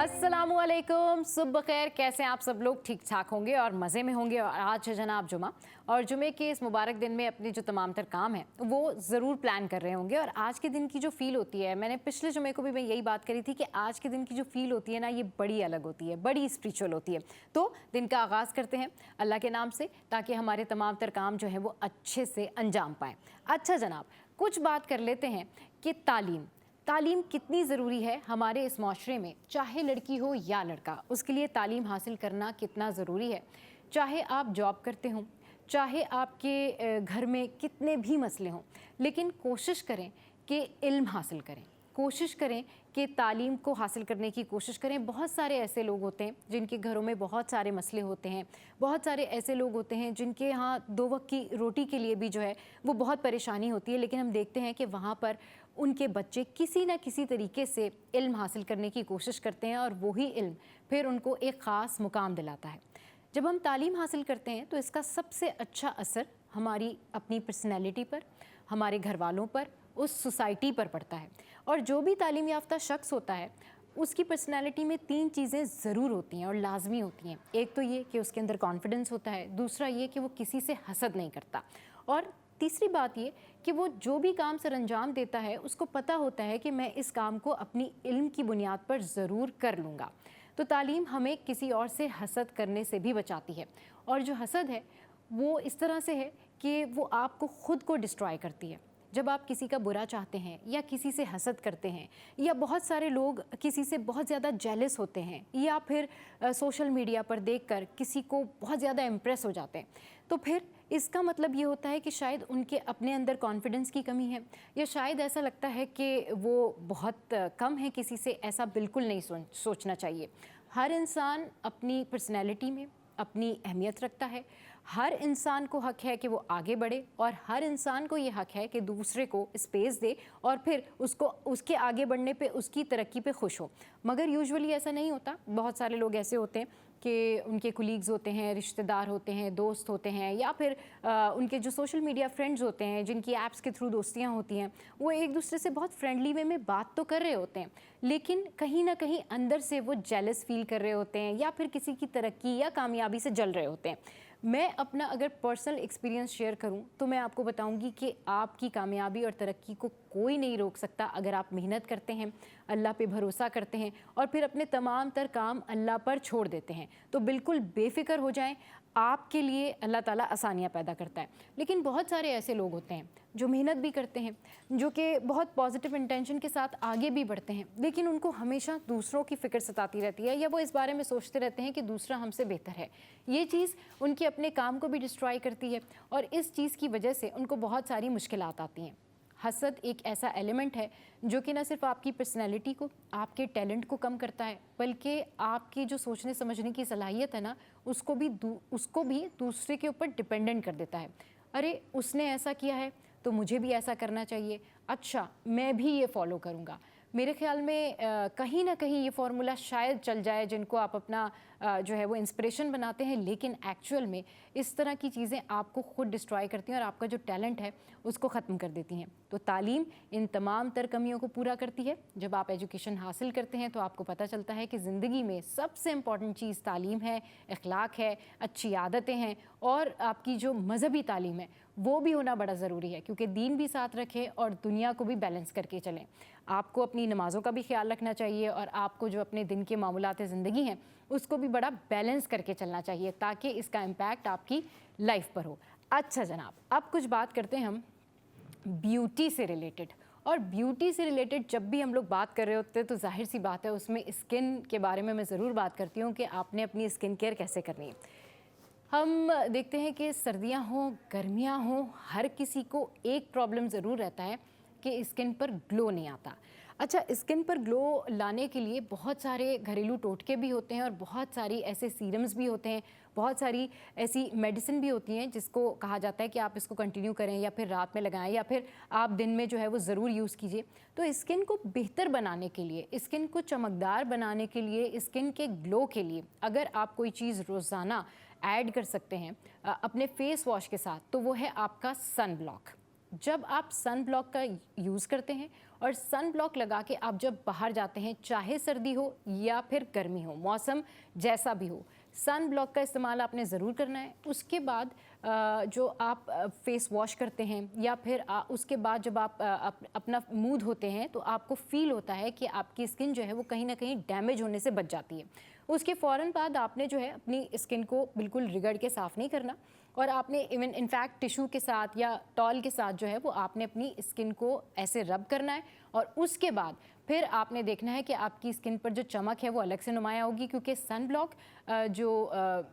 अस्सलामुअलैकुम, सुबह खैर। कैसे हैं आप सब लोग? ठीक ठाक होंगे और मज़े में होंगे। और आज है जनाब जुमा, और जुमे के इस मुबारक दिन में अपने जो तमाम तर काम हैं वो ज़रूर प्लान कर रहे होंगे। और आज के दिन की जो फ़ील होती है, मैंने पिछले जुमे को भी मैं यही बात करी थी कि आज के दिन की जो फ़ील होती है ना, ये बड़ी अलग होती है, बड़ी स्पिरिचुअल होती है। तो दिन का आगाज़ करते हैं अल्लाह के नाम से, ताकि हमारे तमाम तर काम जो हैं वो अच्छे से अंजाम पाएँ। अच्छा जनाब, कुछ बात कर लेते हैं कि तालीम कितनी ज़रूरी है हमारे इस माशरे में। चाहे लड़की हो या लड़का, उसके लिए तालीम हासिल करना कितना ज़रूरी है। चाहे आप जॉब करते हों, चाहे आपके घर में कितने भी मसले हों, लेकिन कोशिश करें कि इल्म हासिल करें, कोशिश करें कि तालीम को हासिल करने की कोशिश करें। बहुत सारे ऐसे लोग होते हैं जिनके घरों में बहुत सारे मसले होते हैं। बहुत सारे ऐसे लोग होते हैं जिनके यहाँ दो वक्त की रोटी के लिए भी जो है वो बहुत परेशानी होती है, लेकिन हम देखते हैं कि वहाँ पर उनके बच्चे किसी न किसी तरीके से इल्म हासिल करने की कोशिश करते हैं, और वही इल्म फिर उनको एक ख़ास मुकाम दिलाता है। जब हम तालीम हासिल करते हैं तो इसका सबसे अच्छा असर हमारी अपनी पर्सनैलिटी पर, हमारे घर वालों पर, उस सोसाइटी पर पड़ता है। और जो भी तालीम याफ्ता शख्स होता है, उसकी पर्सनैलिटी में 3 चीज़ें ज़रूर होती हैं और लाजमी होती हैं। एक तो ये कि उसके अंदर कॉन्फिडेंस होता है, दूसरा ये कि वो किसी से हसद नहीं करता, और तीसरी बात ये कि वो जो भी काम सर अंजाम देता है उसको पता होता है कि मैं इस काम को अपनी इल्म की बुनियाद पर ज़रूर कर लूँगा। तो तालीम हमें किसी और से हसद करने से भी बचाती है। और जो हसद है वो इस तरह से है कि वो आपको ख़ुद को डिस्ट्रॉय करती है। जब आप किसी का बुरा चाहते हैं या किसी से हसद करते हैं, या बहुत सारे लोग किसी से बहुत ज़्यादा जेलस होते हैं, या फिर सोशल मीडिया पर देखकर किसी को बहुत ज़्यादा इम्प्रेस हो जाते हैं, तो फिर इसका मतलब ये होता है कि शायद उनके अपने अंदर कॉन्फिडेंस की कमी है, या शायद ऐसा लगता है कि वो बहुत कम है किसी से। ऐसा बिल्कुल नहीं सोचना चाहिए। हर इंसान अपनी पर्सनैलिटी में अपनी अहमियत रखता है। हर इंसान को हक़ है कि वो आगे बढ़े, और हर इंसान को ये हक़ है कि दूसरे को स्पेस दे और फिर उसको उसके आगे बढ़ने पे, उसकी तरक्की पे खुश हो। मगर यूजुअली ऐसा नहीं होता। बहुत सारे लोग ऐसे होते हैं कि उनके कुलीग्स होते हैं, रिश्तेदार होते हैं, दोस्त होते हैं, या फिर उनके जो सोशल मीडिया फ्रेंड्स होते हैं, जिनकी ऐप्स के थ्रू दोस्तियां होती हैं, वो एक दूसरे से बहुत फ्रेंडली वे में बात तो कर रहे होते हैं, लेकिन कहीं ना कहीं अंदर से वो जेलस फील कर रहे होते हैं, या फिर किसी की तरक्की या कामयाबी से जल रहे होते हैं। मैं अपना अगर पर्सनल एक्सपीरियंस शेयर करूं तो मैं आपको बताऊंगी कि आपकी कामयाबी और तरक्की को कोई नहीं रोक सकता अगर आप मेहनत करते हैं, अल्लाह पे भरोसा करते हैं, और फिर अपने तमाम तर काम अल्लाह पर छोड़ देते हैं। तो बिल्कुल बेफिक्र हो जाएं, आपके लिए अल्लाह ताला आसानियाँ पैदा करता है। लेकिन बहुत सारे ऐसे लोग होते हैं जो मेहनत भी करते हैं, जो कि बहुत पॉजिटिव इंटेंशन के साथ आगे भी बढ़ते हैं, लेकिन उनको हमेशा दूसरों की फ़िक्र सताती रहती है, या वो इस बारे में सोचते रहते हैं कि दूसरा हमसे बेहतर है। ये चीज़ उनके अपने काम को भी डिस्ट्रॉय करती है, और इस चीज़ की वजह से उनको बहुत सारी मुश्किलात आती हैं। हसद एक ऐसा एलिमेंट है जो कि न सिर्फ आपकी पर्सनैलिटी को, आपके टैलेंट को कम करता है, बल्कि आपकी जो सोचने समझने की सलाहियत है ना, उसको भी दूसरे के ऊपर डिपेंडेंट कर देता है। अरे उसने ऐसा किया है तो मुझे भी ऐसा करना चाहिए, अच्छा मैं भी ये फॉलो करूँगा। मेरे ख़्याल में कहीं ना कहीं ये फार्मूला शायद चल जाए जिनको आप अपना जो है वो इंस्पिरेशन बनाते हैं, लेकिन एक्चुअल में इस तरह की चीज़ें आपको खुद डिस्ट्रॉय करती हैं और आपका जो टैलेंट है उसको ख़त्म कर देती हैं। तो तालीम इन तमाम तर कमियों को पूरा करती है। जब आप एजुकेशन हासिल करते हैं तो आपको पता चलता है कि ज़िंदगी में सबसे इम्पॉर्टेंट चीज़ तालीम है, अखलाक है, अच्छी आदतें हैं, और आपकी जो मजहबी तालीम है वो भी होना बड़ा ज़रूरी है, क्योंकि दीन भी साथ रखे और दुनिया को भी बैलेंस करके चलें। आपको अपनी नमाज़ों का भी ख्याल रखना चाहिए, और आपको जो अपने दिन के मामूलात ज़िंदगी हैं उसको भी बड़ा बैलेंस करके चलना चाहिए, ताकि इसका इम्पैक्ट आपकी लाइफ पर हो। अच्छा जनाब, अब कुछ बात करते हैं हम ब्यूटी से रिलेटेड। और ब्यूटी से रिलेटेड जब भी हम लोग बात कर रहे होते हैं तो जाहिर सी बात है उसमें स्किन के बारे में मैं ज़रूर बात करती हूँ कि आपने अपनी स्किन केयर कैसे करनी है। हम देखते हैं कि सर्दियाँ हों, गर्मियाँ हों, हर किसी को एक प्रॉब्लम ज़रूर रहता है कि स्किन पर ग्लो नहीं आता। अच्छा, स्किन पर ग्लो लाने के लिए बहुत सारे घरेलू टोटके भी होते हैं, और बहुत सारी ऐसे सीरम्स भी होते हैं, बहुत सारी ऐसी मेडिसिन भी होती हैं जिसको कहा जाता है कि आप इसको कंटिन्यू करें, या फिर रात में लगाएं, या फिर आप दिन में जो है वो ज़रूर यूज़ कीजिए। तो स्किन को बेहतर बनाने के लिए, स्किन को चमकदार बनाने के लिए, स्किन के ग्लो के लिए अगर आप कोई चीज़ रोज़ाना ऐड कर सकते हैं अपने फेस वॉश के साथ, तो वो है आपका सन ब्लॉक। जब आप सन ब्लॉक का यूज़ करते हैं और सन ब्लॉक लगा के आप जब बाहर जाते हैं, चाहे सर्दी हो या फिर गर्मी हो, मौसम जैसा भी हो, सन ब्लॉक का इस्तेमाल आपने ज़रूर करना है। उसके बाद जो आप फेस वॉश करते हैं या फिर उसके बाद जब आप अपना मुंह धोते हैं तो आपको फील होता है कि आपकी स्किन जो है वो कहीं ना कहीं डैमेज होने से बच जाती है। उसके फ़ौरन बाद आपने जो है अपनी स्किन को बिल्कुल रगड़ के साफ़ नहीं करना और आपने इवन इनफैक्ट टिश्यू के साथ या टॉल के साथ जो है वो आपने अपनी स्किन को ऐसे रब करना है और उसके बाद फिर आपने देखना है कि आपकी स्किन पर जो चमक है वो अलग से नुमाया होगी, क्योंकि सन ब्लॉक जो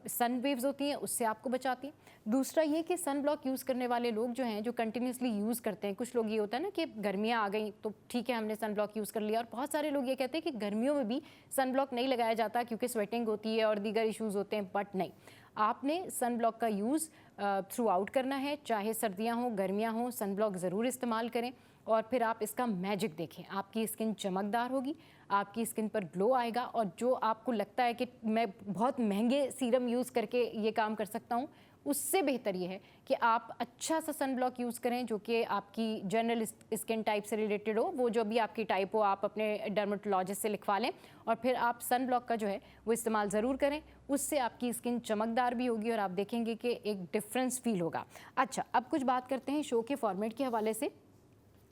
सन वेव्स होती हैं उससे आपको बचाती है। दूसरा ये कि सन ब्लॉक यूज़ करने वाले लोग जो हैं, जो कंटिन्यूसली यूज़ करते हैं, कुछ लोग ये होता है ना कि गर्मियाँ आ गई तो ठीक है हमने सन ब्लॉक यूज़ कर लिया, और बहुत सारे लोग ये कहते हैं कि गर्मियों में भी सन ब्लॉक नहीं लगाया जाता क्योंकि स्वेटिंग होती है और दीगर इश्यूज़ होते हैं, बट नहीं, आपने सन ब्लॉक का यूज़ थ्रू आउट करना है, चाहे सर्दियाँ हों गर्मियाँ हों, सन ब्लॉक ज़रूर इस्तेमाल करें और फिर आप इसका मैजिक देखें। आपकी स्किन चमकदार होगी, आपकी स्किन पर ग्लो आएगा, और जो आपको लगता है कि मैं बहुत महंगे सीरम यूज़ करके ये काम कर सकता हूँ, उससे बेहतर ये है कि आप अच्छा सा सन ब्लॉक यूज़ करें जो कि आपकी जनरल स्किन टाइप से रिलेटेड हो। वो जो भी आपकी टाइप हो आप अपने डर्मेटोलॉजिस्ट से लिखवा लें और फिर आप सन ब्लॉक का जो है वो इस्तेमाल ज़रूर करें। उससे आपकी स्किन चमकदार भी होगी और आप देखेंगे कि एक डिफरेंस फील होगा। अच्छा, अब कुछ बात करते हैं शो के फॉर्मेट के हवाले से,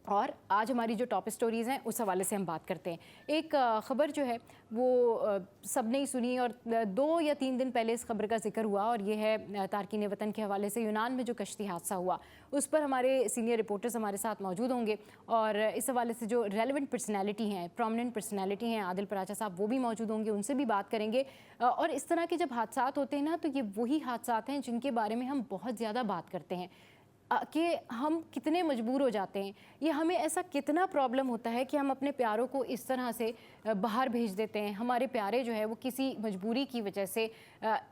और आज हमारी जो टॉप स्टोरीज़ हैं उस हवाले से हम बात करते हैं। एक ख़बर जो है वो सबने ही सुनी और 2 या 3 दिन पहले इस खबर का जिक्र हुआ, और ये है तारकीन वतन के हवाले से यूनान में जो कश्ती हादसा हुआ उस पर हमारे सीनियर रिपोर्टर्स हमारे साथ मौजूद होंगे, और इस हवाले से जो रेलेवेंट पर्सनैलिटी हैं, प्रोमिनेंट पर्सनैलिटी हैं, आदिल पराचा साहब वो भी मौजूद होंगे, उनसे भी बात करेंगे। और इस तरह के जब हादसा होते हैं ना, तो ये वही हादसा हैं जिनके बारे में हम बहुत ज़्यादा बात करते हैं कि हम कितने मजबूर हो जाते हैं, ये हमें ऐसा कितना प्रॉब्लम होता है कि हम अपने प्यारों को इस तरह से बाहर भेज देते हैं। हमारे प्यारे जो है वो किसी मजबूरी की वजह से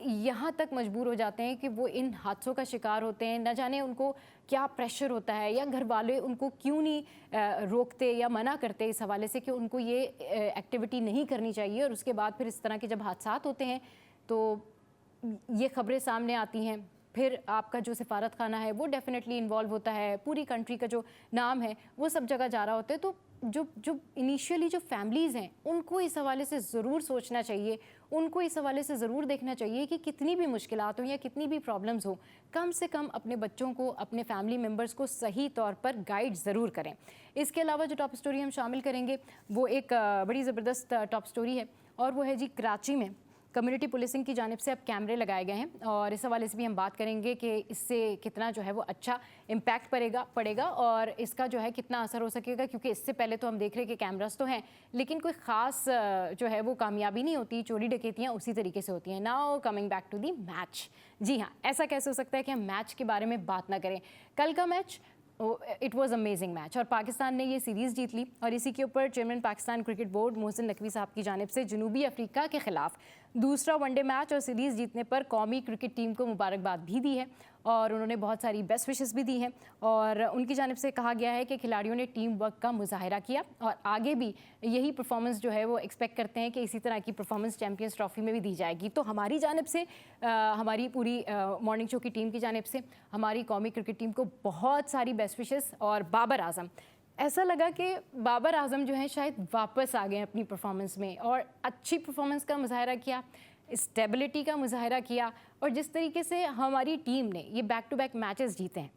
यहाँ तक मजबूर हो जाते हैं कि वो इन हादसों का शिकार होते हैं। न जाने उनको क्या प्रेशर होता है या घर वाले उनको क्यों नहीं रोकते या मना करते इस हवाले से कि उनको ये एक्टिविटी नहीं करनी चाहिए, और उसके बाद फिर इस तरह के जब हादसा होते हैं तो ये खबरें सामने आती हैं। फिर आपका जो सिफारत खाना है वो डेफिनेटली इन्वॉल्व होता है, पूरी कंट्री का जो नाम है वो सब जगह जा रहा होता है। तो जो इनिशियली जो फैमिलीज़ हैं उनको इस हवाले से ज़रूर सोचना चाहिए, उनको इस हवाले से ज़रूर देखना चाहिए कि कितनी भी मुश्किलात हो या कितनी भी प्रॉब्लम्स हो, कम से कम अपने बच्चों को, अपने फैमिली मेम्बर्स को सही तौर पर गाइड ज़रूर करें। इसके अलावा जो टॉप स्टोरी हम शामिल करेंगे वो एक बड़ी ज़बरदस्त टॉप स्टोरी है, और वो है जी कराची में कम्युनिटी पुलिसिंग की जानिब से अब कैमरे लगाए गए हैं, और इस हवाले से भी हम बात करेंगे कि इससे कितना जो है वो अच्छा इम्पैक्ट पड़ेगा और इसका जो है कितना असर हो सकेगा, क्योंकि इससे पहले तो हम देख रहे हैं कि कैमरास तो हैं लेकिन कोई ख़ास जो है वो कामयाबी नहीं होती, चोरी डकैतियाँ उसी तरीके से होती हैं। Now coming back to the match. जी हाँ, ऐसा कैसे हो सकता है कि हम मैच के बारे में बात ना करें। कल का match it was amazing match, और पाकिस्तान ने ये सीरीज़ जीत ली, और इसी के ऊपर chairman Pakistan cricket board Mohsin Naqvi साहब की जानिब से जनूबी अफ्रीका के ख़िलाफ़ दूसरा वनडे मैच और सीरीज़ जीतने पर कौमी क्रिकेट टीम को मुबारकबाद भी दी है, और उन्होंने बहुत सारी बेस्ट विशेस भी दी हैं, और उनकी जानिब से कहा गया है कि खिलाड़ियों ने टीम वर्क का मुजाहरा किया और आगे भी यही परफॉर्मेंस जो है वो एक्सपेक्ट करते हैं कि इसी तरह की परफॉर्मेंस चैंपियंस ट्रॉफी में भी दी जाएगी। तो हमारी जानिब से हमारी पूरी मॉर्निंग शो की टीम की जानिब से हमारी कौमी क्रिकेट टीम को बहुत सारी बेस्ट विशेस। और बाबर आजम, ऐसा लगा कि बाबर आजम जो है शायद वापस आ गए अपनी परफॉर्मेंस में, और अच्छी परफॉर्मेंस का मुजाहरा किया, स्टेबिलिटी का मुजाहरा किया, और जिस तरीके से हमारी टीम ने ये बैक टू बैक मैचेस जीते हैं,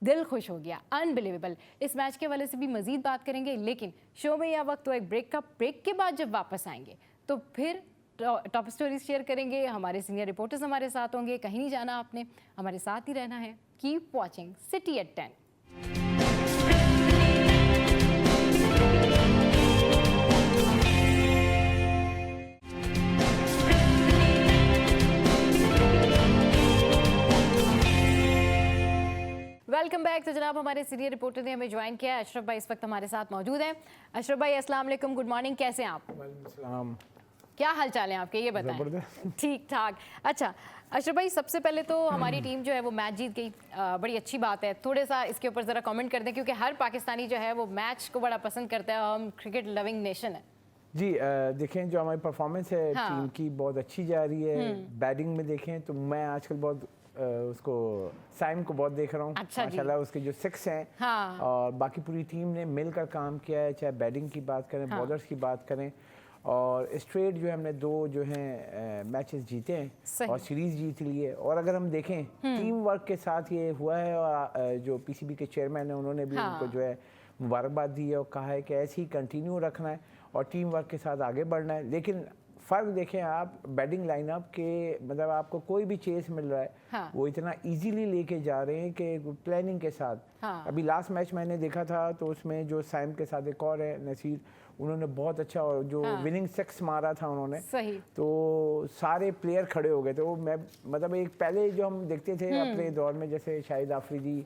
दिल खुश हो गया, अनबिलीवेबल। इस मैच के हवाले से भी मज़ीद बात करेंगे, लेकिन शो में यह वक्त तो एक ब्रेक के बाद जब वापस आएंगे तो फिर टॉप स्टोरीज शेयर करेंगे। हमारे सीनियर रिपोर्टर्स हमारे साथ होंगे, कहीं नहीं जाना आपने, हमारे साथ ही रहना है। Keep watching city at 10। Welcome back. तो जनाब हमारे सीनियर रिपोर्टर ने हमें ज्वाइन किया है, अशरफ भाई इस वक्त हमारे साथ मौजूद हैं। अशरफ भाई अस्सलाम वालेकुम, गुड मॉर्निंग, कैसे हैं आप? वालेकुम, क्या हाल चाल है आपके, ये बताएं। ठीक ठाक। अच्छा अशरफ भाई, सबसे पहले तो हमारी टीम जो है वो मैच जीत गई, बड़ी अच्छी बात है। थोड़ा सा इसके ऊपर ज़रा कमेंट कर दें, क्योंकि हर पाकिस्तानी जो है वो मैच को बड़ा पसंद करता है, हम क्रिकेट लविंग नेशन है। जी देखें, जो हमारी परफॉर्मेंस है हाँ। टीम की बहुत अच्छी जा रही है। बैटिंग में देखें तो मैं आजकल बहुत उसको साइम को बहुत देख रहा हूँ। अच्छा माशाल्लाह उसके जो 6 हैं। हाँ। और बाकी पूरी टीम ने मिलकर काम किया है, चाहे बैटिंग की बात करें, हाँ। बॉलर्स की बात करें, और स्ट्रेट जो है हमने 2 जो हैं मैचेस जीते हैं और सीरीज़ जीत ली है। और अगर हम देखें टीम वर्क के साथ ये हुआ है, और जो पीसीबी के चेयरमैन हैं उन्होंने भी उनको जो है मुबारकबाद दी है और कहा है कि ऐसे ही कंटिन्यू रखना है और टीम वर्क के साथ आगे बढ़ना है। लेकिन फ़र्क देखें आप बैटिंग लाइनअप के, मतलब आपको कोई भी चेस मिल रहा है, हाँ। वो इतना इजीली लेके जा रहे हैं कि प्लानिंग के साथ। हाँ। अभी लास्ट मैच मैंने देखा था तो उसमें जो साइम के साथ एक और है नसीर, उन्होंने बहुत अच्छा, और जो विनिंग 6 मारा था उन्होंने, सही। तो सारे प्लेयर खड़े हो गए थे। वो मैं मतलब एक पहले जो हम देखते थे अपने दौर में, जैसे शाहिद आफरीदी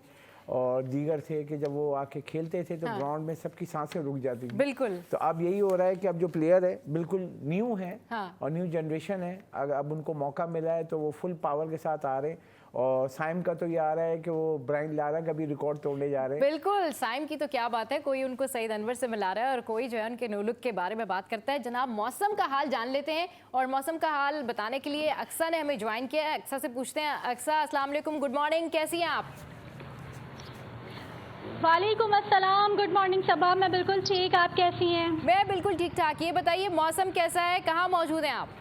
और दीगर थे, कि जब वो आके खेलते थे तो ग्राउंड में सबकी सांसें रुक जाती थी। बिल्कुल। तो अब यही हो रहा है कि अब जो प्लेयर है बिल्कुल न्यू है और न्यू जनरेशन है, अब उनको मौका मिला है तो वो फुल पावर के साथ आ रहे हैं। और साइम का तो ये आ रहा है कि वो ब्रायन लारा का भी रिकॉर्ड तोड़ने जा रहे हैं। बिल्कुल, साइम की तो क्या बात है, कोई उनको सईद अनवर से मिला रहा है और कोई जो है उनके नो लुक के बारे में बात करता है। जनाब मौसम का हाल जान लेते हैं, और मौसम का हाल बताने के लिए अक्सा ने हमें ज्वाइन किया है। अक्सा से पूछते हैं। अक्सा, अस्सलाम वालेकुम, गुड मॉर्निंग, कैसी हैं आप? वालेकुम अस्सलाम, गुड मॉर्निंग सबा, मैं बिल्कुल ठीक, आप कैसी हैं? मैं बिल्कुल ठीक ठाक। ये बताइए मौसम कैसा है, कहाँ मौजूद हैं आप?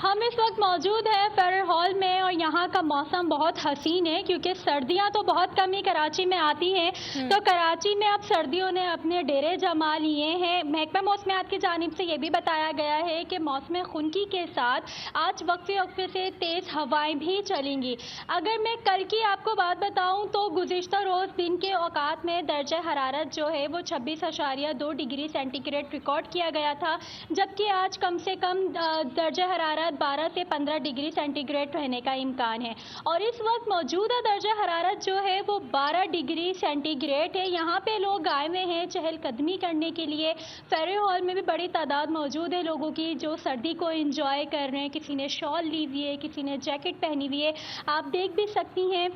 हम इस वक्त मौजूद हैं फेडरल हॉल में, और यहाँ का मौसम बहुत हसीन है क्योंकि सर्दियाँ तो बहुत कम ही कराची में आती हैं। तो कराची में अब सर्दियों ने अपने डेरे जमा लिए हैं। महकमा मौसमियात की जानिब से ये भी बताया गया है कि मौसम खुनकी के साथ आज वक्फे वक्फे से तेज़ हवाएं भी चलेंगी। अगर मैं कल की आपको बात बताऊँ तो गुज़िश्ता रोज़ दिन के औकात में दर्जा हरारत जो है वो 26.2 डिग्री सेंटीग्रेड रिकॉर्ड किया गया था, जबकि आज कम से कम दर्जा हरारत 12 से 15 डिग्री सेंटीग्रेड रहने का इम्कान है। और इस वक्त मौजूदा दर्जा हरारत जो है वो 12 डिग्री सेंटीग्रेड है। यहाँ पे लोग आए हुए हैं चहलकदमी करने के लिए। फेडरल हॉल में भी बड़ी तादाद मौजूद है लोगों की जो सर्दी को एंजॉय कर रहे हैं। किसी ने शॉल ली हुई है, किसी ने जैकेट पहनी हुई है। आप देख भी सकती हैं,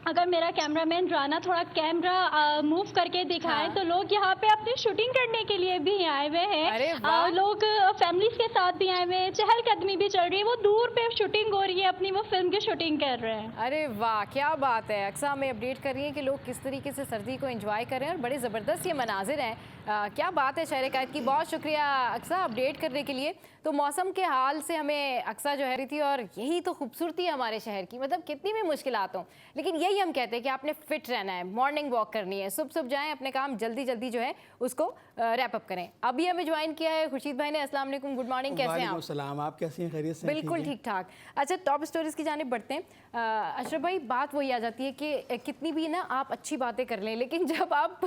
अगर मेरा कैमरामैन राना थोड़ा कैमरा मूव करके दिखाएं तो लोग यहाँ पे अपनी शूटिंग करने के लिए भी आए हुए हैं। लोग फैमिलीज के साथ भी आए हुए हैं, चहलकदमी भी चल रही है, वो दूर पे शूटिंग हो रही है, अपनी वो फिल्म की शूटिंग कर रहे हैं। अरे वाह, क्या बात है। अक्सा हमें अपडेट कर रही है कि लोग किस तरीके से सर्दी को एंजॉय कर रहे हैं और बड़े ज़बरदस्त ये मनाजिर हैं। क्या बात है शहर कायद की। बहुत शुक्रिया अक्सा अपडेट करने के लिए। तो मौसम के हाल से हमें अक्सा जो है रही थी, और यही तो खूबसूरती है हमारे शहर की। मतलब कितनी भी मुश्किलात हों, लेकिन यही हम कहते हैं कि आपने फिट रहना है, मॉर्निंग वॉक करनी है, सुबह जाएं, अपने काम जल्दी जल्दी जो है उसको रैप अप करें। अभी हमें ज्वाइन किया है खुर्शीद भाई ने। अस्सलाम वालेकुम, गुड मॉर्निंग, कैसे हैं आप? सलाम, आप कैसी हैं? खैरियत से? बिल्कुल ठीक ठाक। अच्छा, टॉप स्टोरीज की जानिब बढ़ते हैं। अशरफ भाई, बात वही आ जाती है कि कितनी भी ना आप अच्छी बातें कर लें, लेकिन जब आप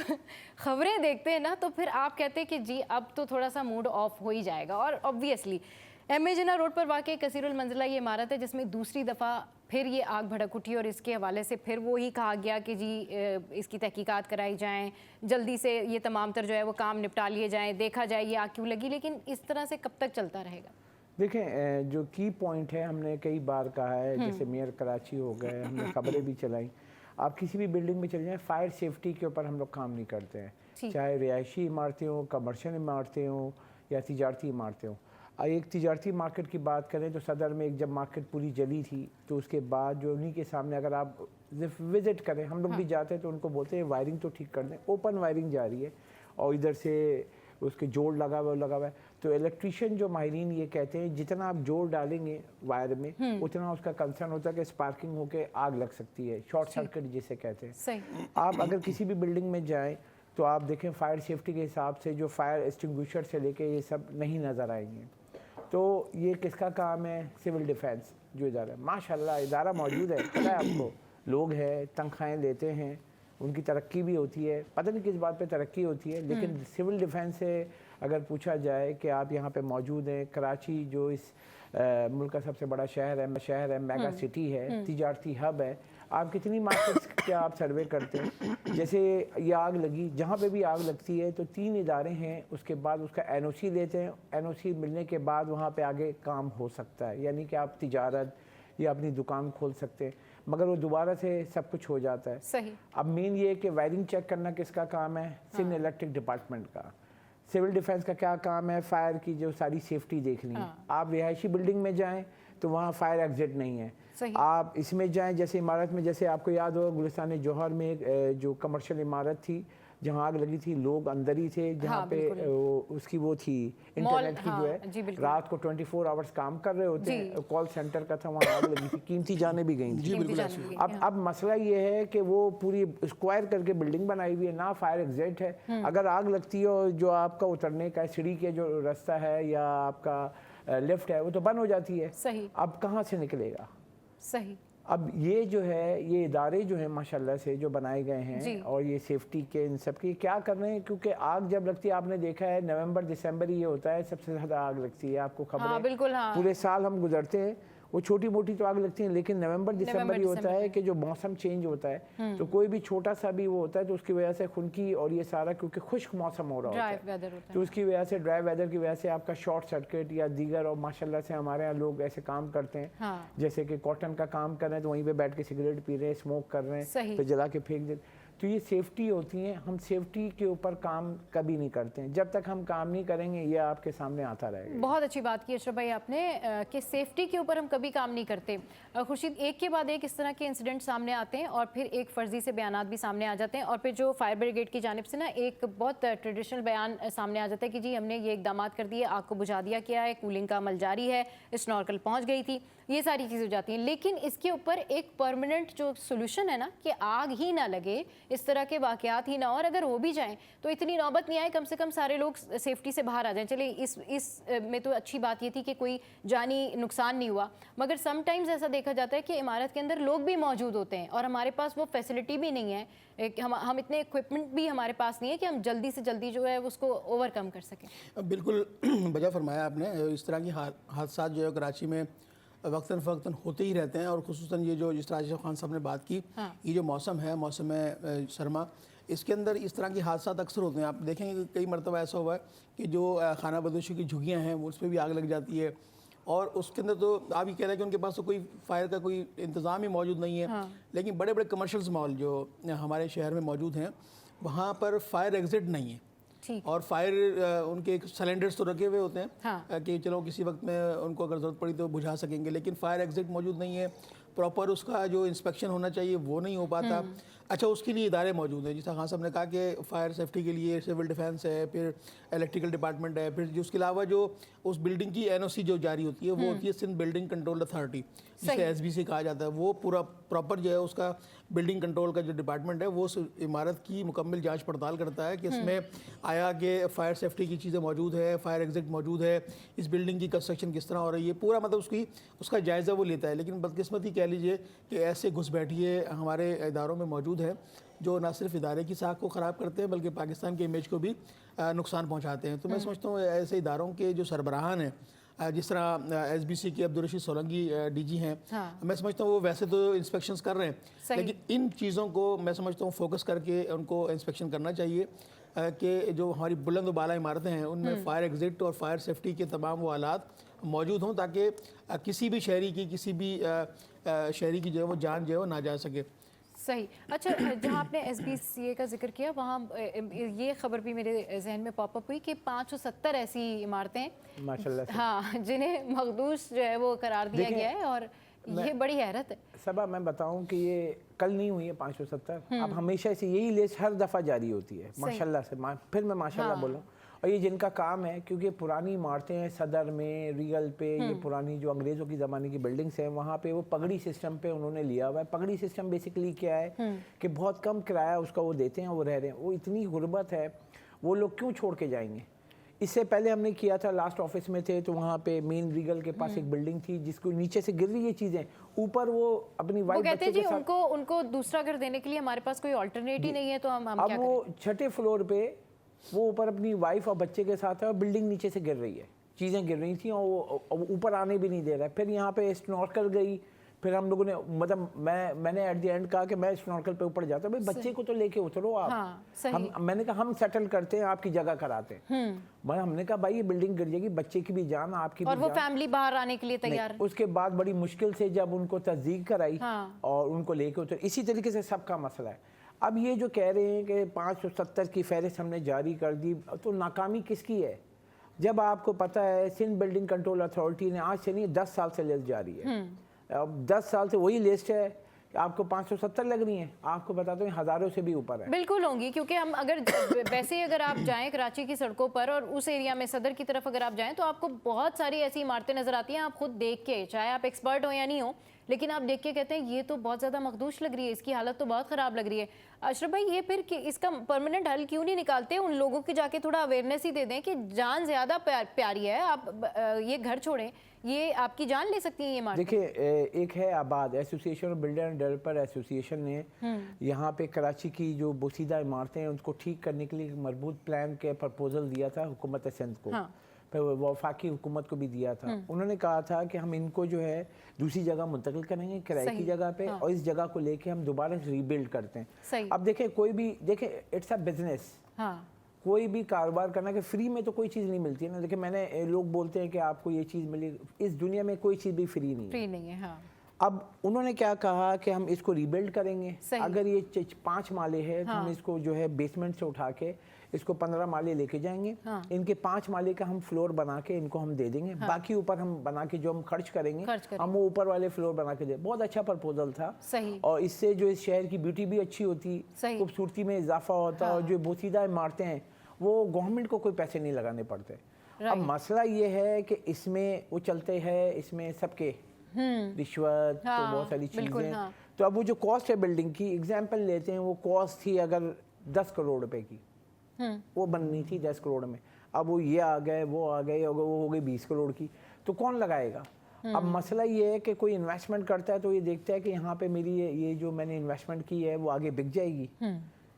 खबरें देखते हैं ना तो फिर आप कहते हैं कि जी अब तो थोड़ा सा मूड ऑफ हो ही जाएगा। और ऑब्वियसली एम.ए. जिन्ना रोड पर वाक़ कसीरुल मंजिला ये इमारत है जिसमें दूसरी दफ़ा फिर ये आग भड़क उठी, और इसके हवाले से फिर वो ही कहा गया कि जी इसकी तहकीकात कराई जाएं, जल्दी से ये तमाम तर जो है वो काम निपटा लिए जाएं, देखा जाए ये आग क्यों लगी। लेकिन इस तरह से कब तक चलता रहेगा? देखें, जो की पॉइंट है, हमने कई बार कहा है, जैसे मेयर कराची हो गए, हमने खबरें भी चलाई, आप किसी भी बिल्डिंग में चले जाएँ, फायर सेफ्टी के ऊपर हम लोग काम नहीं करते हैं, चाहे रिहायशी इमारतें हों, कमर्शियल इमारतें हों या तिजारती इमारतें हों। एक तिजारती मार्केट की बात करें तो सदर में एक जब मार्केट पूरी जली थी तो उसके बाद जो उन्हीं के सामने अगर आप विज़िट करें, हम लोग भी जाते हैं तो उनको बोलते हैं वायरिंग तो ठीक कर दें, ओपन वायरिंग जा रही है और इधर से उसके जोड़ लगा हुआ है। तो इलेक्ट्रीशियन जो माहिरीन ये कहते हैं जितना आप जोड़ डालेंगे वायर में उतना उसका कंसर्न होता है कि स्पार्किंग होकर आग लग सकती है, शॉर्ट सर्किट जिसे कहते हैं। आप अगर किसी भी बिल्डिंग में जाएँ तो आप देखें फायर सेफ्टी के हिसाब से जो फायर एक्सटिंग्विशर से लेके ये सब नहीं नज़र आएंगे। तो ये किसका काम है? सिविल डिफेंस जो इदारा है, माशाल्लाह इदारा मौजूद है, पता है आपको, लोग हैं, तनख्वाहें लेते हैं, उनकी तरक्की भी होती है, पता नहीं किस बात पे तरक्की होती है, लेकिन सिविल डिफेंस से अगर पूछा जाए कि आप यहाँ पे मौजूद हैं, कराची जो इस मुल्क का सबसे बड़ा शहर है, मेगा सिटी है, तिजारती हब है, आप कितनी मार्केट्स क्या आप सर्वे करते हैं? जैसे ये आग लगी, जहाँ पे भी आग लगती है तो 3 इदारे हैं, उसके बाद उसका एनओसी लेते हैं, एनओसी मिलने के बाद वहाँ पे आगे काम हो सकता है, यानी कि आप तिजारत या अपनी दुकान खोल सकते हैं, मगर वो दोबारा से सब कुछ हो जाता है। सही। अब मेन ये है कि वायरिंग चेक करना किसका काम है? सिंध इलेक्ट्रिक डिपार्टमेंट का। सिविल डिफेंस का क्या काम है? फायर की जो सारी सेफ्टी देखनी है। आप रिहायशी बिल्डिंग में जाएं, तो वहाँ फायर एग्जिट नहीं है। आप इसमें जाएं, जैसे इमारत में, जैसे आपको याद होगा गुलिस्तान जौहर में एक जो कमर्शियल इमारत थी जहाँ आग लगी थी, लोग अंदर ही थे, जहाँ पे उसकी वो थी इंटरनेट की जो है, रात को 24 आवर्स काम कर रहे होते हैं, कॉल सेंटर का था, वहाँ आग लगी थी, कीमती जानें भी गई थी। अब मसला ये है कि वो पूरी स्क्वायर करके बिल्डिंग बनाई हुई है, ना फायर एग्जिट है। अगर आग लगती है और जो आपका उतरने का सीढ़ी के जो रास्ता है या आपका लिफ्ट है वो तो बंद हो जाती है। सही। अब कहाँ से निकलेगा? सही। अब ये जो है, ये इदारे जो हैं माशाल्लाह से जो बनाए गए हैं और ये सेफ्टी के इन सब की क्या कर रहे हैं, क्योंकि आग जब लगती है, आपने देखा है नवंबर दिसंबर ये होता है सबसे ज़्यादा आग लगती है, आपको खबर है। बिल्कुल, हाँ। पूरे साल हम गुजरते हैं, वो छोटी मोटी तो आग लगती है, लेकिन नवंबर दिसंबर ये होता है कि जो मौसम चेंज होता है, तो कोई भी छोटा सा भी वो होता है तो उसकी वजह से खुनकी और ये सारा, क्योंकि खुश्क मौसम हो रहा होता है, तो उसकी वजह से, ड्राई वेदर की वजह से आपका शॉर्ट सर्किट या दीगर, और माशाल्लाह से हमारे यहाँ लोग ऐसे काम करते हैं, जैसे कि कॉटन का काम कर रहे हैं तो वहीं पे बैठ के सिगरेट पी रहे हैं, स्मोक कर रहे हैं, तो जला के फेंक देते। तो ये सेफ्टी होती है, हम सेफ्टी के ऊपर काम कभी नहीं करते हैं। जब तक हम काम नहीं करेंगे ये आपके सामने आता रहेगा। बहुत अच्छी बात की अशरफ भाई आपने कि सेफ्टी के ऊपर हम कभी काम नहीं करते। खुर्शीद, एक के बाद एक इस तरह के इंसिडेंट सामने आते हैं और फिर एक फर्जी से बयानात भी सामने आ जाते हैं, और फिर जो फायर ब्रिगेड की जानिब से ना एक बहुत ट्रेडिशनल बयान सामने आ जाता है कि जी हमने ये इकदाम कर दिए, आग को बुझा दिया गया है, कूलिंग का अमल जारी है, स्नॉर्कल पहुँच गई थी, ये सारी चीज़ें हो जाती हैं। लेकिन इसके ऊपर एक परमानेंट जो सोल्यूशन है ना कि आग ही ना लगे, इस तरह के वाक़यात ही ना, और अगर हो भी जाएं तो इतनी नौबत नहीं आए, कम से कम सारे लोग सेफ्टी से बाहर आ जाएं। चलिए इस में तो अच्छी बात ये थी कि कोई जानी नुकसान नहीं हुआ, मगर समटाइम्स ऐसा देखा जाता है कि इमारत के अंदर लोग भी मौजूद होते हैं और हमारे पास वो फैसिलिटी भी नहीं है, हम इतने इक्विपमेंट भी हमारे पास नहीं है कि हम जल्दी से जल्दी जो है उसको ओवरकम कर सकें। बिल्कुल बजा फरमाया आपने। इस तरह की हादसा जो है कराची में वक्तन फ़वक्तन होते ही रहते हैं, और खुसूसन ये जो जिस तरह आशिफ खान साहब ने बात की, ये जो मौसम है, मौसम सरमा, इसके अंदर इस तरह के हादसा अक्सर होते हैं। आप देखेंगे कि कई मरतबा ऐसा हुआ है कि जो खाना बदोशी की झुग्गियाँ हैं उस पर भी आग लग जाती है, और उसके अंदर तो आप ये कह रहे हैं कि उनके पास तो कोई फायर का कोई इंतज़ाम ही मौजूद नहीं है। लेकिन बड़े बड़े कमर्शियल्स मॉल जो हमारे शहर में मौजूद हैं, वहाँ पर फायर एग्जिट नहीं है, और फायर उनके सिलेंडर्स तो रखे हुए होते हैं कि चलो किसी वक्त में उनको अगर ज़रूरत पड़ी तो बुझा सकेंगे, लेकिन फायर एग्जिट मौजूद नहीं है। प्रॉपर उसका जो इंस्पेक्शन होना चाहिए वो नहीं हो पाता। अच्छा, उसके लिए इदारे मौजूद हैं, जिस खान साहब ने कहा कि फायर सेफ्टी के लिए सिविल डिफेंस है, फिर इलेक्ट्रिकल डिपार्टमेंट है, फिर उसके अलावा जो उस बिल्डिंग की NOC जो जारी होती है वो होती है सिंध बिल्डिंग कंट्रोल अथॉरिटी, जिसे SBC कहा जाता है। वो पूरा प्रॉपर जो है उसका बिल्डिंग कंट्रोल का जो डिपार्टमेंट है वो उस इमारत की मुकम्मल जांच पड़ताल करता है कि इसमें आया कि फायर सेफ्टी की चीज़ें मौजूद है, फायर एग्जिट मौजूद है, इस बिल्डिंग की कंस्ट्रक्शन किस तरह हो रही है, पूरा मतलब उसका जायज़ा वो लेता है। लेकिन बदकिस्मती कह लीजिए कि ऐसे घुसपैठिए हमारे इदारों में मौजूद है जो ना सिर्फ इदारे की साख को ख़राब करते हैं बल्कि पाकिस्तान के इमेज को भी नुकसान पहुँचाते हैं। तो मैं समझता हूँ ऐसे इदारों के जो सरबराहान हैं, जिस तरह SBC के अब्दुल रशीद सोलंकी DG हैं, मैं समझता हूँ वो वैसे तो इंस्पेक्शंस कर रहे हैं, लेकिन इन चीज़ों को मैं समझता हूँ फोकस करके उनको इंस्पेक्शन करना चाहिए कि जो हमारी बुलंद बाला इमारतें हैं उनमें फायर एग्जिट और फायर सेफ्टी के तमाम वो आलात मौजूद हों, ताकि किसी भी शहरी की जो है वो जान जो है वो ना जा सके। सही। अच्छा, जहाँ आपने SBCA का जिक्र किया, वहाँ ये खबर भी मेरे जहन में पॉपअप हुई कि 570 ऐसी इमारतें हैं माशाल्लाह से, जिन्हें मखदूश जो है वो करार दिया गया है, और ये बड़ी हैरत है। सबा मैं बताऊं कि ये कल नहीं हुई है 570, अब हमेशा से यही लिस्ट हर दफ़ा जारी होती है माशाल्लाह से, फिर मैं माशाल्लाह बोलूँ। और ये जिनका काम है, क्योंकि पुरानी इमारतें हैं, सदर में, रियल पे, ये पुरानी जो अंग्रेज़ों की ज़माने की बिल्डिंग्स हैं, वहाँ पे वो पगड़ी सिस्टम पे उन्होंने लिया हुआ है। पगड़ी सिस्टम बेसिकली क्या है कि बहुत कम किराया उसका वो देते हैं, वो रह रहे हैं। वो इतनी गुर्बत है, वो लोग क्यों छोड़ के जाएंगे। इससे पहले हमने किया था, लास्ट ऑफिस में थे तो वहाँ पे मेन रीगल के पास एक बिल्डिंग थी जिसको नीचे से गिर रही है चीज़ें, ऊपर वो अपनी वाइफ कहते जी उनको दूसरा घर देने के लिए हमारे पास कोई ऑल्टरनेट ही नहीं है, तो हम अब क्या वो छठे फ्लोर पे वो ऊपर अपनी वाइफ और बच्चे के साथ है, और बिल्डिंग नीचे से गिर रही है, चीज़ें गिर रही थी और वो ऊपर आने भी नहीं दे रहा है। फिर यहाँ पे स्नॉर्कल गई, फिर हम लोगों ने मतलब मैंने एट द एंड कहा कि मैं स्नॉर्कल पे ऊपर जाता हूँ, भाई बच्चे को तो लेके उतरो आप। मैंने कहा हम सेटल करते हैं, आपकी जगह कराते हैं। हमने कहा भाई ये बिल्डिंग गिर जाएगी, बच्चे की भी जान, आपकी और वो फैमिली बाहर आने के लिए तैयार। उसके बाद बड़ी मुश्किल से जब उनको तस्दीक कराई और उनको लेके उतर, इसी तरीके से सबका मसला है। अब ये जो कह रहे हैं कि 570 की फहरिस्त हमने जारी कर दी, तो नाकामी किसकी है? जब आपको पता है सिंध बिल्डिंग कंट्रोल अथॉरिटी ने आज से नहीं 10 साल से लिस्ट जारी है, अब 10 साल से वही लिस्ट है, आपको 570 लग रही हैं, आपको बताता हूँ हज़ारों से भी ऊपर है। बिल्कुल होंगी, क्योंकि हम अगर वैसे ही अगर आप जाएं कराची की सड़कों पर और उस एरिया में सदर की तरफ अगर आप जाएं तो आपको बहुत सारी ऐसी इमारतें नज़र आती हैं, आप खुद देख के, चाहे आप एक्सपर्ट हो या नहीं हो, लेकिन आप देख के कहते हैं ये तो बहुत ज़्यादा मखदूश लग रही है, इसकी हालत तो बहुत ख़राब लग रही है। अशरफ भाई, ये फिर इसका परमानेंट हल क्यों नहीं निकालते? उन लोगों की जाके थोड़ा अवेयरनेस ही दे दें कि जान ज़्यादा प्यारी है, आप ये घर छोड़ें, ये आपकी जान ले सकती है ये इमारतें। देखिए, एक है आबाद association of builder end developer association ने यहाँ पे कराची की जो बोसीदा इमारतें हैं उनको ठीक करने के लिए एक मजबूत प्लान के प्रपोजल दिया था हुकूमत सिंध को। हाँ। फिर वफाकी हुकूमत को भी दिया था। उन्होंने कहा था कि हम इनको जो है दूसरी जगह मुंतकिल करेंगे किराए की जगह पे, और इस जगह को लेके हम दोबारा रीबिल्ड करते हैं। सही। अब देखें, कोई भी देखें, इट्स अ बिजनेस। हाँ। कोई भी कारोबार करना कि फ्री में तो कोई चीज़ नहीं मिलती है ना। देखिए, मैंने लोग बोलते हैं कि आपको ये चीज़ मिली, इस दुनिया में कोई चीज़ भी फ्री नहीं है। फ्री नहीं है। हाँ। अब उन्होंने क्या कहा कि हम इसको रीबिल्ड करेंगे। अगर ये 5 माले है तो हम इसको जो है बेसमेंट से उठा के इसको 15 माले लेके जाएंगे। इनके 5 माले का हम फ्लोर बना के इनको हम दे देंगे। बाकी ऊपर हम बना के जो हम खर्च करेंगे हम वो ऊपर वाले फ्लोर बना के दे। बहुत अच्छा प्रपोजल था। सही। और इससे जो इस शहर की ब्यूटी भी अच्छी होती, खूबसूरती में इजाफा होता, और जो बोसीदा इमारतें हैं वो गवर्नमेंट को कोई पैसे नहीं लगाने पड़ते। अब मसला ये है कि इसमें वो चलते हैं, इसमें सबके रिश्वत, तो बहुत सारी चीज़ें। तो अब वो जो कॉस्ट है बिल्डिंग की, एग्जाम्पल लेते हैं, वो कॉस्ट थी अगर 10 करोड़ रुपए की, वो बननी थी 10 करोड़ में। अब वो ये आ गए, वो आ गए, वो हो गई 20 करोड़ की, तो कौन लगाएगा? अब मसला ये है कि कोई इन्वेस्टमेंट करता है तो ये देखता है कि यहाँ पे मेरी ये जो मैंने इन्वेस्टमेंट की है वो आगे बिक जाएगी,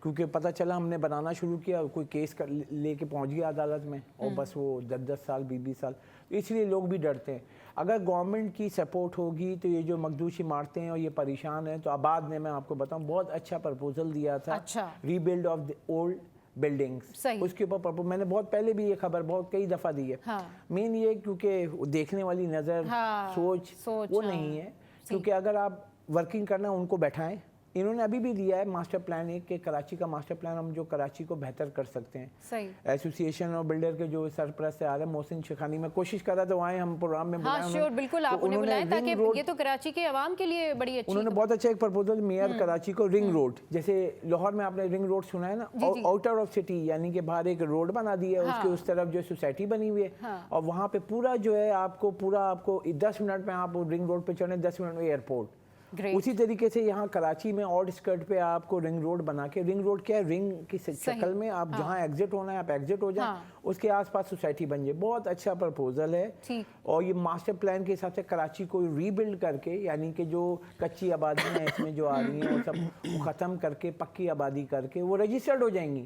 क्योंकि पता चला हमने बनाना शुरू किया, कोई केस लेके पहुँच गया अदालत में, और बस वो 10-10 साल 20-20 साल, इसलिए लोग भी डरते हैं। अगर गवर्नमेंट की सपोर्ट होगी तो ये जो मखदूश इमारतें हैं और ये परेशान हैं, तो आबाद ने, मैं आपको बताऊं, बहुत अच्छा प्रपोजल दिया था। अच्छा। Rebuild of the old buildings, उसके ऊपर मैंने बहुत पहले भी ये खबर बहुत कई दफ़ा दी है। मेन ये क्योंकि देखने वाली नज़र, सोच वो नहीं है, क्योंकि अगर आप वर्किंग करना उनको बैठाएं। इन्होंने अभी भी दिया है मास्टर प्लान एक, कि कराची का मास्टर प्लान हम जो कराची को बेहतर कर सकते हैं। सही। एसोसिएशन और बिल्डर के जो सरपरस्त आ रहे हैं मोहसिन शेखानी, में कोशिश कर रहा था आए हम प्रोग्राम में। हाँ, श्योर, बिल्कुल आप उन्हें बुलाएं, ताकि ये तो कराची के अवाम के लिए बड़ी अच्छी। उन्होंने बहुत अच्छा एक प्रपोजल मेयर कराची को, रिंग रोड, जैसे लाहौर में आपने रिंग रोड सुना है ना, आउटर ऑफ सिटी, यानी कि बाहर एक रोड बना दी है, उसके उस तरफ जो सोसाइटी बनी हुई है, और वहाँ पे पूरा जो है आपको 10 मिनट में आप रिंग रोड पे चढ़े, 10 मिनट में एयरपोर्ट। उसी तरीके से यहाँ कराची में आउट स्कर्ट पे आपको रिंग रोड बना के, रिंग रोड क्या है, रिंग की शक्ल में, आप जहाँ एग्जिट होना है आप एग्जिट हो जाए, उसके आसपास सोसाइटी बन जाए। बहुत अच्छा प्रपोजल है। और ये मास्टर प्लान के हिसाब से कराची को रीबिल्ड करके, यानी कि जो कच्ची आबादी है इसमें जो आ रही है सब खत्म करके पक्की आबादी करके वो रजिस्टर्ड हो जाएंगी।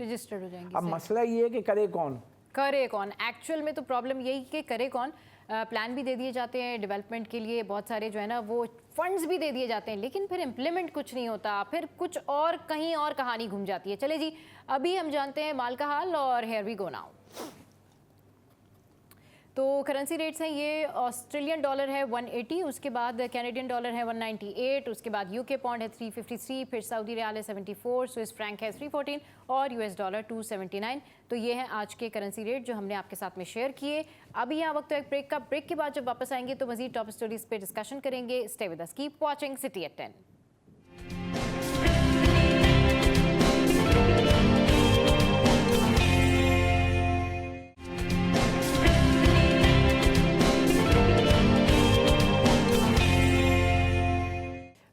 अब मसला ये है कि करे कौन। एक्चुअल में तो प्रॉब्लम यही कि करे कौन। प्लान भी दे दिए जाते हैं डेवलपमेंट के लिए, बहुत सारे जो है ना वो फंड्स भी दे दिए जाते हैं, लेकिन फिर इम्प्लीमेंट कुछ नहीं होता, फिर कुछ और कहीं और कहानी घूम जाती है। चले जी, अभी हम जानते हैं माल का हाल, और हियर वी गो नाउ। तो करेंसी रेट्स हैं, ये ऑस्ट्रेलियन डॉलर है 180, उसके बाद कैनेडियन डॉलर है 198, उसके बाद यूके पॉन्ड है 353, फिर सऊदी रियाल है 74, स्विस फ्रैंक है 314 और यूएस डॉलर 279। तो ये हैं आज के करेंसी रेट जो हमने आपके साथ में शेयर किए। अभी यहाँ वक्त तो एक ब्रेक का, ब्रेक के बाद जब वापस आएंगे तो मजीद टॉप स्टोरीज पे डिस्कशन करेंगे। Stay with us, keep watching city at 10।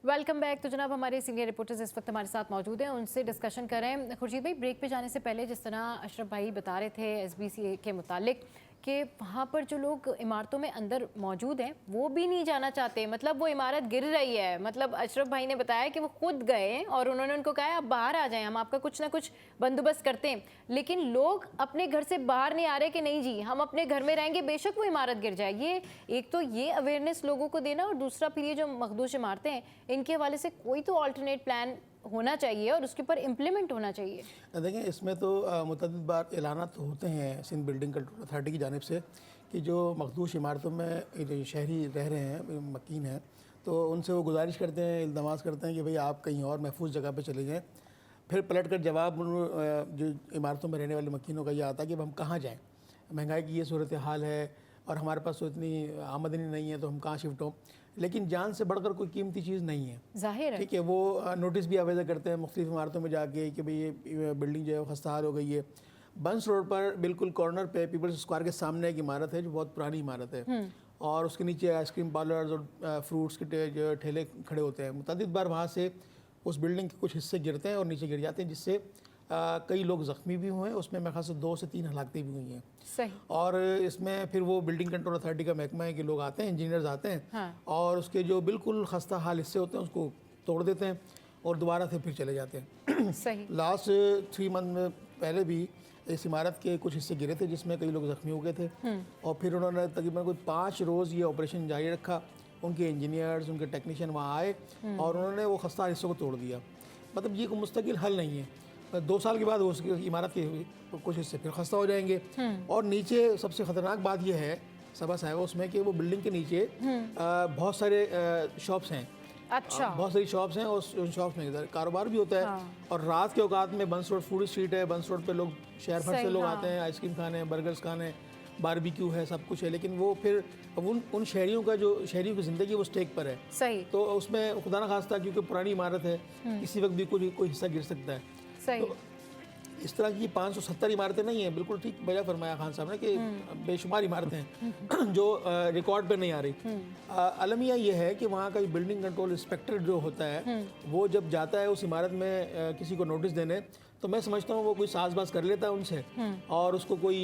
Welcome back. तो जनाब हमारे सीनियर रिपोर्टर्स इस वक्त हमारे साथ मौजूद हैं, उनसे डिस्कशन कर रहे हैं। खुर्शीद भाई, ब्रेक पे जाने से पहले जिस तरह अशरफ भाई बता रहे थे एसबीसी के मुतालिक कि वहाँ पर जो लोग इमारतों में अंदर मौजूद हैं वो भी नहीं जाना चाहते, मतलब वो इमारत गिर रही है। मतलब अशरफ भाई ने बताया कि वो खुद गए और उन्होंने उनको कहा आप बाहर आ जाएं, हम आपका कुछ ना कुछ बंदोबस्त करते हैं, लेकिन लोग अपने घर से बाहर नहीं आ रहे कि नहीं जी हम अपने घर में रहेंगे, बेशक वो इमारत गिर जाए। ये एक तो ये अवेयरनेस लोगों को देना, और दूसरा फिर ये जो मखदूश इमारतें हैं इनके हवाले से कोई तो अल्टरनेट प्लान होना चाहिए और उसके ऊपर इम्प्लीमेंट होना चाहिए। देखिए, इसमें तो मुतअद्दिद बार ऐलानात तो होते हैं सिंध बिल्डिंग कंट्रोल अथॉरिटी की जानिब से कि जो मखदूश इमारतों में जो शहरी रह रहे हैं, मकीन हैं, तो उनसे वो गुजारिश करते हैं, इल्तमास करते हैं कि भाई आप कहीं और महफूज जगह पे चले जाएं। फिर पलट कर जवाब जो इमारतों में रहने वाले मकीनों का ये आता है कि अब हम कहाँ जाएँ, महंगाई की ये सूरत हाल है और हमारे पास तो इतनी आमदनी नहीं है तो हम कहाँ शिफ्ट हों। लेकिन जान से बढ़कर कोई कीमती चीज़ नहीं है, जाहिर है। ठीक है। वो नोटिस भी आवेदन करते हैं मुख्तलिफ इमारतों में जाके कि भाई ये बिल्डिंग जो है खस्ता हाल हो गई है। बंस रोड पर बिल्कुल कॉर्नर पे पीपल्स स्क्वायर के सामने एक इमारत है जो बहुत पुरानी इमारत है और उसके नीचे आइसक्रीम पार्लर्स और फ्रूट्स के जो ठेले खड़े होते हैं। मुतअद्दिद बार वहाँ से उस बिल्डिंग के कुछ हिस्से गिरते हैं और नीचे गिर जाते हैं, जिससे कई लोग ज़ख्मी भी हुए हैं। उसमें मेरे ख्याल से 2 से 3 हलाकतें भी हुई हैं। सही। और इसमें फिर वो बिल्डिंग कंट्रोल अथॉरिटी का महकमा है कि लोग आते हैं, इंजीनियर्स आते हैं हाँ। और उसके जो बिल्कुल खस्ता हाल हिस्से होते हैं उसको तोड़ देते हैं और दोबारा से फिर चले जाते हैं। सही। लास्ट 3 मंथ में पहले भी इस इमारत के कुछ हिस्से गिरे थे जिसमें कई लोग ज़ख्मी हो गए थे और फिर उन्होंने तकरीबन कोई 5 रोज़ ये ऑपरेशन जारी रखा। उनके इंजीनियर्स, उनके टेक्नीशियन वहाँ आए और उन्होंने वो खस्ता हिस्सों को तोड़ दिया। मतलब ये कोई मुस्तकिल हल नहीं है। 2 साल के बाद उस इमारत के कुछ हिस्से फिर खस्ता हो जाएंगे। और नीचे सबसे ख़तरनाक बात यह है सबा साहिबा उसमें कि वो बिल्डिंग के नीचे बहुत सारे शॉप्स हैं। अच्छा। बहुत सारी शॉप्स हैं और उन शॉप्स में इधर कारोबार भी होता है। और रात के औकात में बंस रोड फूड स्ट्रीट है, बंस रोड पे लोग शहर भर से लोग आते हैं आइसक्रीम खाने, बर्गर्स खाने, बारबेक्यू है, सब कुछ है। लेकिन वो फिर उन शहरियों का जो शहरियों की ज़िंदगी वो स्टेक पर है। सही। तो उसमें खुदा न खास्ता क्योंकि पुरानी इमारत है किसी वक्त भी कोई हिस्सा गिर सकता है। सही। तो इस तरह की 570 इमारतें नहीं हैं, बिल्कुल ठीक बजा फरमाया खान साहब ने कि बेशुमार इमारतें हैं जो रिकॉर्ड पे नहीं आ रही। अलमिया ये है कि वहाँ का बिल्डिंग कंट्रोल इंस्पेक्टर जो होता है वो जब जाता है उस इमारत में किसी को नोटिस देने, तो मैं समझता हूँ वो कोई साज़बाज़ कर लेता है उनसे और उसको कोई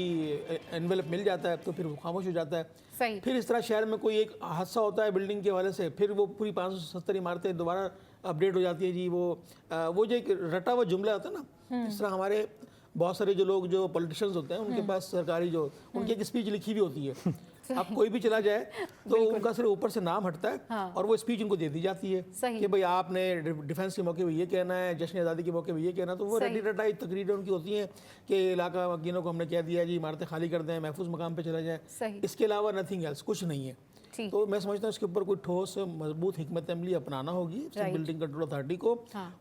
एनवेलप मिल जाता है तो फिर वो खामोश हो जाता है। सही। फिर इस तरह शहर में कोई एक हादसा होता है बिल्डिंग के हवाले से, फिर वो पूरी 570 इमारतें दोबारा अपडेट हो जाती है जी। वो जो एक रटा हुआ जुमला होता है ना, इस तरह हमारे बहुत सारे जो लोग जो पॉलिटिशियंस होते हैं उनके पास सरकारी जो उनकी एक स्पीच लिखी भी होती है। अब कोई भी चला जाए तो उनका सिर्फ ऊपर से नाम हटता है और वो स्पीच उनको दे दी जाती है कि भाई आपने डिफेंस के मौके पे ये कहना है, जश्न आज़ादी के मौके पे ये कहना। तो वो रटी रटाई तकरीरें उनकी होती हैं कि इलाका वकीलों को हमने कह दिया जी इमारतें खाली कर दें, महफूज मकाम पे चला जाए। इसके अलावा नथिंग एल्स, कुछ नहीं है। तो मैं समझता हूँ इसके ऊपर कोई ठोस मजबूत हिकमत अमली अपनाना होगी बिल्डिंग कंट्रोल अथॉरिटी को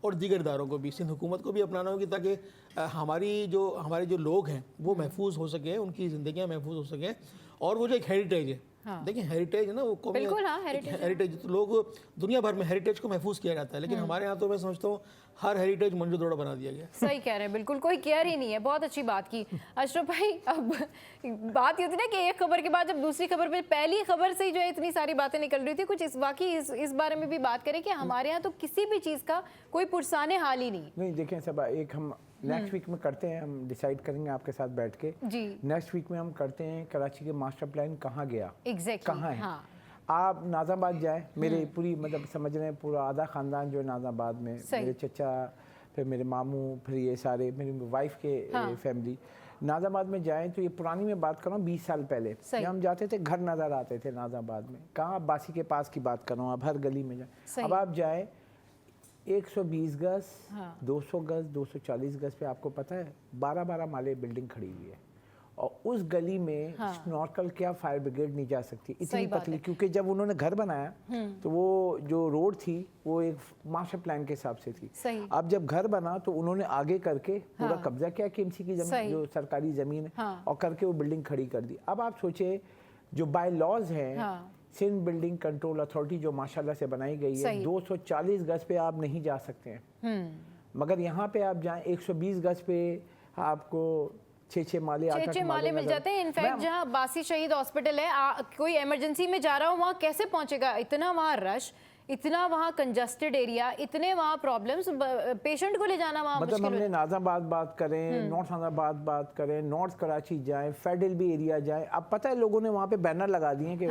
और दीगर इदारों को भी, सिंध हुकूमत को भी अपनाना होगी ताकि हमारे जो लोग हैं वो महफूज हो सके, उनकी ज़िंदगियाँ महफूज हो सकें। और वो जो एक हेरिटेज है, देखिए हेरिटेज है ना, वो कौमी हेरिटेज, तो लोग दुनिया भर में हेरिटेज को महफूज किया जाता है, लेकिन हमारे यहाँ तो मैं समझता हूँ हर हेरिटेज मंजू दौड़ा बना दिया गया। सही कह रहे हैं, बिल्कुल कोई केयर ही नहीं है। बहुत अच्छी बात की अशरफ भाई। अब बात ये होती ना कि एक खबर के बाद जब दूसरी खबर पे, पहली खबर से ही जो है इतनी सारी बातें निकल रही थी, कुछ इस बारे में भी बात करें कि हमारे यहाँ तो किसी भी चीज़ का कोई पुरसाने हाल ही नहीं। देखें सबा, एक हम नेक्स्ट वीक में करते हैं, हम डिसाइड करेंगे आपके साथ बैठ के जी। नेक्स्ट वीक में हम करते हैं कराची के मास्टर प्लान कहाँ गया, कहाँ है। हाँ। आप नाज़ाबाद जाए, मेरे पूरी मतलब समझ रहे हैं पूरा आधा ख़ानदान जो है नाज़ाबाद में, मेरे चचा, फिर मेरे मामू, फिर ये सारे मेरी वाइफ के फैमिली नाज़ाबाद में जाएं तो ये पुरानी में बात कर रहा हूँ 20 साल पहले हम जाते थे, घर नज़र आते थे नाज़ाबाद में। कहाँ बासी के पास की बात कर रहा हूँ, अब हर गली में जाए। अब आप जाए 120 गज, 200 गज, 240 गज पे आपको पता है 12-12 माले बिल्डिंग खड़ी हुई है और उस गली में स्नॉर्कल क्या फायर ब्रिगेड नहीं जा सकती, इतनी पतली। क्योंकि जब उन्होंने घर बनाया तो वो जो रोड थी वो एक मास्टर प्लान के हिसाब से थी। अब जब घर बना तो उन्होंने आगे करके पूरा कब्जा किया केएमसी की जमीन, जो सरकारी जमीन है, और करके वो बिल्डिंग खड़ी कर दी। अब आप सोचे जो बाय लॉज हैं, सिंध बिल्डिंग कंट्रोल अथॉरिटी जो माशाल्लाह से बनाई गई है, 240 गज पे आप नहीं जा सकते हैं, मगर यहाँ पे आप जाएं 120 गज पे आपको 6 माले मिल जाते हैं। इनफैक्ट जहाँ बासी शहीद हॉस्पिटल है, कोई इमरजेंसी में जा रहा हो वहाँ कैसे पहुँचेगा? इतना वहाँ रश, इतना वहाँ कंजस्टेड एरिया, इतने वहाँ प्रॉब्लम्स, पेशेंट को ले जाना वहाँ मतलब हमने नाज़ाबाद बात करें, नॉर्थ नाज़ाबाद बात करें, नॉर्थ कराची जाएं, फेडरल भी एरिया जाएं। अब पता है लोगों ने वहाँ पे बैनर लगा दिए कि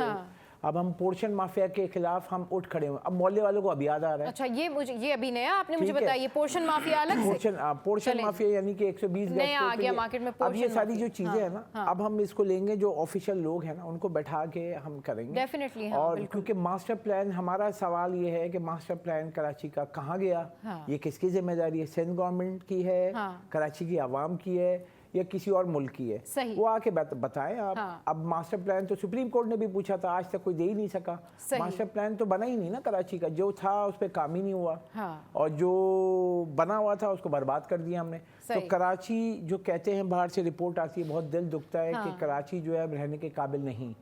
अब हम पोर्शन माफिया के खिलाफ हम उठ खड़े हुए। अब मोहल्ले वालों को अभी याद आ रहा है। अच्छा, ये अभी नया आपने मुझे बताया, ये पोर्शन माफिया अलग से। पोर्शन माफिया यानी कि 120 नया आ गया मार्केट में। अब ये सारी जो चीजें है ना, अब हम इसको लेंगे, जो ऑफिशियल लोग हैं ना उनको बैठा के हम करेंगे डेफिनेटली। और क्योंकि मास्टर प्लान, हमारा सवाल ये है कि मास्टर प्लान कराची का कहाँ गया, ये किसकी जिम्मेदारी है? सिंध गवर्नमेंट की है, कराची की आवाम की है, या किसी और मुल्क की है, सही। वो आके बताएं आप। हाँ। अब मास्टर प्लान तो सुप्रीम कोर्ट ने भी पूछा था, आज तक कोई दे ही नहीं सका। मास्टर प्लान तो बना ही नहीं ना कराची का, जो था उस पर काम ही नहीं हुआ। हाँ। और जो बना हुआ था उसको बर्बाद कर दिया हमने। तो कराची जो कहते हैं, बाहर से रिपोर्ट आती है, बहुत दिल दुखता है कि कराची जो है रहने के काबिल नहीं।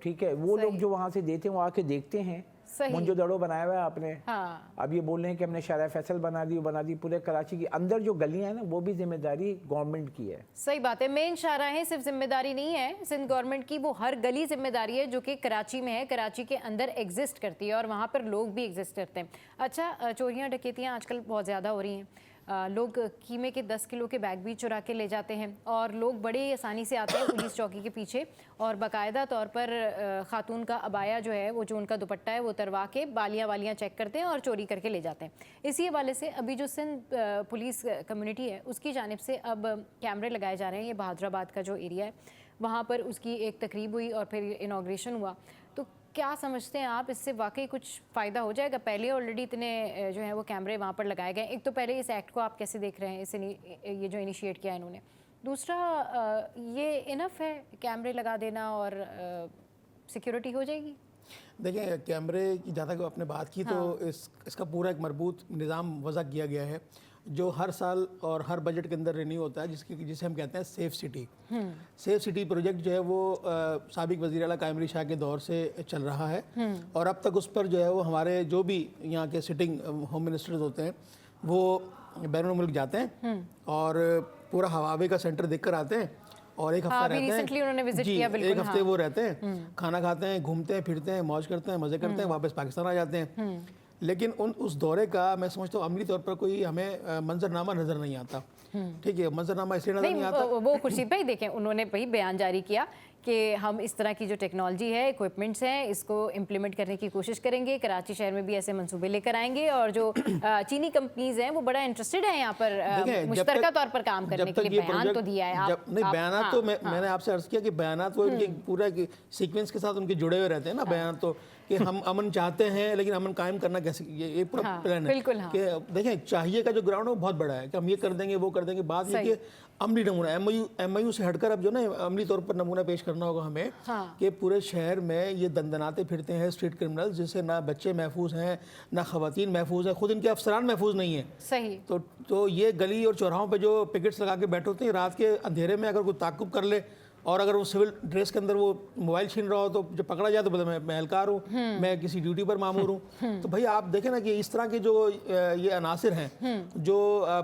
ठीक है, वो लोग जो वहाँ से देते हैं वो आके देखते हैं। मुंजो दड़ो बनाया हुआ है आपने। हाँ। अब ये बोल रहे हैं कि हमने शारा फैसल बना दी। पूरे कराची के अंदर जो गलियां हैं ना, वो भी जिम्मेदारी गवर्नमेंट की है। सही बात है, मेन शाहराहें सिर्फ जिम्मेदारी नहीं है सिंध गवर्नमेंट की, वो हर गली जिम्मेदारी है जो कि कराची में है, कराची के अंदर एग्जिस्ट करती है और वहाँ पर लोग भी एग्जिस्ट करते हैं। अच्छा, चोरियाँ डकैतियाँ आजकल बहुत ज़्यादा हो रही हैं। लोग कीमे के 10 किलो के बैग भी चुरा के ले जाते हैं और लोग बड़ी आसानी से आते हैं पुलिस चौकी के पीछे और बाकायदा तौर पर खातून का अबाया जो है, वो जो उनका दुपट्टा है वो उतरवा के वालियाँ चेक करते हैं और चोरी करके ले जाते हैं। इसी हवाले से अभी जो सिंध पुलिस कम्युनिटी है उसकी जानिब से अब कैमरे लगाए जा रहे हैं। ये बहादुराबाद का जो एरिया है वहाँ पर उसकी एक तकरीब हुई और फिर इनाग्रेशन हुआ। तो क्या समझते हैं आप, इससे वाकई कुछ फ़ायदा हो जाएगा? पहले ऑलरेडी इतने जो है वो कैमरे वहाँ पर लगाए गए। एक तो पहले इस एक्ट को आप कैसे देख रहे हैं, ये जो इनिशिएट किया इन्होंने? दूसरा, ये इनफ है कैमरे लगा देना और सिक्योरिटी हो जाएगी? देखिए, कैमरे की जहाँ तक आपने बात की, तो इसका पूरा एक मरबूत निज़ाम वज़ा किया गया है जो हर साल और हर बजट के अंदर रिन्यू होता है, जिसे हम कहते हैं safe city. Safe city project जो है वो साबिक वज़ीर आला कायमरी शाह के दौर से चल रहा है और अब तक उस पर जो है वो हमारे जो भी यहाँ के सिटिंग होम मिनिस्टर्स होते हैं वो बैरून मुल्क जाते हैं और पूरा हवावे का सेंटर देख कर आते हैं और एक हफ्ता रहते हैं जी, एक हफ्ते वो रहते हैं, खाना खाते हैं, घूमते हैं, फिरते हैं, मौज करते हैं, मज़े करते हैं, वापस पाकिस्तान आ जाते हैं। लेकिन उस दौरे का मैं समझता हूँ अमली तौर पर कोई हमें मंजरनामा नज़र नहीं आता। ठीक है, मंजरनामा इसलिए नज़र नहीं आता, वो खुर्शीद भाई देखें, उन्होंने भाई बयान जारी किया कि हम इस तरह की जो टेक्नोलॉजी है, इक्विपमेंट्स हैं, इसको इम्प्लीमेंट करने की कोशिश करेंगे, कराची शहर में भी ऐसे मंसूबे लेकर आएंगे और जो चीनी कंपनीज हैं वो बड़ा इंटरेस्टेड है यहाँ पर मुश्तरका तौर पर काम करने के लिए। बयान तो दिया है नहीं, बयान तो मैंने आपसे अर्ज किया कि बयान वो इनके पूरा सीक्वेंस के साथ उनके जुड़े हुए रहते हैं ना बयान, तो कि हम अमन चाहते हैं लेकिन अमन कायम करना कैसे, ये पूरा प्लान है। कि देखें, चाहिए का जो ग्राउंड है वो बहुत बड़ा है कि हम ये कर देंगे वो कर देंगे। बात ये कि अमली नमूना एमआईयू से हटकर अब जो ना अमली तौर पर नमूना पेश करना होगा हमें कि पूरे शहर में ये दंदनाते फिरते हैं स्ट्रीट क्रिमिनल्स, जिससे ना बच्चे महफूज हैं ना खवातीन महफूज हैं, खुद इनके अफसरान महफूज नहीं है। सही। तो ये गली और चौराहों पे जो पिकेट्स लगा के बैठे होते हैं रात के अंधेरे में, अगर कोई ताकुब कर ले और अगर वो सिविल ड्रेस के अंदर वो मोबाइल छीन रहा हो तो जब पकड़ा जाए तो बोले मैं एहलकार हूँ, मैं किसी ड्यूटी पर मामूर हूँ। तो भाई आप देखें ना कि इस तरह के जो ये अनासिर हैं जो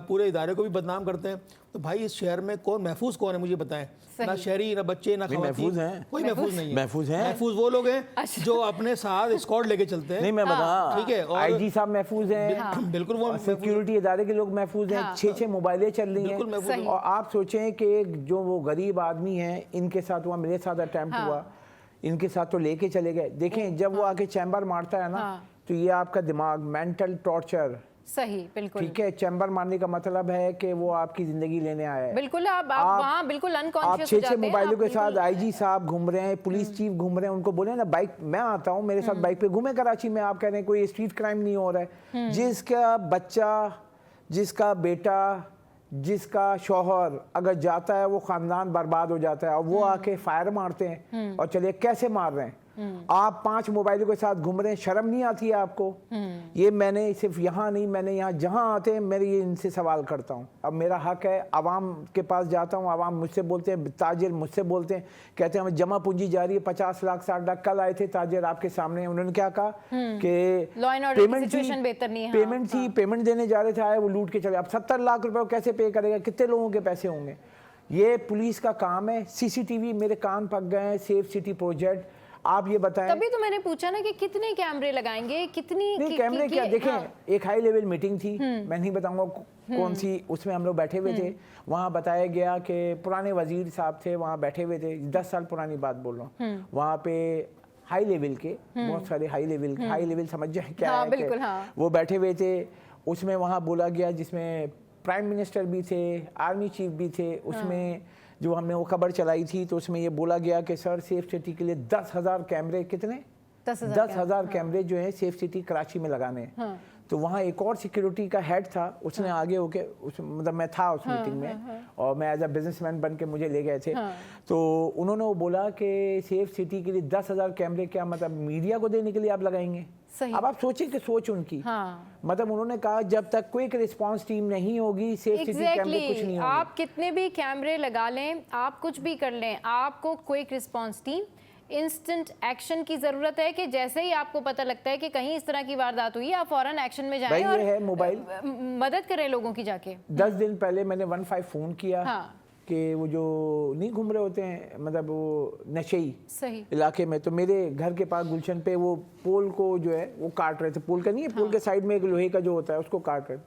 पूरे इदारे को भी बदनाम करते हैं, तो भाई इस शहर में कौन महफूज कौन है मुझे बताएं। ना शहरी, ना बच्चे, ना महफूज हैं, कोई महफूज नहीं है। महफूज वो लोग हैं जो अपने साथ स्क्वाड लेके चलते हैं। नहीं, मैं बता, ठीक है, आईजी साहब महफूज हैं, बिल्कुल, वो सिक्योरिटी इदारे के लोग महफूज हैं, 6 मोबाइलें चल रही हैं। और आप सोचें कि जो वो गरीब आदमी हैं, इनके साथ हुआ, मेरे साथ अटेम्प्ट हुआ, इनके साथ तो लेके चले गए। देखें, जब वो आके चैम्बर मारता है ना, तो ये आपका दिमाग, मेंटल टॉर्चर। सही, बिल्कुल ठीक है। चैम्बर मारने का मतलब है कि वो आपकी जिंदगी लेने आया है। बिल्कुल, आप वहाँ बिल्कुल अनकॉन्शियस हो जाते हैं। 6 मोबाइलों के साथ आईजी साहब घूम रहे हैं, पुलिस चीफ घूम रहे हैं, उनको बोले ना बाइक, मैं आता हूँ मेरे साथ बाइक पे घूमे कराची में। आप कह रहे हैं कोई स्ट्रीट क्राइम नहीं हो रहा है। जिसका बच्चा, जिसका बेटा, जिसका शौहर अगर जाता है वो खानदान बर्बाद हो जाता है और वो आके फायर मारते हैं। और चलिए कैसे मार रहे हैं, आप 5 मोबाइलों के साथ घूम रहे हैं, शर्म नहीं आती है आपको? ये मैंने सिर्फ यहाँ नहीं, मैंने यहाँ जहाँ आते हैं मेरे ये इनसे सवाल करता हूँ। अब मेरा हक है, आवाम के पास जाता हूँ, आवाम मुझसे बोलते हैं, ताजिर मुझसे बोलते हैं, कहते हैं हमें जमा पूंजी जा रही है 50 लाख 60 लाख। कल आए थे ताजिर आपके सामने, उन्होंने क्या कहा कि पेमेंट थी, पेमेंट देने जा रहे थे, आए वो लूट के चले। अब 70 लाख रुपए कैसे पे करेगा, कितने लोगों के पैसे होंगे? ये पुलिस का काम है। सीसीटीवी मेरे कान पक गए हैं, सेफ सिटी प्रोजेक्ट। आप ये बताएं, तभी तो मैंने पूछा ना कि कितने कैमरे लगाएंगे, कितनी नहीं कैमरे क्या। देखें, एक हाई लेवल मीटिंग थी, मैं नहीं बताऊंगा कौन सी, उसमें हम लोग बैठे हुए थे। वहाँ बताया गया कि पुराने वजीर साहब थे वहाँ बैठे हुए थे, 10 साल पुरानी बात बोल रहा हूँ। वहाँ पे हाई लेवल के बहुत सारे हाई लेवल समझ जाए क्या है बिल्कुल, वो बैठे हुए थे। उसमें वहाँ बोला गया, जिसमें प्राइम मिनिस्टर भी थे, आर्मी चीफ भी थे। उसमें जो हमने वो खबर चलाई थी तो उसमें ये बोला गया कि सर सेफ सिटी के लिए 10,000 कैमरे, कितने 10,000 कैमरे जो है सेफ सिटी कराची में लगाने हैं। तो वहाँ एक और सिक्योरिटी का हेड था, उसने आगे होके मतलब मैं था उस मीटिंग में और मैं एज अ बिजनेसमैन बन के मुझे ले गए थे। तो उन्होंने वो बोला कि सेफ सिटी के लिए 10,000 कैमरे क्या मतलब मीडिया को देने के लिए आप लगाएंगे? अब आप सोचिए कि सोच उनकी, मतलब उन्होंने कहा जब तक क्विक रिस्पांस टीम नहीं होगी सेफ सिटी कैमरे कुछ नहीं होंगे। आप कितने भी कैमरे लगा लें, आप कुछ भी कर लें, आपको quick response team, instant action की जरूरत है कि जैसे ही आपको पता लगता है कि कहीं इस तरह की वारदात हुई, आप फौरन एक्शन में जाएं और है मोबाइल मदद करें लोगों की जाके। 10 दिन पहले मैंने 15 फोन किया कि वो जो नहीं घूम रहे होते हैं मतलब वो नशेई इलाके में, तो मेरे घर के पास गुलशन पे वो पोल को जो है वो काट रहे थे। पोल का नहीं है, पोल के साइड में एक लोहे का जो होता है उसको काट रहे थे।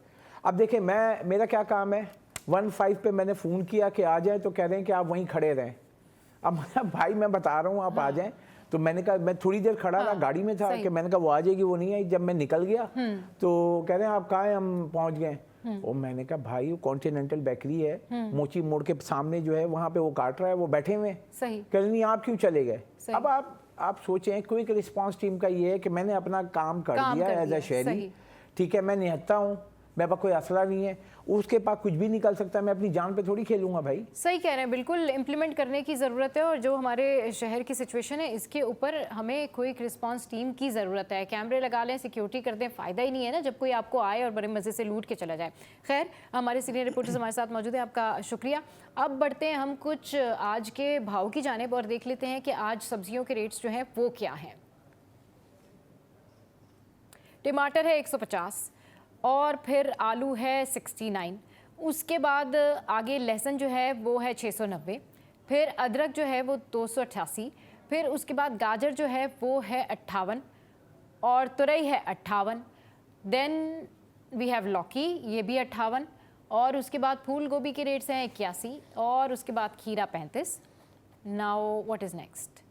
अब देखें मेरा क्या काम है, 15 पे मैंने फ़ोन किया कि आ जाए, तो कह रहे हैं कि आप वहीं खड़े रहें। अब भाई मैं बता रहा हूँ आप आ जाएं, तो मैंने कहा मैं थोड़ी देर खड़ा रहा, गाड़ी में था कि मैंने कहा वो आ जाएगी, वो नहीं आई। जब मैं निकल गया तो कह रहे हैं आप कहाँ हैं, हम पहुँच गए। और मैंने कहा भाई वो कॉन्टिनेंटल बेकरी है, मोची मोड़ के सामने जो है वहाँ पे वो काट रहा है, वो बैठे हुए हैं। कह रहे नहीं आप क्यों चले गए? अब आप सोचें क्विक रिस्पांस टीम का ये है कि मैंने अपना काम कर दिया एज अ शहरी, ठीक है, मैं निहत्ता हूँ, मेरे पास कोई असला नहीं है, उसके पास कुछ भी निकल सकता है, मैं अपनी जान पे थोड़ी खेलूंगा भाई। सही कह रहे हैं, बिल्कुल इम्प्लीमेंट करने की ज़रूरत है। और जो हमारे शहर की सिचुएशन है इसके ऊपर हमें क्विक रिस्पांस टीम की ज़रूरत है। कैमरे लगा लें, सिक्योरिटी कर दें, फ़ायदा ही नहीं है ना जब कोई आपको आए और बड़े मज़े से लूट के चला जाए। खैर, हमारे सीनियर रिपोर्टर्स हमारे साथ मौजूद है, आपका शुक्रिया। अब बढ़ते हैं हम कुछ आज के भाव की जानिब और देख लेते हैं कि आज सब्जियों के रेट्स जो हैं वो क्या हैं। टमाटर है 150 और फिर आलू है 69, उसके बाद आगे लहसुन जो है वो है 690, फिर अदरक जो है वो 288, फिर उसके बाद गाजर जो है वो है 58 और तुरई है 58। देन वी हैव लौकी, ये भी 58 और उसके बाद फूल गोभी के रेट्स हैं 81 और उसके बाद खीरा 35। Now what is next?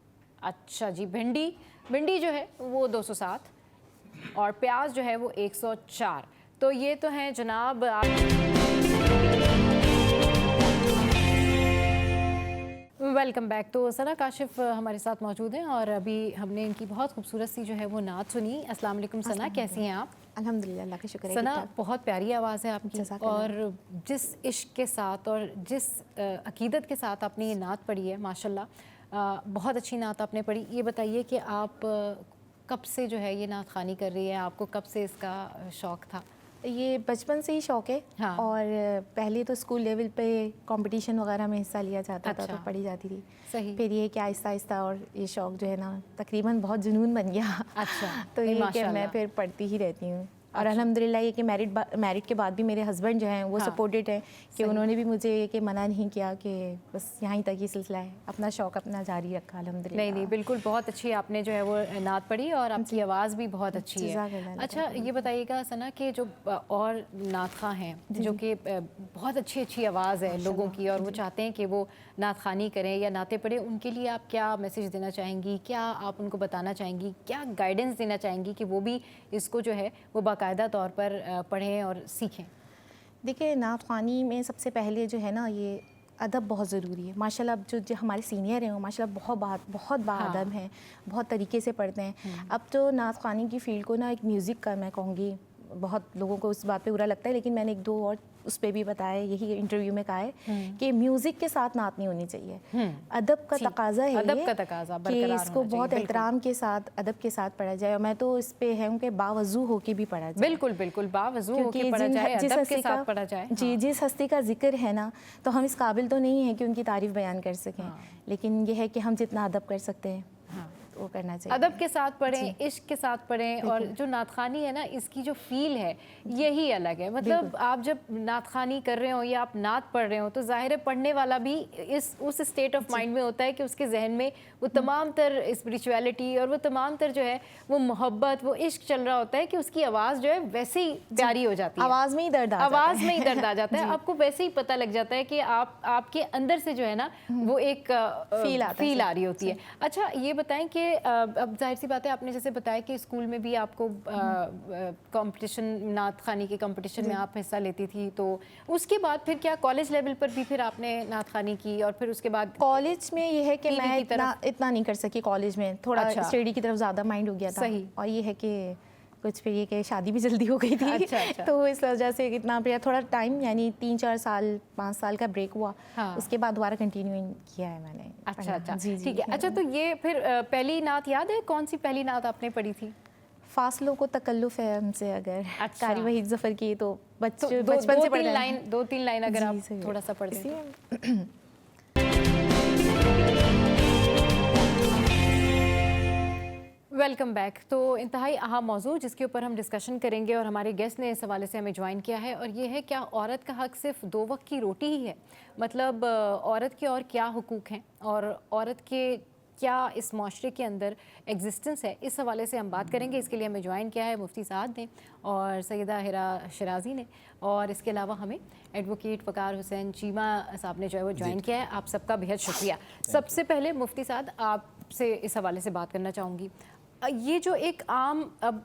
अच्छा जी, भिंडी जो है वो 207 और प्याज जो है वो 104। तो ये तो हैं जनाब वेलकम बैक। तो सना काशिफ हमारे साथ मौजूद हैं और अभी हमने इनकी बहुत खूबसूरत सी जो है वो नात सुनी। अस्सलाम वालेकुम सना, कैसी हैं आप? अल्हम्दुलिल्लाह, अल्लाह का शुक्र है। सना, बहुत प्यारी आवाज़ है आपकी और जिस इश्क के साथ और जिस अकीदत के साथ आपने ये नात पढ़ी है माशाल्लाह, बहुत अच्छी नात आपने पढ़ी। ये बताइए कि आप कब से जो है ये नात ख़ानी कर रही है, आपको कब से इसका शौक़ था? ये बचपन से ही शौक़ है। हाँ। और पहले तो स्कूल लेवल पे कंपटीशन वगैरह में हिस्सा लिया जाता था, तो पढ़ी जाती थी। सही। फिर ये कि आहिस्ता आहिस्ता और ये शौक़ जो है ना तकरीबन बहुत जुनून बन गया। अच्छा। तो ये कि मैं फिर पढ़ती ही रहती हूँ। और अल्हम्दुलिल्लाह ये कि मैरिड के बाद भी मेरे हस्बैंड जो हैं वो सपोर्टेड हैं कि उन्होंने भी मुझे ये कि मना नहीं किया कि बस यहाँ तक ही सिलसिला है, अपना शौक़ अपना जारी रखा अल्हम्दुलिल्लाह। नहीं, बिल्कुल बहुत अच्छी आपने जो है वो नात पढ़ी और आपकी आवाज़ भी बहुत अच्छी है। अच्छा, ये बताइएगा सना कि जो और नात ख़ां हैं जो कि बहुत अच्छी आवाज़ है लोगों की और वो चाहते हैं कि वो नात ख़ानी करें या नाते पढ़ें, उनके लिए आप क्या मैसेज देना चाहेंगी? क्या आप उनको बताना चाहेंगी, क्या गाइडेंस देना चाहेंगी कि वो भी इसको जो है वो बाकायदा तौर पर पढ़ें और सीखें? देखिए, नात ख़्वानी में सबसे पहले जो है ना ये अदब बहुत ज़रूरी है। माशाल्लाह जो हमारे सीनियर हैं वो माशाल्लाह बहुत बाअदब हैं, बहुत तरीके से पढ़ते हैं। अब तो नात ख़्वानी की फ़ील्ड को ना एक म्यूज़िक का मैं कहूँगी, बहुत लोगों को उस बात पे बुरा लगता है, लेकिन मैंने 1-2 और उस पर भी बताया, यही इंटरव्यू में कहा है कि म्यूज़िक के साथ नात नहीं होनी चाहिए। अदब का तकाज़ा है, अदब का तकाज़ा कि इसको बहुत एहतराम के साथ अदब के साथ पढ़ा जाए। और मैं तो इस पे है कि बावजू होके भी पढ़ा जाए। बिल्कुल बावजू होके पढ़ा जाए, अदब के साथ पढ़ा जाए। जी, जिस हस्ती का जिक्र है ना, तो हम इस काबिल तो नहीं है कि उनकी तारीफ़ बयान कर सकें, लेकिन ये है कि हम जितना अदब कर सकते हैं वो करना चाहिए। अदब के साथ पढ़ें, इश्क के साथ पढ़ें। और जो नात ख़ानी है ना, इसकी जो फ़ील है यही अलग है। मतलब आप जब नात ख़ानी कर रहे हो या आप नात पढ़ रहे हो तो ज़ाहिर है पढ़ने वाला भी उस स्टेट ऑफ माइंड में होता है कि उसके जहन में वो तमाम तर स्पिरिचुअलिटी और वो तमाम तर जो है वो मोहब्बत, वो इश्क चल रहा होता है कि उसकी आवाज़ जो है वैसे ही प्यारी हो जाती है। आवाज़ में ही दर्द आ जाता है। आपको वैसे ही पता लग जाता है कि आपके अंदर से जो है ना वो एक फील आ रही होती है। अच्छा, ये बताएं कि अब जाहिर सी बात है, आपने जैसे बताया कि स्कूल में भी आपको कंपटीशन, नात ख़ानी के कंपटीशन में आप हिस्सा लेती थी, तो उसके बाद फिर क्या कॉलेज लेवल पर भी फिर आपने नात ख़ानी की? और फिर उसके बाद कॉलेज में ये है कि मैं इतना नहीं कर सकी। कॉलेज में थोड़ा स्टडी की तरफ ज़्यादा माइंड हो गया था। सही। और ये है कि कुछ फिर ये कि शादी भी जल्दी हो गई थी। अच्छा। तो इस वजह से इतना फिर थोड़ा टाइम यानी 3-4 साल 5 साल का ब्रेक हुआ। हाँ। उसके बाद दोबारा कंटिन्यू किया है मैंने। अच्छा जी जी ठीक है। अच्छा तो ये फिर पहली नात याद है, कौन सी पहली नात आपने पढ़ी थी? फासलों को तकल्लुफ़ है हमसे अगर अच्छा। कारी वहीद ज़फ़र की तो तो बचपन से पढ़ते हैं। 2-3 लाइन अगर जी, आप सही है। थोड़ा सा पढ़ दें। Welcome back. तो इंतहाई अहम मौजू जिसके ऊपर हम डिस्कशन करेंगे और हमारे गेस्ट ने इस हवाले से हमें ज्वाइन किया है, और ये है क्या औरत का हक सिर्फ 2 वक्त की रोटी ही है? मतलब औरत के और क्या हुकूक हैं और औरत के क्या इस माशरे के अंदर एग्जिस्टेंस है, इस हवाले से हम बात करेंगे। इसके लिए हमें ज्वाइन किया है मुफ्ती साद ने और सैयदा हिरा शिराजी ने, और इसके अलावा हमें एडवोकेट फ़कार हुसैन चीमा साहब ने जो है वो ज्वाइन किया है। आप सबका बेहद शुक्रिया। सबसे पहले मुफ्ती साद आपसे इस हवाले से बात करना चाहूँगी। ये जो एक आम अब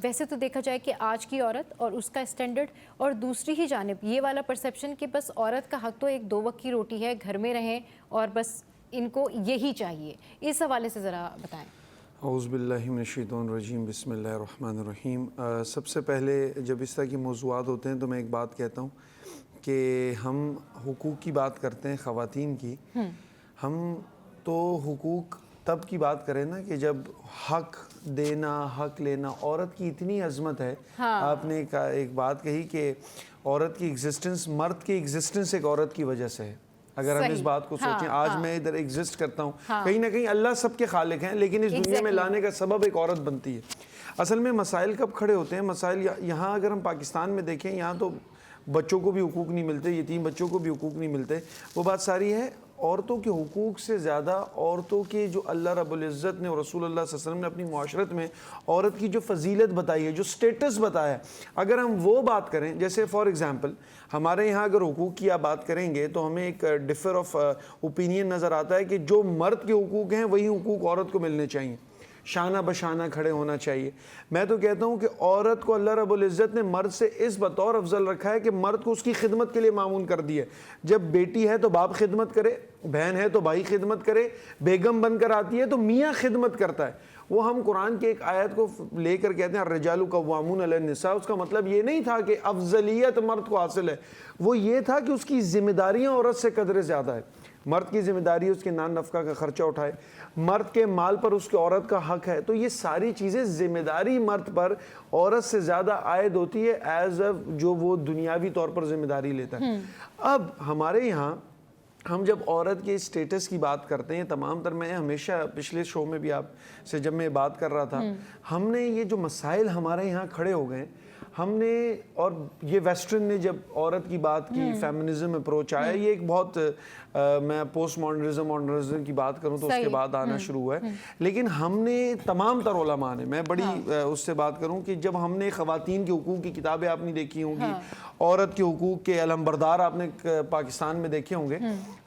वैसे तो देखा जाए कि आज की औरत और उसका स्टैंडर्ड, और दूसरी ही जानिब ये वाला परसेप्शन कि बस औरत का हक तो एक 2 वक्त की रोटी है, घर में रहें और बस इनको यही चाहिए, इस हवाले से ज़रा बताएं। औज़ुबिल्लाहि मिनश्शैतानिर्रजीम बिस्मिल्लाहिर्रहमानिर्रहीम। सबसे पहले जब इस तरह के मौज़ूआत होते हैं तो मैं एक बात कहता हूँ कि हम हुकूक की बात करते हैं ख़वातीन की, हम तो हुकूक तब की बात करें ना कि जब हक देना हक लेना, औरत की इतनी अजमत है। हाँ। आपने एक बात कही कि औरत की एग्जिस्टेंस, मर्द की एग्जिस्टेंस एक औरत की वजह से है। अगर हम इस बात को सोचें, आज मैं इधर एग्जिस्ट करता हूँ, कहीं ना कहीं अल्लाह सबके खालिक हैं, लेकिन इस दुनिया में लाने का सबब एक औरत बनती है। असल में मसाइल कब खड़े होते हैं? मसाइल यहाँ अगर हम पाकिस्तान में देखें, यहाँ तो बच्चों को भी हुकूक नहीं मिलते, यतीम बच्चों को भी हुकूक नहीं मिलते। वो बात सारी है औरतों के हुकूक से ज़्यादा औरतों के जो अल्लाह रब्बुल इज़्ज़त ने और रसूल अल्लाह सल्लल्लाहु अलैहि वसल्लम ने अपनी मुआशरत में औरत की जो फजीलत बताई है, जो स्टेटस बताया है, अगर हम वो बात करें, जैसे फॉर एग्ज़ाम्पल हमारे यहाँ अगर हुकूक की आप बात करेंगे तो हमें एक डिफर ऑफ ओपिनियन नज़र आता है कि जो मर्द के हुकूक हैं वही हुकूक औरत को मिलने चाहिए, शाना बशाना खड़े होना चाहिए। मैं तो कहता हूँ कि औरत को अल्लाह रब्बुल इज़्ज़त ने मर्द से इस बतौर अफजल रखा है कि मर्द को उसकी खिदमत के लिए मामून कर दिया। जब बेटी है तो बाप खिदमत करे, बहन है तो भाई खिदमत करे, बेगम बनकर आती है तो मियाँ खिदमत करता है। वो हम कुरान के एक आयत को लेकर कहते हैं रिजालु कव्वामून अलन निसा, उसका मतलब ये नहीं था कि अफजलियत मर्द को हासिल है, वो ये था कि उसकी जिम्मेदारियाँ औरत से कदर ज़्यादा है। मर्द की जिम्मेदारी उसके नान नफ़का का खर्चा उठाए, मर्द के माल पर उसके औरत का हक है। तो ये सारी चीज़ें जिम्मेदारी मर्द पर औरत से ज़्यादा आयद होती है एज अ जो वो दुनियावी तौर पर जिम्मेदारी लेता है। अब हमारे यहाँ हम जब औरत के स्टेटस की बात करते हैं, तमाम तर मैं हमेशा पिछले शो में भी आपसे जब मैं बात कर रहा था, हमने ये जो मसाइल हमारे यहाँ खड़े हो गए, हमने और ये वेस्टर्न ने जब औरत की बात की, फेमिनिज्म अप्रोच आया, ये एक बहुत मैं पोस्ट मॉडर्निज्म की बात करूं तो उसके बाद आना शुरू हुआ है। लेकिन हमने तमाम तर उलमा ने, मैं बड़ी उससे बात करूं कि जब हमने ख़वातीन के हुकूक की किताबें आपने देखी होंगी, औरत के हुकूक के अलमबरदार आपने पाकिस्तान में देखे होंगे,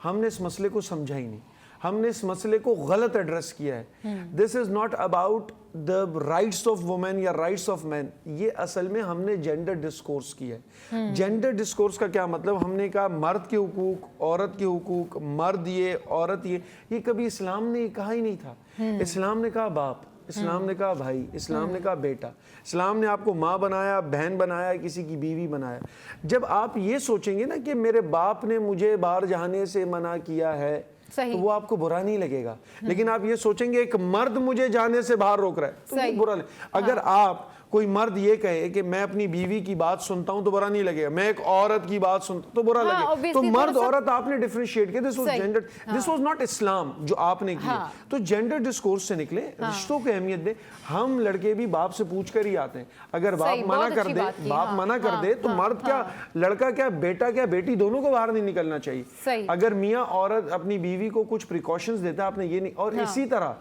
हमने इस मसले को समझा ही नहीं, हमने इस मसले को गलत एड्रेस किया है। This is not about the rights of women या राइट्स ऑफ मैन, ये असल में हमने जेंडर डिस्कोर्स किया है। जेंडर डिस्कोर्स का क्या मतलब? हमने कहा मर्द के हुकूक, औरत के हुकूक, मर्द ये औरत ये कभी इस्लाम ने कहा ही नहीं था। इस्लाम ने कहा बाप, इस्लाम ने कहा भाई, इस्लाम ने कहा बेटा, इस्लाम ने आपको माँ बनाया, बहन बनाया, किसी की बीवी बनाया। जब आप ये सोचेंगे ना कि मेरे बाप ने मुझे बाहर जाने से मना किया है, तो वो आपको बुरा नहीं लगेगा। लेकिन आप ये सोचेंगे एक मर्द मुझे जाने से बाहर रोक रहा है तो वो बुरा लगेगा। अगर आप कोई मर्द ये कहे कि मैं अपनी बीवी की बात सुनता हूं तो बुरा नहीं लगेगा, मैं एक औरत की बात सुनता तो बुरा लगेगा। तो मर्द औरत आपने डिफरेंशिएट किया, this was gender, this was not Islam जो आपने किया। तो जेंडर डिस्कोर्स से निकले, रिश्तों को अहमियत दे। हम लड़के भी बाप से पूछ कर ही आते हैं, अगर बाप मना कर दे, बाप मना कर दे तो मर्द क्या, लड़का क्या, बेटा क्या, बेटी दोनों को बाहर नहीं निकलना चाहिए। अगर मियाँ औरत अपनी बीवी को कुछ प्रिकॉशंस देता है, आपने ये नहीं, और इसी तरह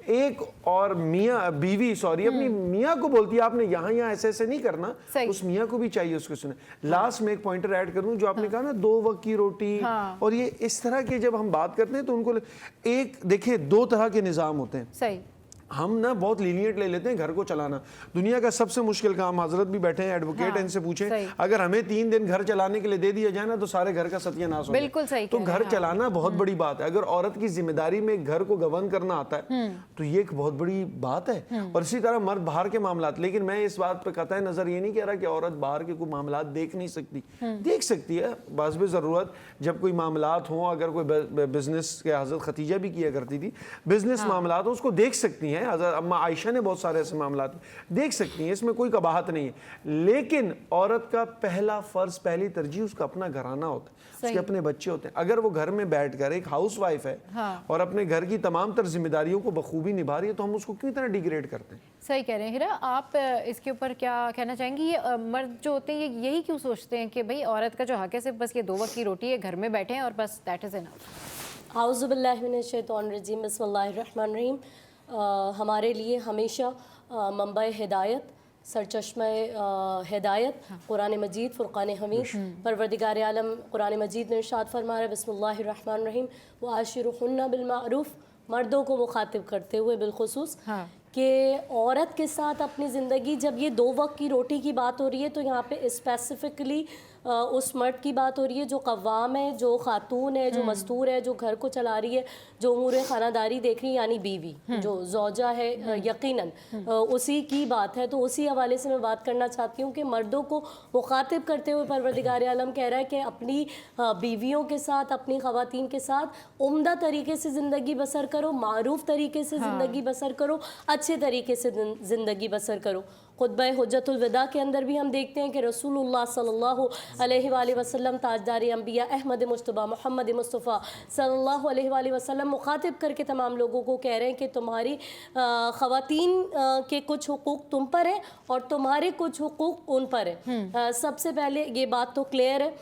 एक और मियाँ बीवी अपनी मियाँ को बोलती है आपने यहाँ ऐसे ऐसे नहीं करना, उस मियाँ को भी चाहिए उसको सुने। लास्ट में एक पॉइंटर ऐड करूँ, जो आपने कहा ना 2 वक्त की रोटी, और ये इस तरह के जब हम बात करते हैं तो उनको एक देखिए 2 तरह के निज़ाम होते हैं। हम ना बहुत लीनियट ले लेते हैं घर को चलाना। दुनिया का सबसे मुश्किल काम, हजरत भी बैठे हैं एडवोकेट, इनसे पूछें अगर हमें 3 दिन घर चलाने के लिए दे दिया जाए ना तो सारे घर का सत्यानाश हो बिल्कुल सही। तो घर चलाना बहुत बड़ी बात है। अगर औरत की जिम्मेदारी में घर को गवर्न करना आता है तो ये एक बहुत बड़ी बात है। और इसी तरह मर्द बाहर के मामलात, लेकिन मैं इस बात पर कतई नजर ये नहीं कह रहा कि औरत बाहर के कोई मामलात देख नहीं सकती, देख सकती है बाज़ ज़रूरत जब कोई मामलात हो। अगर कोई बिजनेस के, हजरत खतीजा भी किया करती थी बिजनेस मामलात हो, उसको देख सकती हैं। हजरत अम्मा आयशा ने बहुत सारे ऐसे मामलात देख सकती हैं, इसमें कोई कबाहत नहीं है। लेकिन औरत का पहला फर्ज, पहली तरजीह उसका अपना घराना होता है, उसके अपने बच्चे होते हैं। अगर वो घर में बैठकर एक हाउसवाइफ है और अपने घर की तमाम तर जिम्मेदारियों को बखूबी निभा रही है तो हम उसको किस तरह डिग्रेड करते हैं? सही कह रहे हैं हीरा। आप इसके ऊपर क्या कहना चाहेंगे? ये मर्द जो होते हैं ये यही क्यों सोचते हैं कि भाई औरत का जो हक है सिर्फ बस ये 2 वक्त की रोटी है, घर में बैठे हैं और बस दैट इज़ इनफ? आउज़ु बिल्लाहि मिनश शैतानिर रजीम, बिस्मिल्लाहिर रहमानिर रहीम। हमारे लिए हमेशा मंबा हिदायत, सरचश्मा हिदायत कुरान मजीद, फ़ुरक़ान हमीद। परवरदिगार आलम कुरान मजीद ने इरशाद फरमाया बिस्मिल्लाहिर रहमानिर रहीम व आशिरुहुन्ना बिल मारूफ़, मर्दों को मुखातिब करते हुए बिलखुसूस कि औरत के साथ अपनी ज़िंदगी, जब ये 2 वक्त की रोटी की बात हो रही है तो यहाँ पे स्पेसिफ़िकली उस मर्द की बात हो रही है जो कव्वाम है, जो खातून है, जो मस्तूर है, जो घर को चला रही है, जो उमूर खानादारी देख रही है, यानी बीवी जो ज़ौजा है, यकीनन उसी की बात है। तो उसी हवाले से मैं बात करना चाहती हूँ कि मर्दों को मुखातिब करते हुए परवरदिगार आलम कह रहा है कि अपनी बीवियों के साथ, अपनी ख़वातीन के साथ उम्दा तरीके से ज़िंदगी बसर करो, मारूफ तरीके से ज़िंदगी बसर करो, अच्छे तरीके से ज़िंदगी बसर करो। खुतबा हुज्जतुल विदा के अंदर भी हम देखते हैं कि रसूलुल्लाह सल्लल्लाहु अलैहि वसल्लम, ताजदार अंबिया अहमद मुस्तफ़ा मोहम्मद मुस्तफ़ा सल्लल्लाहु अलैहि वसल्लम मुखातिब करके तमाम लोगों को कह रहे हैं कि तुम्हारी ख़वातीन के कुछ हुकूक तुम पर है और तुम्हारे कुछ हुकूक उन पर है। सबसे पहले ये बात तो क्लियर है,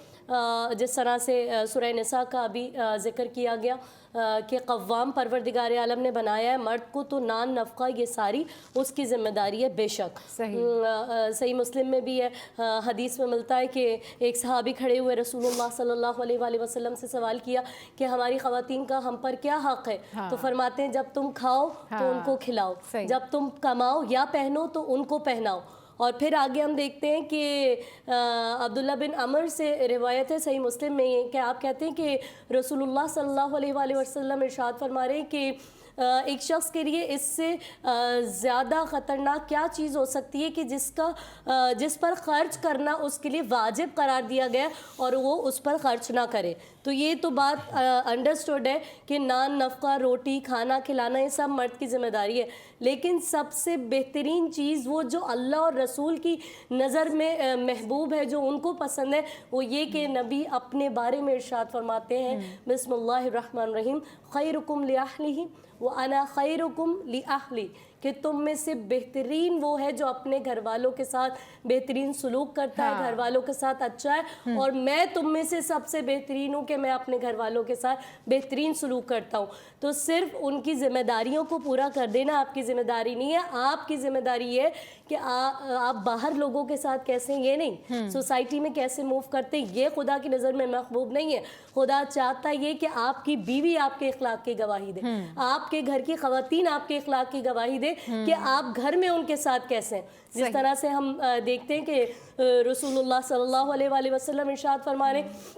जिस तरह से सूरह निसा का अभी ज़िक्र किया गया कि कव्वाम परवरदिगार आलम ने बनाया है, मर्द को तो नान नफ़क़ा ये सारी उसकी ज़िम्मेदारी है। बेशक सही मुस्लिम में भी है, हदीस में मिलता है कि एक सहाबी खड़े हुए रसूलुल्लाह सल्लल्लाहु अलैहि वसल्लम से सवाल किया कि हमारी ख़वातीन का हम पर क्या हक़ है? तो फरमाते हैं जब तुम खाओ तो उनको खिलाओ, जब तुम कमाओ या पहनो तो उनको पहनाओ। और फिर आगे हम देखते हैं कि अब्दुल्ला बिन अमर से रिवायत है सही मुस्लिम में कि आप कहते हैं कि रसूलुल्लाह सल्लल्लाहु अलैहि वसल्लम इरशाद फरमा रहे हैं कि एक शख्स के लिए इससे ज़्यादा ख़तरनाक क्या चीज़ हो सकती है कि जिस पर ख़र्च करना उसके लिए वाजिब करार दिया गया और वो उस पर ख़र्च ना करे। तो ये तो बात अंडरस्टूड है कि नान नफ़क़ा, रोटी, खाना खिलाना ये सब मर्द की ज़िम्मेदारी है। लेकिन सबसे बेहतरीन चीज़ वो जो अल्लाह और रसूल की नज़र में महबूब है, जो उनको पसंद है, वो ये कि नबी अपने बारे में इरशाद फरमाते हैं बिस्मिल्लाहिर रहमानिर रहीम खैरुकुम लिअहलिही व अना खैरुकुम लिअहली, कि तुम में से बेहतरीन वो है जो अपने घर वालों के साथ बेहतरीन सलूक करता है, घर वालों के साथ अच्छा है, और मैं तुम में से सबसे बेहतरीन हूँ कि मैं अपने घर वालों के साथ बेहतरीन सलूक करता हूँ। तो सिर्फ उनकी ज़िम्मेदारियों को पूरा कर देना आपकी ज़िम्मेदारी नहीं है। आपकी ज़िम्मेदारी है कि आप बाहर लोगों के साथ कैसे, ये नहीं सोसाइटी में कैसे मूव करते, ये खुदा की नज़र में महबूब नहीं है। खुदा चाहता ये कि आपकी बीवी आपके इखलाक की गवाही दे, आपके घर की ख़वातीन आपके इखलाक की गवाही दे कि आप घर में उनके साथ कैसे हैं। जिस तरह से हम देखते हैं कि रसूलुल्लाह सल्लल्लाहु अलैहि वसल्लम इरशाद फरमा रहे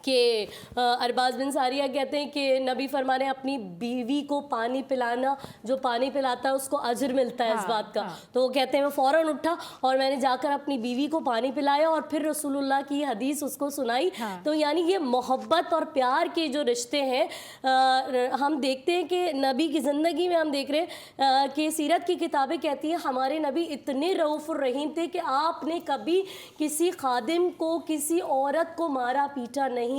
कि अरबाज बिन सारिया कहते हैं कि नबी फरमा रहे अपनी बीवी को पानी पिलाना, जो पानी पिलाता है उसको अजर मिलता है इस बात का। तो वो कहते हैं मैं फ़ौरन उठा और मैंने जाकर अपनी बीवी को पानी पिलाया और फिर रसूलुल्लाह की हदीस उसको सुनाई। तो यानी ये मोहब्बत और प्यार के जो रिश्ते हैं हम देखते हैं कि नबी की ज़िंदगी में हम देख रहे हैं कि सीरत की किताबें कहती हैं हमारे नबी इतने रऊफ़ुर रहीम थे कि आपने कभी किसी खादिम को, किसी औरत को मारा पीटा नहीं,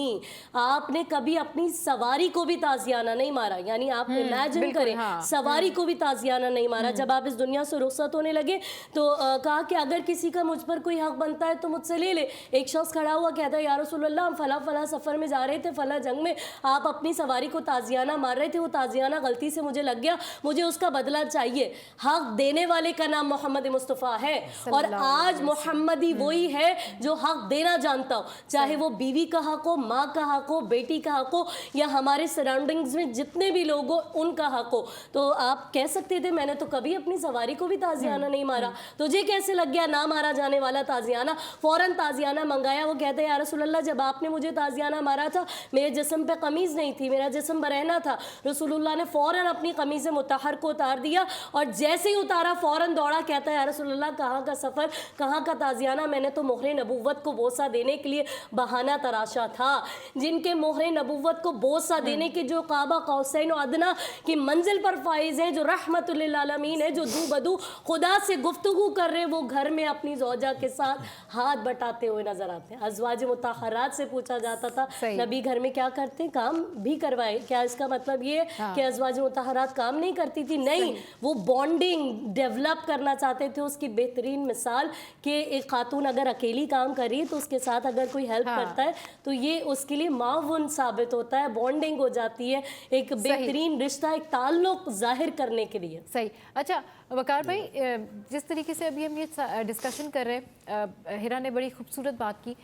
आपने कभी अपनी सवारी को भी ताजियाना नहीं मारा। यानी आप इमेजिन करें, सवारी को भी ताजियाना नहीं मारा। जब आप इस दुनिया से रुखसत होने लगे तो कहा कि अगर किसी का मुझ पर कोई हक बनता है तो मुझसे ले ले। एक शख्स खड़ा हुआ कहता है या रसूलल्लाह हम फला फला सफ़र में जा रहे थे, फला जंग में आप अपनी सवारी को ताजियाना मार रहे थे, वो ताजियाना गलती से मुझे लग गया, मुझे उसका बदला चाहिए। हक देने वाले का नाम मोहम्मद मुस्तफ़ा है और आज मोहम्मदी वही है जो हक देना जानता हो, चाहे वो बीवी का हक हो, माँ का हक हो, बेटी का हक हो, या हमारे सराउंडिंग्स में जितने भी लोग हो उनका हक हो। तो आप कह सकते थे मैंने तो कभी अपनी सवारी को भी ताजियाना नहीं मारा, तुझे कैसे लग गया ना मारा जाने वाला ताजियाना? फ़ौरन ताजियाना मंगाया। वो कहते हैं या रसूलल्लाह जब आपने मुझे ताजियाना मारा था मेरे जिस्म पे कमीज़ नहीं थी, मेरा जिस्म बरहना था। रसूलुल्लाह ने फ़ौरन अपनी कमीज़ मुतहर को उतार दिया और जैसे ही उतारा फ़ौरन दौड़ा, कहता है या रसूलल्लाह कहाँ का सफ़र, कहाँ का ताजियाना? मैंने तो मोहरे नबूवत को बोसा देने के लिए बहाना तराशा था। जिनके मोहरे नबूवत को बोसा देने के, जो काबा कौसैन और अदना की मंजिल पर फाइज हैं, जो रहमतुल लिल आलमीन है, जो दू बदू खुदा से गुफ्तगू कर रहे हैं, वो घर में अपनी ज़ौजा के साथ हाथ बटाते हुए नजर आते हैं। अज़वाज मुताहरात से पूछा जाता था नबी घर में क्या करते हैं? काम भी करवाए। क्या इसका मतलब ये कि अज़वाज मुताहरात काम नहीं करती थी? नहीं, वो बॉन्डिंग डेवलप करना चाहते थे। उसकी बेहतरीन मिसाल कि एक खातून अगर अकेली काम कर रही है तो उसके साथ अगर कोई हेल्प करता है तो ये उसके लिए मावन साबित होता है, बॉन्डिंग हो जाती है, एक बेहतरीन रिश्ता, एक ताल्लुक जाहिर करने के लिए। सही। अच्छा वकार भाई, जिस तरीके से अभी हम ये डिस्कशन कर रहे हैं, हिरा ने बड़ी खूबसूरत बात की।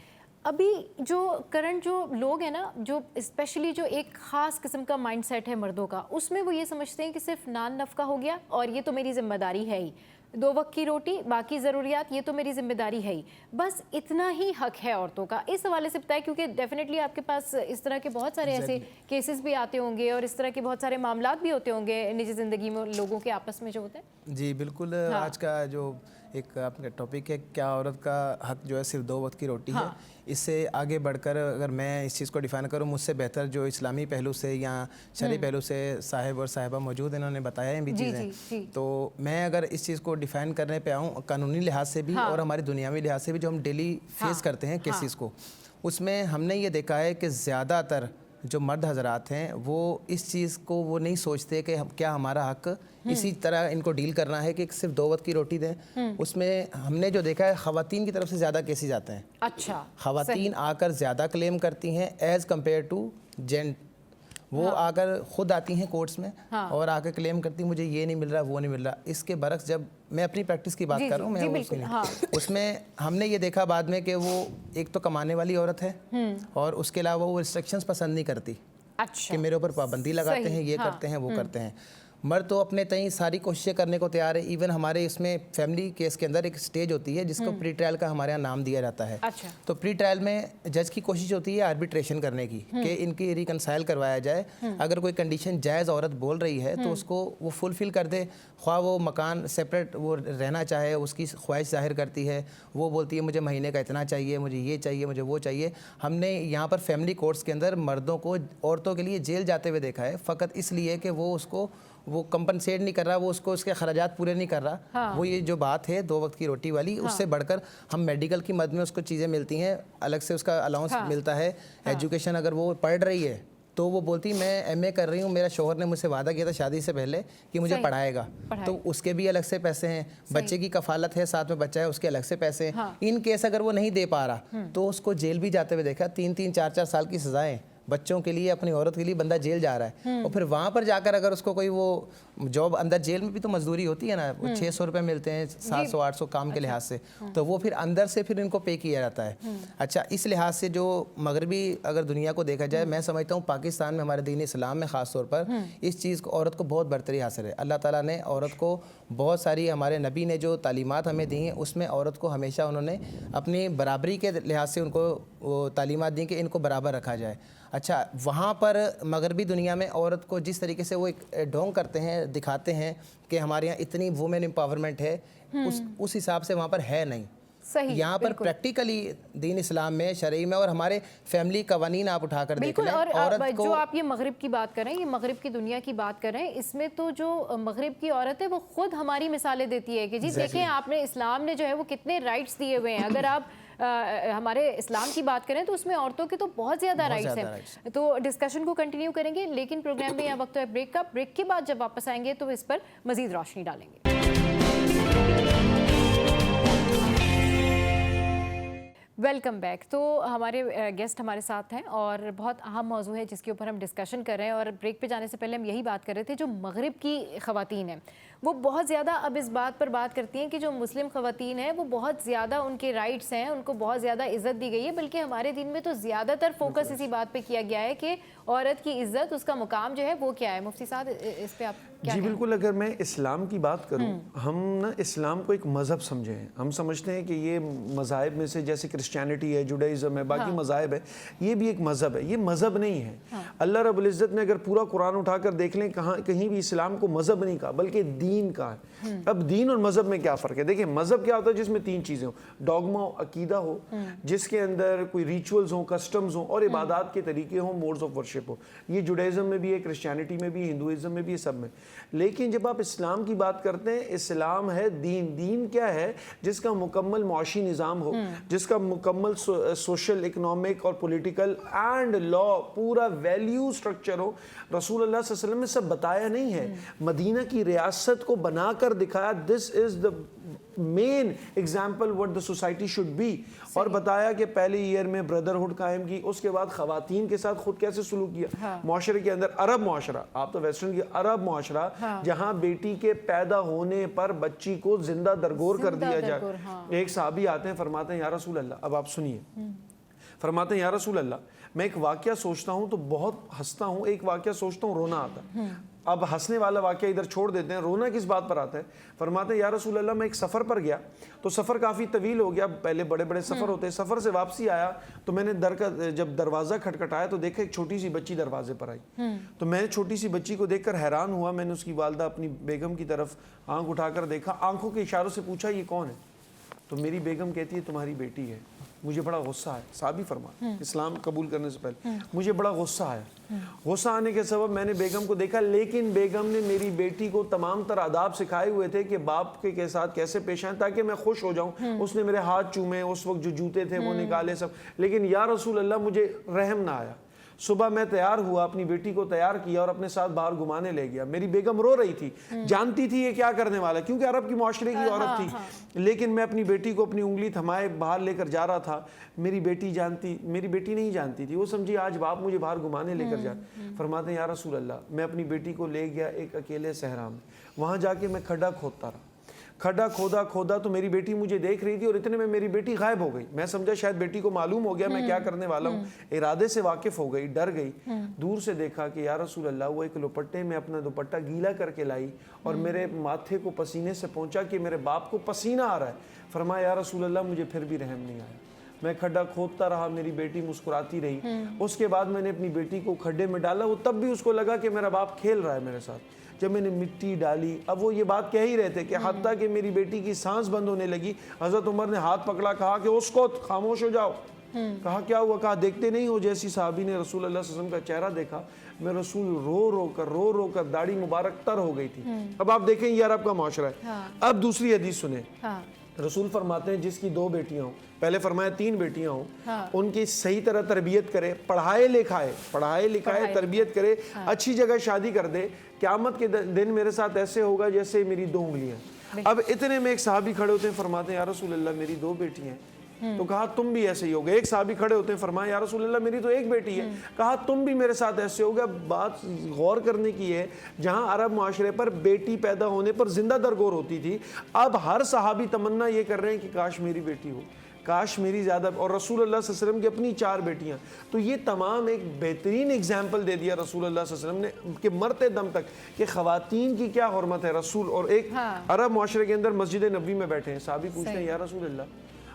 अभी जो करंट जो लोग हैं ना, जो स्पेशली जो एक ख़ास किस्म का माइंडसेट है मर्दों का, उसमें वो ये समझते हैं कि सिर्फ नान नफ़का हो गया और ये तो मेरी ज़िम्मेदारी है ही, 2 वक्त की रोटी, बाकी ज़रूरियात ये तो मेरी ज़िम्मेदारी है ही, बस इतना ही हक है औरतों का। इस हवाले से बताएं, क्योंकि डेफिनेटली आपके पास इस तरह के बहुत सारे ऐसे केसेस भी आते होंगे और इस तरह के बहुत सारे मामलात भी होते होंगे निजी ज़िंदगी में लोगों के आपस में जो होते हैं। जी बिल्कुल। आज का जो एक आपका टॉपिक है, क्या औरत का हक जो है सिर्फ 2 वक्त की रोटी है, इससे आगे बढ़कर अगर मैं इस चीज़ को डिफ़ाइन करूँ, मुझसे बेहतर जो इस्लामी पहलू से या शरई पहलू से साहिब और साहिबा मौजूद, इन्होंने बताया हैं भी चीज़ें। तो मैं अगर इस चीज़ को डिफ़ाइन करने पे आऊँ कानूनी लिहाज से भी और हमारी दुनियावी लिहाज से भी, जो हम डेली फेस करते हैं केसेस को, उसमें हमने ये देखा है कि ज़्यादातर जो मर्द हजरात हैं वो इस चीज़ को वो नहीं सोचते कि क्या हमारा हक इसी तरह इनको डील करना है कि सिर्फ 2 वक्त की रोटी दें। उसमें हमने जो देखा है ख़वातीन की तरफ से ज़्यादा केसेस आते हैं। अच्छा, ख़वातीन आकर ज़्यादा क्लेम करती हैं एज़ कम्पेयर टू जेंट। वो आकर खुद आती हैं कोर्ट्स में और आकर क्लेम करती मुझे ये नहीं मिल रहा, वो नहीं मिल रहा। इसके बरक्स जब मैं अपनी प्रैक्टिस की बात कर रहा हूँ, मैं उसमें हमने ये देखा बाद में कि वो एक तो कमाने वाली औरत है और उसके अलावा वो रिस्ट्रिक्शंस पसंद नहीं करती। अच्छा, कि मेरे ऊपर पाबंदी लगाते हैं, ये करते हैं, वो करते हैं। मर्द तो अपने तय सारी कोशिशें करने को तैयार है। इवन हमारे इसमें फैमिली केस के अंदर एक स्टेज होती है जिसको प्री ट्रायल का हमारे यहाँ नाम दिया जाता है। अच्छा। तो प्री ट्रायल में जज की कोशिश होती है आर्बिट्रेशन करने की कि इनकी रिकनसाइल करवाया जाए। अगर कोई कंडीशन जायज़ औरत बोल रही है तो उसको वो फुलफिल कर दे, ख्वाह वो मकान सेपरेट वो रहना चाहे, उसकी ख्वाहिश जाहिर करती है, वो बोलती है मुझे महीने का इतना चाहिए, मुझे ये चाहिए, मुझे वो चाहिए। हमने यहाँ पर फैमिली कोर्ट्स के अंदर मर्दों को औरतों के लिए जेल जाते हुए देखा है, फ़कत इसलिए कि वो कंपनसेट नहीं कर रहा, वो उसको उसके खर्चात पूरे नहीं कर रहा। वो ये जो बात है 2 वक्त की रोटी वाली, उससे बढ़कर हम मेडिकल की मद में उसको चीज़ें मिलती हैं, अलग से उसका अलाउंस मिलता है। एजुकेशन अगर वो पढ़ रही है तो वो बोलती मैं एमए कर रही हूँ, मेरा शौहर ने मुझसे वादा किया था शादी से पहले कि मुझे पढ़ाएगा, तो उसके भी अलग से पैसे हैं। बच्चे की कफालत है, साथ में बच्चा है, उसके अलग से पैसे हैं। इन केस अगर वो नहीं दे पा रहा तो उसको जेल भी जाते हुए देखा। 3-3, 4-4 साल की सजाएं बच्चों के लिए, अपनी औरत के लिए बंदा जेल जा रहा है। और फिर वहाँ पर जाकर अगर उसको कोई वो जॉब, अंदर जेल में भी तो मजदूरी होती है ना, 600 रुपये मिलते हैं 700-800 काम के लिहाज से, तो वो फिर अंदर से फिर इनको पे किया जाता है। अच्छा, इस लिहाज से जो मगरबी अगर दुनिया को देखा जाए, मैं समझता हूँ पाकिस्तान में हमारे दीन इस्लाम में ख़ास तौर पर इस चीज़ को, औरत को बहुत बरतरी हासिल है। अल्लाह ताला ने औरत को बहुत सारी, हमारे नबी ने जो तालीमात हमें दी हैं उसमें औरत को हमेशा उन्होंने अपनी बराबरी के लिहाज से उनको वो तालीमात दी कि इनको बराबर रखा जाए। अच्छा, वहाँ पर मगरबी दुनिया में औरत को जिस तरीके से वो एक ढोंग करते हैं, दिखाते हैं कि हमारे यहाँ इतनी वुमेन एम्पावरमेंट है, उस हिसाब से वहाँ पर है नहीं। सही, यहाँ पर प्रैक्टिकली दीन इस्लाम में, शरई में और हमारे फैमिली कवानीन आप उठाकर देख लें, और औरत को, जो आप ये मगरिब की बात कर रहे हैं, ये मगरिब की दुनिया की बात कर रहे हैं, इसमें तो जो मगरिब की औरत है वो खुद हमारी मिसालें देती है कि जी देखें आपने, इस्लाम ने जो है वो कितने राइट्स दिए हुए हैं। अगर आप हमारे इस्लाम की बात करें तो उसमें औरतों के तो बहुत ज़्यादा राइट्स हैं। तो डिस्कशन को कंटिन्यू करेंगे, लेकिन प्रोग्राम में यह वक्त है ब्रेक का। ब्रेक के बाद जब वापस आएंगे तो इस पर मज़ीद रोशनी डालेंगे। Welcome back. तो हमारे गेस्ट हमारे साथ हैं और बहुत अहम मौजू है जिसके ऊपर हम डिस्कशन कर रहे हैं। और ब्रेक पे जाने से पहले हम यही बात कर रहे थे, जो मगरिब की ख़वातीन हैं वो बहुत ज़्यादा अब इस बात पर बात करती हैं कि जो मुस्लिम ख़वातीन हैं वो बहुत ज़्यादा उनके राइट्स हैं, उनको बहुत ज़्यादा इज़्ज़त दी गई है। बल्कि हमारे दिन में तो ज़्यादातर फोकस इसी बात पे किया गया है कि औरत की इज़्ज़त, उसका मुकाम जो है वो क्या है। मुफ्ती साहब इस पे आप क्या जी बिल्कुल, अगर मैं इस्लाम की बात करूं, हम ना इस्लाम को एक मज़हब समझे हैं। हम समझते हैं कि ये मज़ाहिब में से जैसे क्रिश्चियनिटी है, जुडाइज़म है, बाकी मज़ाहिब है, ये भी एक मज़हब है। ये मज़हब नहीं है। अल्लाह रब्बुल इज़्ज़त ने अगर पूरा कुरान उठाकर देख लें, कहीं भी इस्लाम को मज़हब नहीं कहा बल्कि दीन कहा है। अब दीन और मज़हब में क्या फ़र्क है? देखिए, मज़हब क्या होता है? जिसमें तीन चीज़ें हो, डॉगमा हो, अकीदा हो, जिसके अंदर कोई रिचुअल्स हो, कस्टम्स हो और इबादत के तरीके हो, मोड्स ऑफ वर्शिप हो। ये जुडाइज़म में भी है, क्रिश्चियनिटी में भी, हिंदुइज़म में भी है, सब में। लेकिन जब आप इस्लाम की बात करते हैं, इस्लाम है दीन। दीन क्या है? जिसका मुकम्मल मुआशी निज़ाम हो, जिसका मुकम्मल सोशल, इकोनॉमिक और पॉलिटिकल एंड लॉ पूरा वैल्यू स्ट्रक्चर हो। रसूल अल्लाह सल्लल्लाहु अलैहि वसल्लम ने सब बताया नहीं है, मदीना की रियासत को बनाकर दिखाया। This is the main example what the society should be. और बताया कि पहले ईयर में ब्रदरहुड कायम की, उसके बाद खवातीन के साथ खुद कैसे सलूक किया। मुआशरे के अंदर अरब मुआशरा, आप तो वेस्टर्न की, अरब मुआशरा जहां बेटी के पैदा होने पर बच्ची को जिंदा दरगोर कर दिया जाए। एक साहबी आते हैं, फरमाते हैं या रसूल अल्लाह, अब आप सुनिए, फरमाते हैं या रसूल अल्लाह, मैं एक वाकया सोचता हूँ तो बहुत हंसता हूँ, एक वाकया सोचता हूँ रोना आता है। अब हंसने वाला वाकया इधर छोड़ देते हैं, रोना किस बात पर आता है? फरमाते हैं या रसूल अल्लाह, मैं एक सफ़र पर गया तो सफ़र काफ़ी तवील हो गया, पहले बड़े बड़े सफ़र होते हैं। सफ़र से वापसी आया तो मैंने जब दरवाज़ा खटखटाया तो देखा एक छोटी सी बच्ची दरवाजे पर आई। तो मैंने छोटी सी बच्ची को देखकर हैरान हुआ। मैंने उसकी वालदा अपनी बेगम की तरफ आँख उठाकर देखा, आंखों के इशारों से पूछा ये कौन है? तो मेरी बेगम कहती है तुम्हारी बेटी है। मुझे बड़ा गुस्सा है, साहबी फरमा इस्लाम कबूल करने से पहले मुझे बड़ा गुस्सा आया। गुस्सा आने के सबब मैंने बेगम को देखा, लेकिन बेगम ने मेरी बेटी को तमाम तर आदाब सिखाए हुए थे कि बाप के साथ कैसे पेश आए ताकि मैं खुश हो जाऊं। उसने मेरे हाथ चूमे, उस वक्त जो जूते थे वो निकाले सब। लेकिन या रसूल अल्लाह, मुझे रहम ना आया। सुबह मैं तैयार हुआ, अपनी बेटी को तैयार किया और अपने साथ बाहर घुमाने ले गया। मेरी बेगम रो रही थी, जानती थी ये क्या करने वाला, क्योंकि अरब की मुआशरे की औरत थी। लेकिन मैं अपनी बेटी को अपनी उंगली थमाए बाहर लेकर जा रहा था। मेरी बेटी नहीं जानती थी, वो समझी आज बाप मुझे बाहर घुमाने लेकर जा। फरमाते हैं या रसूल अल्लाह, मैं अपनी बेटी को ले गया एक अकेले सहरा में। वहाँ जाके मैं खड्डा खोदता रहा, खड्डा खोदा तो मेरी बेटी मुझे देख रही थी और इतने में मेरी बेटी गायब हो गई। मैं समझा शायद बेटी को मालूम हो गया मैं क्या करने वाला हूँ। इरादे से वाकिफ हो गई, डर गई। दूर से देखा कि या रसूल अल्लाह, वो एक दुपट्टे में अपना दुपट्टा गीला करके लाई और मेरे माथे को पसीने से पहुंचा कि मेरे बाप को पसीना आ रहा है। फरमाया या रसूल अल्लाह, मुझे फिर भी रहम नहीं आया। मैं खड्डा खोदता रहा, मेरी बेटी मुस्कुराती रही। उसके बाद मैंने अपनी बेटी को खड्डे में डाला, वो तब भी उसको लगा कि मेरा बाप खेल रहा है मेरे साथ। जब मैंने मिट्टी डाली, अब वो ये बात कह ही रहे थे कि हत्ता कि मेरी बेटी की सांस बंद होने लगी, हज़रत उमर ने हाथ पकड़ा, कहा कि उसको खामोश हो जाओ। कहा क्या हुआ? कहा देखते नहीं हो? जैसी साहबी ने रसूल अल्लाह सल्लल्लाहु अलैहि वसल्लम का चेहरा देखा, मैं रसूल रो रो कर दाढ़ी मुबारक तर हो गई थी। अब आप देखें ये अरब का माशरा है। अब दूसरी हदीस सुने। रसूल फरमाते हैं जिसकी 2 बेटियां हों, पहले फरमाया 3 बेटियां हों, उनकी सही तरह तरबियत करे, पढ़ाए लिखाए तरबियत करे, अच्छी जगह शादी कर दे। क़यामत के दिन मेरे साथ ऐसे होगा जैसे मेरी 2 उंगलियां। अब इतने में एक साहबी खड़े होते हैं, फरमाते हैं या रसूल अल्लाह, मेरी 2 बेटियां हैं। तो कहा तुम भी ऐसे ही होगे। एक साहबी खड़े होते हैं, फरमाया या रसूल अल्लाह, मेरी तो 1 बेटी है। कहा तुम भी मेरे साथ ऐसे होगे। बात गौर करने की है, जहां अरब माशरे पर बेटी पैदा होने पर जिंदा दरगोर होती थी, अब हर सहाबी तमन्ना ये कर रहे हैं कि काश मेरी बेटी हो, काश मेरी ज़्यादा। और रसूल अल्लाह सल्लल्लाहु अलैहि वसल्लम की अपनी 4 बेटियां। तो ये तमाम एक बेहतरीन एग्जाम्पल दे दिया रसूल अल्लाह सल्लल्लाहु अलैहि वसल्लम ने कि मरते दम तक कि ख़वातीन की क्या हुर्मत है। रसूल और एक अरब माशरे के अंदर मस्जिद नबी में बैठे हैं, साहबी पूछते हैं या रसूल अल्लाह,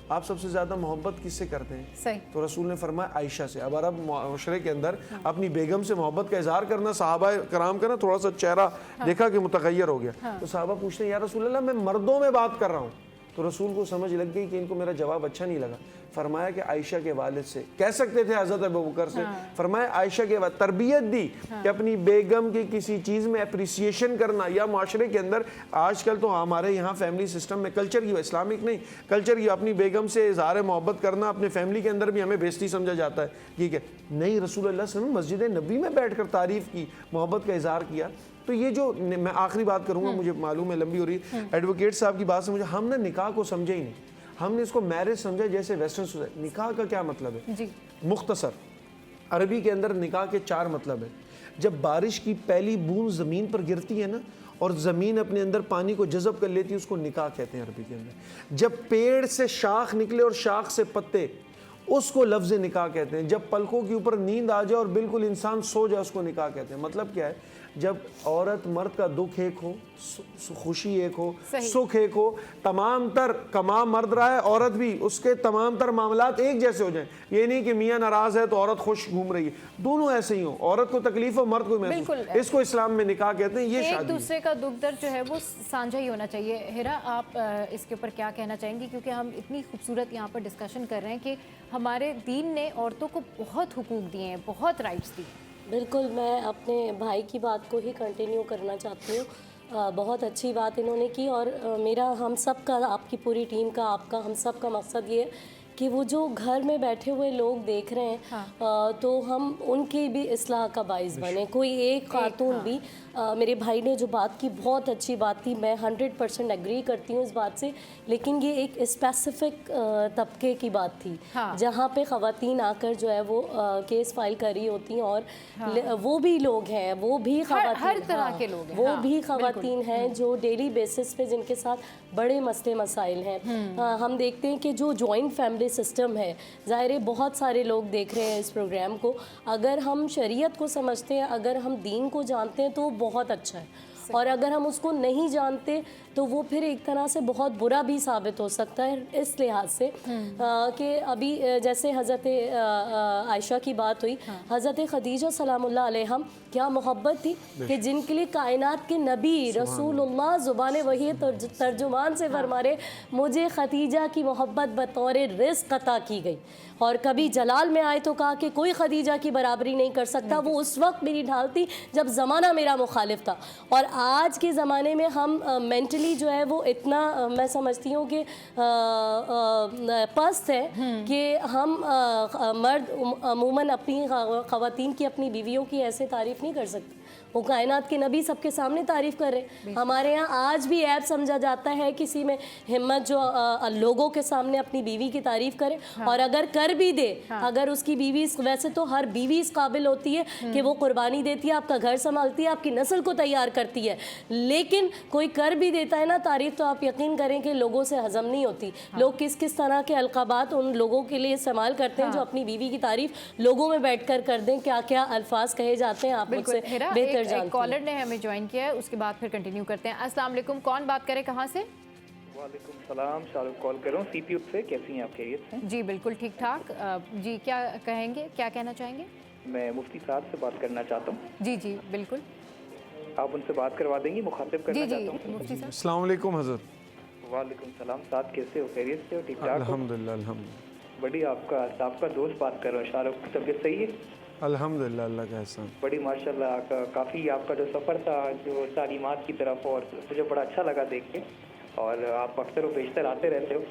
आप सबसे ज्यादा मोहब्बत किससे करते हैं? सही। तो रसूल ने फरमाया आयशा से। अब अरब माशरे के अंदर अपनी बेगम से मोहब्बत का इजहार करना, सहाबा कराम का ना थोड़ा सा चेहरा देखा कि मुतगय्यर हो गया। तो सहाबा पूछते हैं या रसूल अल्लाह, मैं मर्दों में बात कर रहा हूँ। तो रसूल को समझ लग गई कि इनको मेरा जवाब अच्छा नहीं लगा। फरमाया कि आयशा के वालिद से, कह सकते थे हज़रत अबू बकर से। फरमाया आयशा के वालिद, तरबियत दी कि अपनी बेगम की किसी चीज़ में अप्रिसिएशन करना। या माशरे के अंदर आजकल तो हमारे यहाँ फैमिली सिस्टम में कल्चर की, इस्लामिक नहीं, कल्चर की, अपनी बेगम से इज़हार मोहब्बत करना अपने फैमिली के अंदर भी हमें बेइज्जती समझा जाता है। ठीक है, नहीं, रसूल अल्लाह सल्लल्लाहु अलैहि वसल्लम मस्जिद नबी में बैठ कर तारीफ़ की, मोहब्बत का इज़हार किया। तो ये जो मैं आखिरी बात करूंगा, मुझे मालूम है लंबी हो रही है, एडवोकेट साहब की बात से मुझे, हम ना निकाह को समझे ही नहीं। हमने इसको मैरिज समझा जैसे वेस्टर्न सोसाइटी। निकाह का क्या मतलब है जी, मुख्तसर अरबी के अंदर निकाह के 4 मतलब है। जब बारिश की पहली बूंद ज़मीन पर गिरती है ना और ज़मीन अपने अंदर पानी को जज़ब कर लेती है, उसको निकाह कहते हैं अरबी के अंदर। जब पेड़ से शाख निकले और शाख से पत्ते, उसको लफ्ज़ निकाह कहते हैं। जब पलकों के ऊपर नींद आ जाए और बिल्कुल इंसान सो जाए, उसको निकाह कहते हैं। मतलब क्या है, जब औरत मर्द का दुख एक हो, खुशी एक हो, सुख एक हो, तमाम तर कमा मर्द रहा है, औरत भी, उसके तमाम तर मामलात एक जैसे हो जाएं। ये नहीं कि मियाँ नाराज़ है तो औरत खुश घूम रही है, दोनों ऐसे ही हो, औरत को तकलीफ हो, मर्द को महसूस। इसको इस्लाम में निकाह कहते हैं। ये एक शादी दूसरे का दुख दर्द जो है वो साझा ही होना चाहिए। हिरा, आप इसके ऊपर क्या कहना चाहेंगी, क्योंकि हम इतनी खूबसूरत यहाँ पर डिस्कशन कर रहे हैं कि हमारे दीन ने औरतों को बहुत हुकूक दिए हैं, बहुत राइट्स दिए हैं। बिल्कुल, मैं अपने भाई की बात को ही कंटिन्यू करना चाहती हूँ। बहुत अच्छी बात इन्होंने की, और मेरा हम सब का, आपकी पूरी टीम का, आपका, हम सब का मकसद ये है कि वो जो घर में बैठे हुए लोग देख रहे हैं तो हम उनकी भी इस्लाह का बाइस बने। कोई एक खातून भी, मेरे भाई ने जो बात की बहुत अच्छी बात थी, मैं 100% एग्री करती हूँ इस बात से, लेकिन ये एक स्पेसिफिक तबके की बात थी जहाँ पे ख़वातीन आकर जो है वो केस फाइल कर रही होती हैं, और वो भी लोग हैं, वो भी ख़वातीन, हर तरह के लोग हैं, वो भी ख़वातीन हैं जो डेली बेसिस पे जिनके साथ बड़े मसले मसाइल हैं। हम देखते हैं कि जो जॉइंट फैमिली सिस्टम है, ज़ाहिर है बहुत सारे लोग देख रहे हैं इस प्रोग्राम को, अगर हम शरीयत को समझते हैं, अगर हम दीन को जानते हैं तो बहुत अच्छा है, और अगर हम उसको नहीं जानते तो वो फिर एक तरह से बहुत बुरा भी साबित हो सकता है। इस लिहाज से कि अभी जैसे हज़रत आयशा की बात हुई, हज़रत खदीजा सलामुल्लाह अलैहा क्या मोहब्बत थी कि जिनके लिए कायनात के नबी रसूलुल्लाह ज़ुबान वही तर्जुमान से फरमा रहे, मुझे खदीजा की मोहब्बत बतौर रिज़्क़ अता की गई, और कभी जलाल में आए तो कहा कि कोई खदीजा की बराबरी नहीं कर सकता। वो उस वक्त मेरी ढाल थी जब ज़माना मेरा मुखालिफ था, और आज के ज़माने में हम मेंटली जो है वो इतना मैं समझती हूँ कि पस्त है कि हम मर्द अमूमन अपनी ख़वातीन की, अपनी बीवियों की ऐसे तारीफ़ नहीं कर सकते। वो कायनात के नबी सबके सामने तारीफ़ कर रहे। हमारे यहाँ आज भी ऐप समझा जाता है किसी में हिम्मत जो लोगों के सामने अपनी बीवी की तारीफ़ करे, और अगर कर भी दे, अगर उसकी बीवी, वैसे तो हर बीवी इस काबिल होती है कि वो कुर्बानी देती है, आपका घर संभालती है, आपकी नस्ल को तैयार करती है, लेकिन कोई कर भी देता है ना तारीफ़, तो आप यकीन करें कि लोगों से हज़म नहीं होती। लोग किस किस तरह के अलक़ाबात उन लोगों के लिए इस्तेमाल करते हैं जो अपनी बीवी की तारीफ़ लोगों में बैठ कर दें, क्या क्या अल्फाज कहे जाते हैं, आप मुझसे बेहतर जानती हैं। कॉलर ने हमें ज्वाइन किया है, उसके बाद फिर कंटिन्यू करते हैं। अस्सलाम वालेकुम, कौन बात करे, कहाँ से? वालेकुम सलाम, शाहरुख कॉल कर रहा हूँ सीपीयू से। कैसी हैं आप, खैरियत से? जी बिल्कुल ठीक ठाक। जी क्या कहेंगे, क्या कहना चाहेंगे? मैं मुफ्ती साहब से बात करना चाहता हूँ। जी जी बिल्कुल, आप उनसे बात करवा देंगी? मुखातिब करना चाहता हूँ। मुफ्ती साहब। अस्सलाम वालेकुम हज़रत। वालेकुम सलाम साहब, कैसे हो, खैरियत से हो, ठीक ठाक हो? अल्हम्दुलिल्लाह अल्हम्दुलिल्लाह। बढ़िया, आपका दोस्त बात कर रहा हूँ। शाहरुख, तबीयत सही है? अल्हम्दुलिल्लाह, अल्लाह का एहसान। बड़ी माशाल्लाह, काफ़ी आपका जो सफ़र था जो तालीमात की तरफ, और मुझे बड़ा अच्छा लगा देख के, और आप अक्सर व बेशतर आते रहते हो,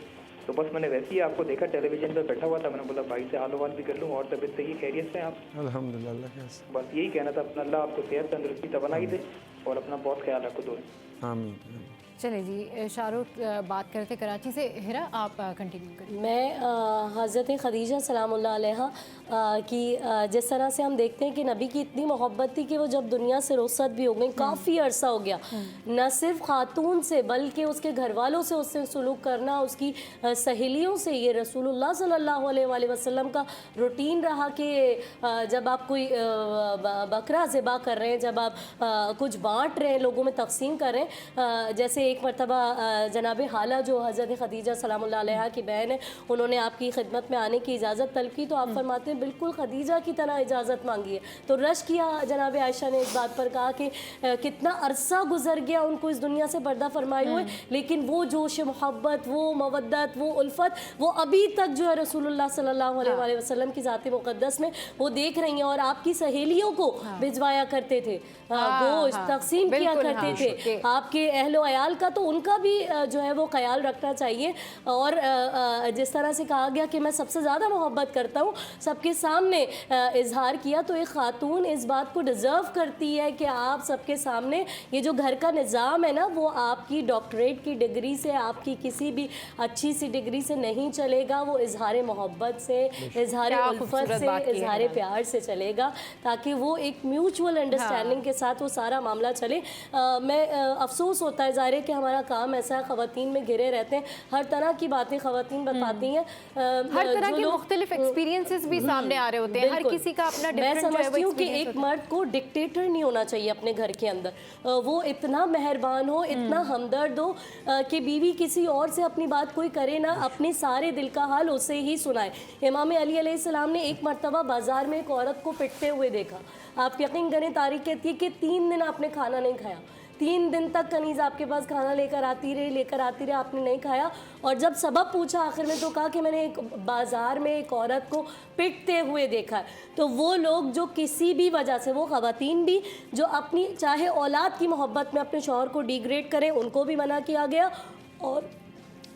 तो बस मैंने वैसे ही आपको देखा टेलीविज़न पर बैठा हुआ था, मैंने बोला भाई से हाल वाल भी कर लूँ। और तबीयत सही, खैरियत से आप? अल्हम्दुलिल्लाह, अल्लाह का एहसान। बस यही कहना था अपना, अल्लाह आपको सेहत तंदुरुस्ती तवानाई दे, और अपना बहुत ख्याल रखो दोस्त। आमीन। चले जी, शाहरुख बात करते कराची से। हिरा आप कंटिन्यू करिए। मैं हज़रत खदीजा सलामुल्लाह अलैहा की जिस तरह से हम देखते हैं कि नबी की इतनी मोहब्बत थी कि वो जब दुनिया से रुखसत भी हो गई, काफ़ी अरसा हो गया, न सिर्फ खातून से बल्कि उसके घर वालों से उससे सुलूक करना, उसकी सहेलियों से, ये रसूलुल्लाह सल्लल्लाहु अलैहि वसल्लम का रूटीन रहा कि जब आप कोई बकरा ज़िबा कर रहे हैं, जब आप कुछ बाँट रहे हैं, लोगों में तकसीम कर रहे हैं, जैसे एक मरतबा जनाब हाला जो हज़रत खदीजा सलामुल्लाह अलैहा की बहन है, उन्होंने आपकी खिदमत में आने की इजाज़त तलब की, तो आप फरमाते हैं बिल्कुल खदीजा की तरह इजाज़त मांगी है। तो रश किया जनाब आयशा ने इस बात पर, कहा कि कितना अरसा गुजर गया उनको इस दुनिया से पर्दा फरमाए हुए, लेकिन वो जोश मोहब्बत, वो मवद्दत, वो उल्फत, वो अभी तक जो है रसूलुल्लाह सल्लल्लाहु अलैहि वसल्लम की ज़ात मुक़द्दस में वो देख रही हैं। और आपकी सहेलियों को भिजवाया करते थे, गोश्त तकसीम किया करते थे, आपके अहलो अयाल जमाल का, तो उनका भी जो है वो ख्याल रखना चाहिए। और जिस तरह से कहा गया कि मैं सबसे ज़्यादा मोहब्बत करता हूँ, सबके सामने इजहार किया, तो एक ख़ातून इस बात को डिज़र्व करती है कि आप सबके सामने, ये जो घर का निज़ाम है ना, वो आपकी डॉक्टरेट की डिग्री से, आपकी किसी भी अच्छी सी डिग्री से नहीं चलेगा, वो इजहार मोहब्बत से, इजहार उल्फत से, इजहार प्यार से चलेगा, ताकि वो एक म्यूचुअल अंडरस्टैंडिंग के साथ वो सारा मामला चले। मैं अफसोस होता है ज़ाहिर है कि हमारा काम ऐसा है, ख़वातीन में घिरे रहते हैं, हर तरह की बातें ख़वातीन बताती हैं, हर तरह के मुख्तलिफ एक्सपीरियंसेस भी सामने आ रहे होते हैं, हर किसी का अपना मैं समझती हूँ कि एक मर्द को डिक्टेटर नहीं होना चाहिए अपने घर के अंदर, वो इतना मेहरबान हो, इतना हमदर्द हो कि बीवी किसी और से अपनी बात कोई करे ना, अपने सारे दिल का हाल उसे ही सुनाए। इमाम अली अलैहिस्सलाम ने एक मर्तबा बाजार में एक औरत को पिटते हुए देखा। आप यकीन करें, तारीख कहती है कि 3 दिन आपने खाना नहीं खाया, 3 दिन तक कनीज़ आपके पास खाना लेकर आती रही, आपने नहीं खाया। और जब सबब पूछा आखिर में, तो कहा कि मैंने एक बाज़ार में एक औरत को पिटते हुए देखा है। तो वो लोग जो किसी भी वजह से, वो ख़वातीन भी जो अपनी चाहे औलाद की मोहब्बत में अपने शौहर को डिग्रेड करें, उनको भी मना किया गया, और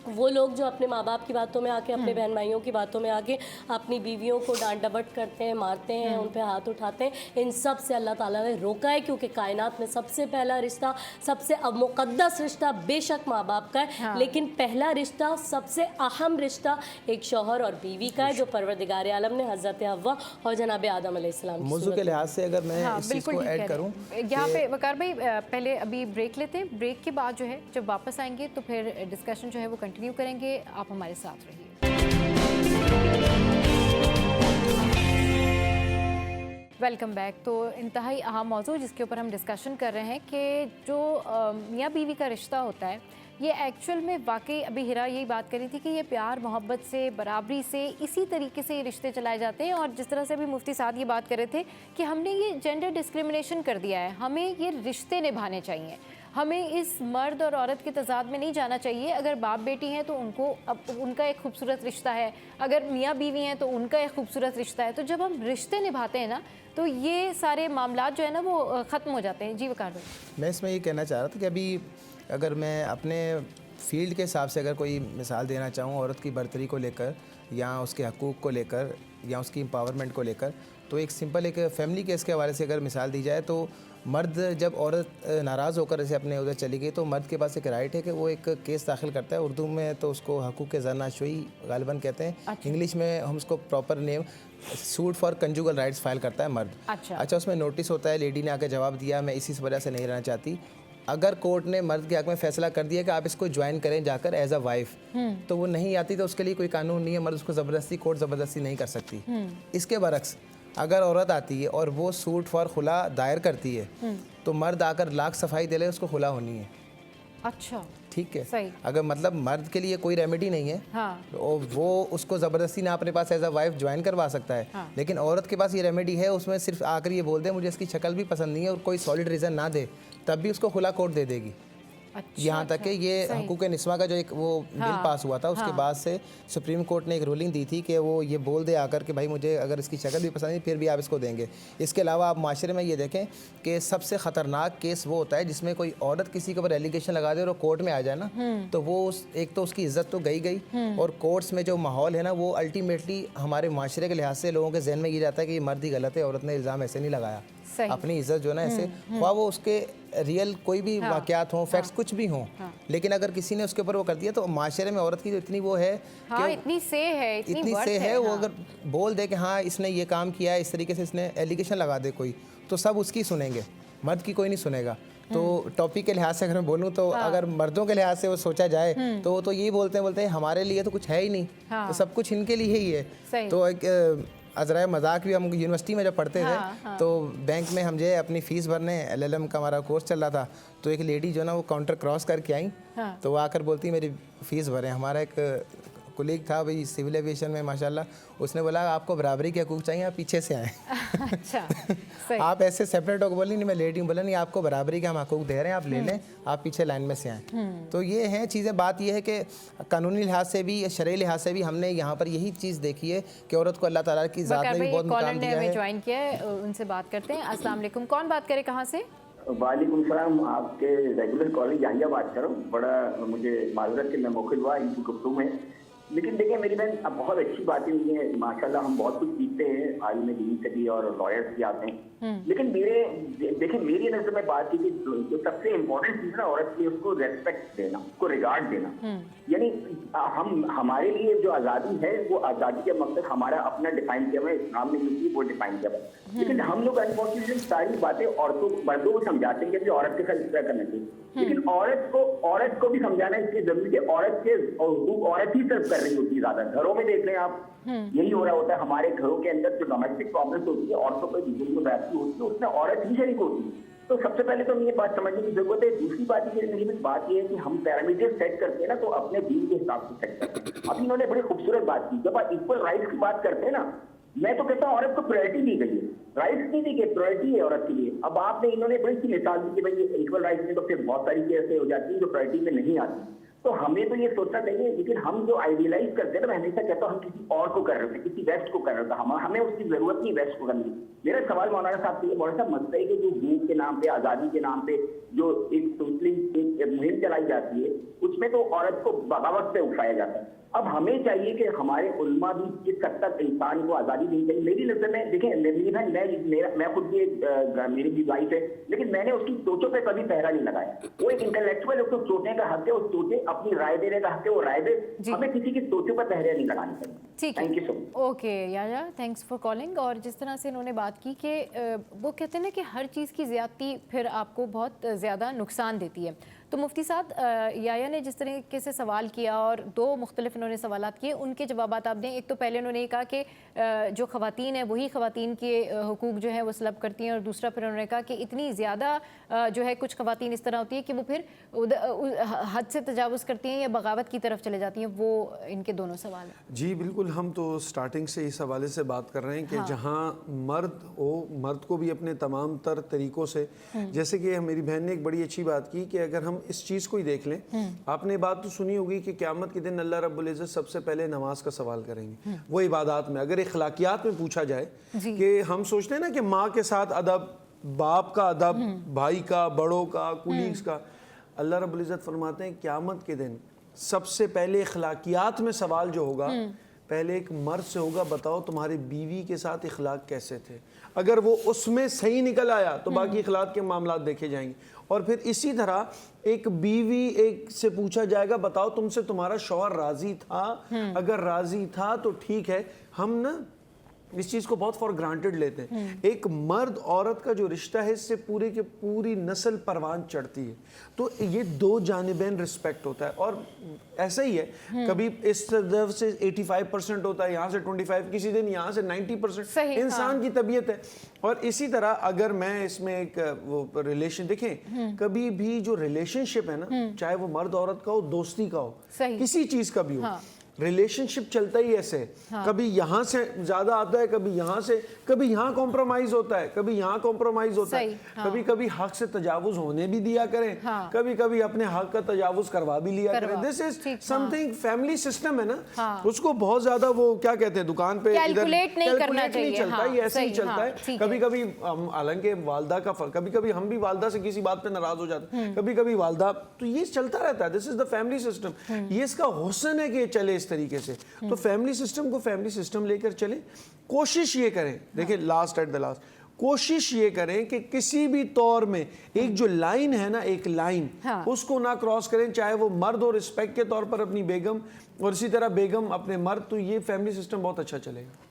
वो लोग जो अपने माँ बाप की बातों में आके, अपने बहन भाइयों की बातों में आके अपनी बीवियों को डांट डपट करते हैं, मारते हैं, उन पे हाथ उठाते हैं, इन सब से अल्लाह ताला ने रोका है, क्योंकि कायनात में सबसे पहला रिश्ता, सबसे मुक़द्दस रिश्ता बेशक माँ बाप का है, लेकिन पहला रिश्ता, सबसे अहम रिश्ता एक शौहर और बीवी का है, जो परवरदिगार आलम ने हज़रत हव्वा और जनाब आदम अलैहिस्सलाम की मौजू के लिहाज से अगर मैं इस चीज़ को ऐड करूँ, यहाँ पे वकार भाई पहले अभी ब्रेक लेते हैं, ब्रेक के बाद जो है जब वापस आएंगे तो फिर डिस्कशन जो है वो कंटिन्यू करेंगे। आप हमारे साथ रहिए। Welcome back. तो इंतहाई अहम मौजू जिसके ऊपर हम डिस्कशन कर रहे हैं कि जो मियाँ बीवी का रिश्ता होता है, ये एक्चुअल में वाकई, अभी हिरा यही बात करी थी कि ये प्यार मोहब्बत से, बराबरी से, इसी तरीके से ये रिश्ते चलाए जाते हैं। और जिस तरह से अभी मुफ्ती साहब ये बात कर रहे थे कि हमने ये जेंडर डिस्क्रिमिनेशन कर दिया है, हमें ये रिश्ते निभाने चाहिए, हमें इस मर्द और औरत के तजाद में नहीं जाना चाहिए। अगर बाप बेटी हैं तो उनको अब उनका एक खूबसूरत रिश्ता है, अगर मियाँ बीवी हैं तो उनका एक खूबसूरत रिश्ता है। तो जब हम रिश्ते निभाते हैं ना, तो ये सारे मामला जो है ना वो ख़त्म हो जाते हैं। जी वकार भाई, मैं इसमें ये कहना चाह रहा था कि अभी अगर मैं अपने फील्ड के हिसाब से अगर कोई मिसाल देना चाहूँ औरत की बर्तरी को लेकर, या उसके हकूक़ को लेकर, या उसकी एम्पावरमेंट को लेकर, तो एक सिंपल एक फैमिली केस के हवाले से अगर मिसाल दी जाए, तो मर्द जब औरत नाराज़ होकर ऐसे अपने उधर चली गई, तो मर्द के पास एक राइट है कि वो एक केस दाखिल करता है। उर्दू में तो उसको हकूक़ ज़नाशुई गालिबन कहते हैं। अच्छा। इंग्लिश में हम उसको proper name suit for conjugal rights file करता है मर्द। अच्छा, उसमें नोटिस होता है, लेडी ने आकर जवाब दिया मैं इसी वजह से नहीं रहना चाहती। अगर कोर्ट ने मर्द के हक में फैसला कर दिया कि आप इसको ज्वाइन करें जाकर एज अ वाइफ, तो वो नहीं आती, तो उसके लिए कोई कानून नहीं है, मर्द उसको ज़बरदस्ती, कोर्ट ज़बरदस्ती नहीं कर सकती। इसके बरक्स अगर औरत आती है और वो सूट फॉर खुला दायर करती है, तो मर्द आकर लाख सफाई दे ले, उसको खुला होनी है। अच्छा, ठीक है, सही। अगर मतलब मर्द के लिए कोई रेमेडी नहीं है, हाँ। तो वो उसको ज़बरदस्ती ना अपने पास एज अ वाइफ ज्वाइन करवा सकता है। हाँ। लेकिन औरत के पास ये रेमेडी है, उसमें सिर्फ आकर ये बोल दे मुझे इसकी शक्ल भी पसंद नहीं है, और कोई सॉलिड रीज़न ना दे, तब भी उसको खुला कोर्ट दे देगी। अच्छा, यहाँ तक कि ये हकूक़ निस्वा का जो एक वो बिल पास हुआ था, उसके बाद से सुप्रीम कोर्ट ने एक रूलिंग दी थी कि वो ये बोल दे आकर कि भाई मुझे अगर इसकी शक्ल भी पसंद नहीं, फिर भी आप इसको देंगे। इसके अलावा आप माशरे में ये देखें कि सबसे ख़तरनाक केस वो होता है जिसमें कोई औरत किसी के ऊपर एलिगेशन लगा दे और कोर्ट में आ जाए ना, तो वो एक तो उसकी इज़्ज़त तो गई, और कोर्ट्स में जो माहौल है ना, वो अल्टीमेटली हमारे माशरे के लिहाज से लोगों के जहन में ये जाता है कि ये मर्द ही गलत है, औरत ने इल्ज़ाम ऐसे नहीं लगाया। अपनी इज्जत जो है ना ऐसे, ख्वाह वो उसके रियल कोई भी वाक़यात हों, फैक्ट्स कुछ भी हों, लेकिन अगर किसी ने उसके ऊपर वो कर दिया, तो माशरे में औरत की जो इतनी वो है, इतनी से है, वो अगर बोल दे कि हाँ इसने ये काम किया है, इस तरीके से इसने एलिगेशन लगा दे कोई, तो सब उसकी सुनेंगे, मर्द की कोई नहीं सुनेगा। तो टॉपिक के लिहाज से अगर मैं बोलूँ तो अगर मर्दों के लिहाज से वो सोचा जाए, तो वो तो यही बोलते हैं हमारे लिए तो कुछ है ही नहीं, तो सब कुछ इनके लिए ही है। तो एक अजराए मजाक भी, हम यूनिवर्सिटी में जब पढ़ते थे, तो बैंक में हम जो अपनी फ़ीस भरने, LLM का हमारा कोर्स चल रहा था, तो एक लेडी जो ना वो काउंटर क्रॉस करके आई, तो वो आकर बोलती मेरी फ़ीस भरें। हमारा एक कोलीग था भाई सिविल एविएशन में माशाल्लाह, उसने बोला आपको बराबरी के हकूक़ चाहिए, आप पीछे से आएँ। अच्छा, आप ऐसे सेपरेट होकर बोली नहीं मैं लेडी हूँ, बोला नहीं आपको बराबरी के हम हकूक़ दे रहे हैं, आप ले लें, आप पीछे लाइन में से आएँ। तो ये हैं चीज़ें। बात ये है कि कानूनी लिहाज से भी, शरई लिहाज से भी हमने यहाँ पर यही चीज़ देखी है कि औरत को अल्लाह ताला की ज़ात ने भी बहुत मुकाम दिया है। ज्वाइन किया है, उनसे बात करते हैं। अस्सलाम वालेकुम, कौन बात करे, कहाँ से? वालेकुम सलाम, आपके रेगुलर कॉलेज याहिया बात कर रहा हूँ। बड़ा मुझे माजरत के मैं मौखिल हुआ इनकी गुफ्तगू में, लेकिन देखिए मेरी बहन, अब बहुत अच्छी बातें हुई हैं माशाल्लाह, हम बहुत कुछ सीखते हैं, आलिम दीन से भी और लॉयर्स भी आते हैं। लेकिन मेरी नजर में बात की जो सबसे इम्पोर्टेंट चीज ना औरत की, उसको रेस्पेक्ट देना, उसको रिगार्ड देना। यानी हमारे लिए जो आज़ादी है वो आज़ादी का मकसद हमारा अपना डिफाइन किया हुआ है, इस्लाम ने जो की वो डिफाइन किया हुआ है। लेकिन हम लोग अनफॉर्चुनेटली सारी बातें औरतों मर्दों को समझाते हैं कि औरत के साथ इस तरह करना चाहिए, लेकिन औरत को भी समझाना इसलिए जरूरी है। औरत ही सर्व कर रही होती है ज्यादा। घरों में देख लें आप, यही हो रहा होता है हमारे घरों के अंदर। जो डोमेस्टिक प्रॉब्लम्स होती है औरतों पर जो बैठती होती है उसमें औरत ही शरीक होती है। तो सबसे पहले तो ये बात समझने की जरूरत है। दूसरी बात ये बात ये है कि हम पैरामीटर सेट करते हैं ना, तो अपने दीन के हिसाब से सेट करते हैं। अभी इन्होंने बड़ी खूबसूरत बात की, जब आप इक्वल राइट्स की बात करते हैं ना, मैं तो कहता हूँ औरत को प्रायोरिटी दी गई है, राइट्स नहीं दी गई, प्रायोरिटी है औरत के लिए। अब आपने इन्होंने बड़ी सी मिसाल दी कि भाई इक्वल राइट्स में तो फिर बहुत सारी चीजें ऐसे हो जाती है जो प्रायोरिटी में नहीं आती। तो हमें तो ये सोचना चाहिए, लेकिन हम जो आइडियलाइज करते हैं ना, मैं हमेशा कहता हूँ हम किसी और को कर रहे होते, किसी वेस्ट को कर रहे होते, हमें उसकी जरूरत नहीं वेस्ट को करने की। मेरा सवाल मौलाना साहब से ये मौलाना साहब मसला है कि जो दीन के नाम पे, आज़ादी के नाम पे जो एक सोशली एक मुहिम चलाई जाती है, उसमें तो औरत को बगावत से उठाया जाता है। अब हमें चाहिए कि हमारे उल्मा भी किस हद तक इंसान को आज़ादी देनी चाहिए। मेरी नजर में देखें, मैं खुद भी मेरी भी वाइफ है, लेकिन मैंने उसकी सोचों पे कभी पहरा नहीं लगाया। वो एक इंटेलेक्चुअल, उसको सोचने का हक है, वो सोचे, अपनी राय देने का हक है, वो राय दे। हमें किसी की सोचों पर पहरा नहीं लगानी चाहिए। ठीक है, thank you so much. Okay yeah yeah, thanks for calling. और जिस तरह से इन्होंने बात की कि वो कहते हैं ना कि हर चीज़ की ज़्यादती फिर आपको बहुत ज़्यादा नुकसान देती है। तो मुफ्ती साहब, याया ने जिस तरीके से सवाल किया और दो मुख्तलिफ इन्होंने सवालात किए, उनके जवाबात आप दें। एक तो पहले उन्होंने ये कहा कि जो ख़वातीन है वही ख़वातीन के हुकूक जो है वो सलब करती हैं, और दूसरा फिर उन्होंने कहा कि इतनी ज़्यादा जो है कुछ ख़वातीन इस तरह होती है कि वो फिर हद से तजावुज़ करती हैं या बगावत की तरफ चले जाती हैं। वो इनके दोनों सवाल हैं। जी बिल्कुल, हम तो स्टार्टिंग से इस हवाले से बात कर रहे हैं कि जहाँ मर्द हो, मर्द को भी अपने तमाम तर तरीक़ों से, जैसे कि मेरी बहन ने एक बड़ी अच्छी बात की कि अगर हम इस चीज़ को ही देख लें, आपने बात तो सुनी होगी कि क़यामत के दिन अल्लाह रब्बुल इज़्ज़त सबसे पहले नमाज का सवाल करेंगे। वो इबादत में, अगर अखलाकियात में पूछा जाए कि हम सोचते हैं ना कि माँ के साथ अदब, बाप का अदब, भाई का, बड़ों का, कुलीग्स का, अल्लाह रब्बुल इज़्ज़त फरमाते हैं क़यामत के दिन सबसे पहले अखलाकियात में सवाल जो होगा, पहले एक मर्द से होगा, बताओ तुम्हारी बीवी के साथ इखलाक कैसे थे। अगर वो उसमें सही निकल आया तो बाकी इखलाक के मामलात देखे जाएंगे। और फिर इसी तरह एक बीवी एक से पूछा जाएगा, बताओ तुमसे तुम्हारा शौहर राजी था, अगर राजी था तो ठीक है। हम ना इस चीज़ को बहुत फॉर ग्रांटेड लेते हैं। एक मर्द औरत का जो रिश्ता है, इससे पूरी की पूरी नस्ल परवान चढ़ती है। तो ये दो जानिबैन रिस्पेक्ट होता है। और ऐसा ही है, कभी इस तरफ से 85% होता है, यहाँ से 25, किसी दिन यहाँ से 90%। इंसान की तबीयत है। और इसी तरह अगर मैं इसमें एक वो रिलेशन देखें, कभी भी जो रिलेशनशिप है ना, चाहे वो मर्द औरत का हो, दोस्ती का हो, किसी चीज़ का भी हो, रिलेशनशिप चलता ही ऐसे। कभी यहाँ से ज्यादा आता है, कभी यहाँ से, कभी यहाँ कॉम्प्रोमाइज होता है, कभी यहाँ कॉम्प्रोमाइज होता है। कभी कभी हक से तजावुज होने भी दिया करें, कभी कभी अपने हक का तजावुज करवा भी लिया करें। This is something, family system है ना, उसको बहुत ज्यादा वो क्या कहते हैं, दुकान पे कैलकुलेट नहीं करना चाहिए, चलता है, ऐसे ही चलता है। कभी कभी हालांकि वालदा का फर्क, कभी कभी हम भी वालदा से किसी बात पे नाराज हो जाते हैं, कभी कभी वालदा, तो ये चलता रहता है। This is the family system. ये इसका हुस्न है कि चले इस तरीके से। तो फैमिली सिस्टम को फैमिली सिस्टम लेकर चले। कोशिश ये करें, देखिए लास्ट एट द लास्ट, कोशिश ये करें कि किसी भी तौर में एक जो लाइन है ना, एक लाइन, उसको ना क्रॉस करें, चाहे वो मर्द हो रिस्पेक्ट के तौर पर अपनी बेगम, और इसी तरह बेगम अपने मर्द। तो ये फैमिली सिस्टम बहुत अच्छा चलेगा।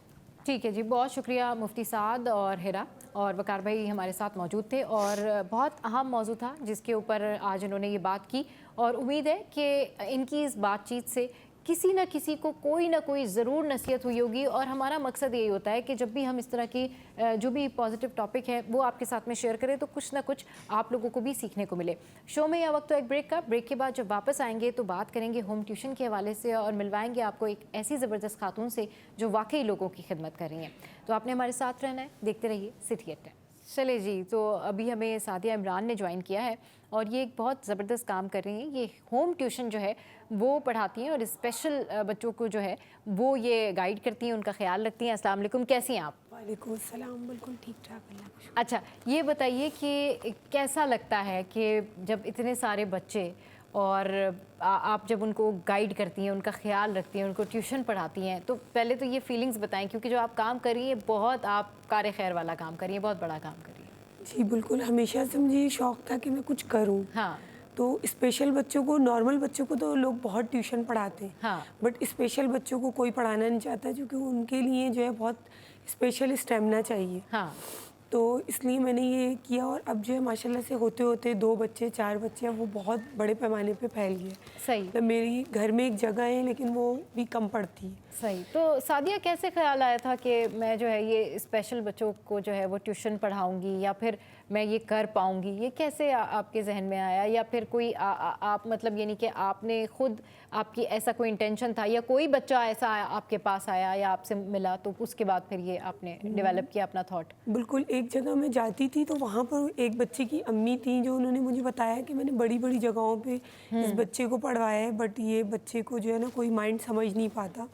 ठीक है जी, बहुत शुक्रिया मुफ्ती साद और हिरा और वकार भाई हमारे साथ मौजूद थे, और बहुत अहम मौजू था जिसके ऊपर आज इन्होंने ये बात की। और उम्मीद है कि इनकी इस बातचीत से किसी न किसी को कोई ना कोई ज़रूर नसीहत हुई होगी। और हमारा मकसद यही होता है कि जब भी हम इस तरह की जो भी पॉजिटिव टॉपिक है वो आपके साथ में शेयर करें, तो कुछ ना कुछ आप लोगों को भी सीखने को मिले। शो में यह वक्त तो एक ब्रेक का, ब्रेक के बाद जब वापस आएंगे तो बात करेंगे होम ट्यूशन के हवाले से, और मिलवाएंगे आपको एक ऐसी ज़बरदस्त खातून से जो वाकई लोगों की खिदमत कर रही हैं। तो आपने हमारे साथ रहना है, देखते रहिए सिटी एट 10। चले जी, तो अभी हमें सादिया इमरान ने ज्वाइन किया है और ये एक बहुत ज़बरदस्त काम कर रही हैं। ये होम ट्यूशन जो है वो पढ़ाती हैं और स्पेशल बच्चों को जो है वो ये गाइड करती हैं, उनका ख्याल रखती हैं। अस्सलाम वालेकुम, कैसी हैं आप? वालेकुम अस्सलाम, बिल्कुल ठीक ठाक, अल्लाह का शुक्र। अच्छा, ये बताइए कि कैसा लगता है कि जब इतने सारे बच्चे और आप जब उनको गाइड करती हैं, उनका ख्याल रखती हैं, उनको ट्यूशन पढ़ाती हैं, तो पहले तो ये फीलिंग्स बताएं, क्योंकि जो आप काम कर रही हैं बहुत आप कार खैर वाला काम कर रही हैं, बहुत बड़ा काम कर रही हैं। जी बिल्कुल, हमेशा से मुझे ये शौक़ था कि मैं कुछ करूं। हाँ। तो स्पेशल बच्चों को, नॉर्मल बच्चों को तो लोग बहुत ट्यूशन पढ़ाते हैं, हाँ। बट स्पेशल बच्चों को कोई पढ़ाना नहीं चाहता, क्योंकि उनके लिए जो है बहुत स्पेशल स्टेमिना चाहिए। हाँ। तो इसलिए मैंने ये किया और अब जो है माशाल्लाह से होते होते 2 बच्चे 4 बच्चे, अब वो बहुत बड़े पैमाने पे फैल गए। सही। तो मेरी घर में एक जगह है लेकिन वो भी कम पड़ती है। सही। तो सादिया, कैसे ख्याल आया था कि मैं जो है ये स्पेशल बच्चों को जो है वो ट्यूशन पढ़ाऊंगी या फिर मैं ये कर पाऊंगी? ये कैसे आपके जहन में आया, या फिर कोई आप मतलब यानी कि आपने खुद, आपकी ऐसा कोई इंटेंशन था, या कोई बच्चा ऐसा आपके पास आया या आपसे मिला तो उसके बाद फिर ये आपने डेवलप किया अपना थॉट? बिल्कुल, एक जगह मैं जाती थी तो वहाँ पर एक बच्चे की अम्मी थी जो उन्होंने मुझे बताया कि मैंने बड़ी बड़ी जगहों पे इस बच्चे को पढ़वाया है, बट ये बच्चे को जो है ना कोई माइंड समझ नहीं पाता।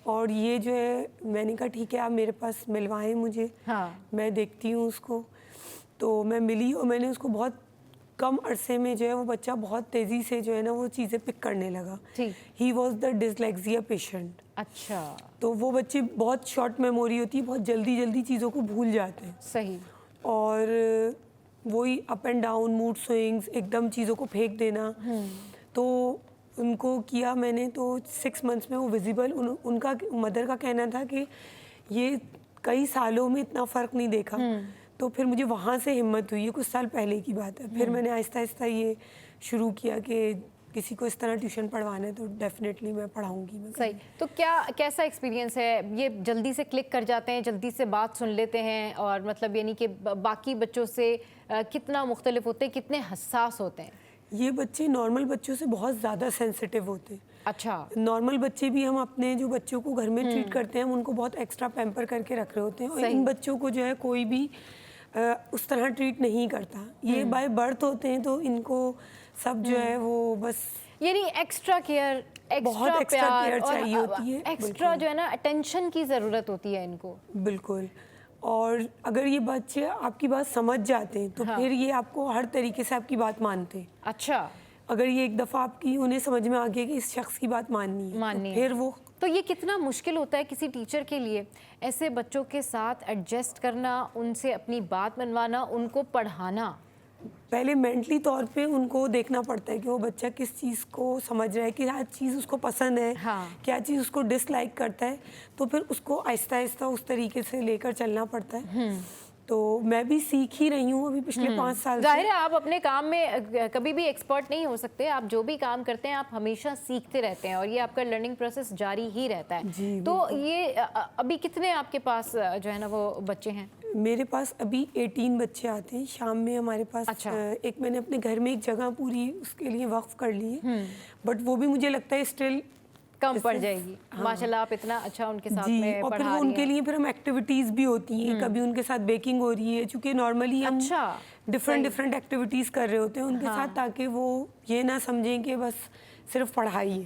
और ये जो है, मैंने कहा ठीक है आप मेरे पास मिलवाएं मुझे। हाँ। मैं देखती हूँ उसको। तो मैं मिली और मैंने उसको बहुत कम अरसे में जो है वो बच्चा बहुत तेज़ी से जो है ना वो चीज़ें पिक करने लगा। He was the dyslexia patient. अच्छा। तो वो बच्चे बहुत शॉर्ट मेमोरी होती है, बहुत जल्दी जल्दी चीज़ों को भूल जाते हैं। सही। और वही up and down mood swings, एकदम चीज़ों को फेंक देना। तो उनको किया मैंने, तो 6 मंथ्स में वो विजिबल, उनका मदर का कहना था कि ये कई सालों में इतना फ़र्क नहीं देखा। तो फिर मुझे वहाँ से हिम्मत हुई, ये कुछ साल पहले की बात है। फिर मैंने आहिस्ता आहिस्ता ये शुरू किया कि किसी को इस तरह ट्यूशन पढ़वाना है तो डेफिनेटली मैं पढ़ाऊंगी। मैं सही। तो कैसा एक्सपीरियंस है? ये जल्दी से क्लिक कर जाते हैं, जल्दी से बात सुन लेते हैं, और मतलब यानी कि बाकी बच्चों से कितना मुख्तलिफ होते हैं, कितने हसास होते हैं? ये बच्चे नॉर्मल बच्चों से बहुत ज़्यादा सेंसिटिव होते हैं। अच्छा। नॉर्मल बच्चे भी हम अपने जो बच्चों को घर में ट्रीट करते हैं, हम उनको बहुत एक्स्ट्रा पैम्पर करके रख रहे होते हैं, और इन बच्चों को जो है कोई भी उस तरह ट्रीट नहीं करता। ये बाय बर्थ होते हैं, तो इनको सब जो है वो बस यानी एक्स्ट्रा केयर, बहुत एक्स्ट्रा केयर चाहिए होती है, एक्स्ट्रा जो है ना अटेंशन की ज़रूरत होती है इनको। बिल्कुल। और अगर ये बच्चे आपकी बात समझ जाते हैं तो फिर ये आपको हर तरीके से आपकी बात मानते हैं। अच्छा। अगर ये एक दफ़ा आपकी उन्हें समझ में आ गया कि इस शख्स की बात माननी है, तो फिर वो। तो ये कितना मुश्किल होता है किसी टीचर के लिए ऐसे बच्चों के साथ एडजस्ट करना, उनसे अपनी बात मनवाना, उनको पढ़ाना? पहले मेंटली तौर पे उनको देखना पड़ता है कि वो बच्चा किस चीज़ को समझ रहा है, क्या चीज़ उसको पसंद है, क्या चीज़ उसको डिसलाइक करता है, तो फिर उसको आहिस्ता आहिस्ता उस तरीके से लेकर चलना पड़ता है। तो मैं भी सीख ही रही हूँ अभी पिछले 5 साल। जाहिर है आप अपने काम में कभी भी एक्सपर्ट नहीं हो सकते, आप जो भी काम करते हैं आप हमेशा सीखते रहते हैं, और ये आपका लर्निंग प्रोसेस जारी ही रहता है। तो ये अभी कितने आपके पास जो है ना वो बच्चे हैं? मेरे पास अभी 18 बच्चे आते हैं शाम में हमारे पास। अच्छा। एक मैंने अपने घर में एक जगह पूरी उसके लिए वक्फ कर ली है, बट वो भी मुझे लगता है स्टिल कम पड़ जाएगी। माशाल्लाह आप इतना अच्छा उनके साथ में और फिर वो उनके लिए फिर हम एक्टिविटीज़ भी होती हैं, कभी उनके साथ बेकिंग हो रही है, चूँकि नॉर्मली हम डिफरेंट एक्टिविटीज़ कर रहे होते हैं उनके साथ, ताकि वो ये ना समझें कि बस सिर्फ पढ़ाई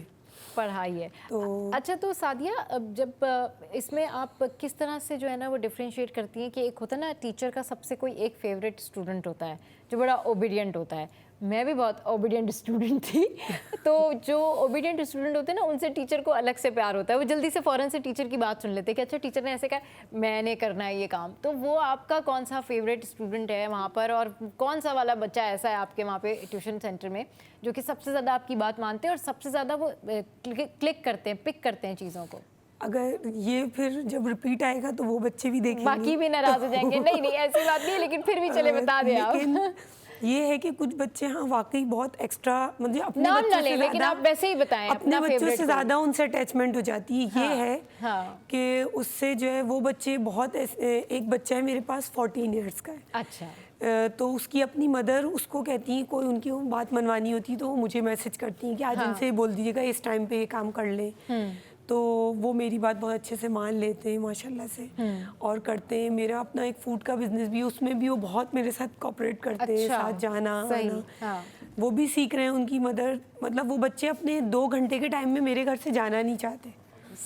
है। तो अच्छा, तो सादिया, अब जब इसमें आप किस तरह से जो है ना वो डिफरेंशिएट करती हैं कि एक होता है ना टीचर का सबसे कोई एक फेवरेट स्टूडेंट होता है जो बड़ा ओबीडियंट होता है। मैं भी बहुत ओबीडियंट स्टूडेंट थी। तो जो ओबीडियंट स्टूडेंट होते हैं ना, उनसे टीचर को अलग से प्यार होता है, वो जल्दी से फ़ौरन से टीचर की बात सुन लेते हैं कि अच्छा टीचर ने ऐसे कहा, मैंने करना है ये काम। तो वो आपका कौन सा फेवरेट स्टूडेंट है वहाँ पर, और कौन सा वाला बच्चा ऐसा है आपके वहाँ पे ट्यूशन सेंटर में जो कि सबसे ज़्यादा आपकी बात मानते हैं और सबसे ज़्यादा वो क्लिक करते हैं, पिक करते हैं चीज़ों को? अगर ये फिर जब रिपीट आएगा तो वो बच्चे भी देखेंगे, बाकी भी नाराज़ हो जाएंगे। नहीं ऐसी बात नहीं, लेकिन फिर भी चले बता दें आप। ये है कि कुछ बच्चे हाँ वाकई बहुत एक्स्ट्रा, मतलब अपने नाम बच्चों ना लें, लेकिन आप वैसे ही बताएं, अपने बच्चों से ज़्यादा उनसे अटैचमेंट हो जाती है। ये है कि उससे जो है वो बच्चे बहुत, एक बच्चा है मेरे पास 14 ईयर्स का है। अच्छा। तो उसकी अपनी मदर उसको कहती है, कोई उनकी बात मनवानी होती है तो वो मुझे मैसेज करती हैं कि आज इनसे बोल दीजिएगा इस टाइम पे ये काम कर लें। तो वो मेरी बात बहुत अच्छे से मान लेते हैं माशाल्लाह से और करते हैं। मेरा अपना एक फूड का बिजनेस भी है, उसमें भी वो बहुत मेरे साथ कोऑपरेट करते हैं, अच्छा, साथ जाना सही, आना। हाँ। वो भी सीख रहे हैं, उनकी मदर मतलब वो बच्चे अपने 2 घंटे के टाइम में मेरे घर से जाना नहीं चाहते।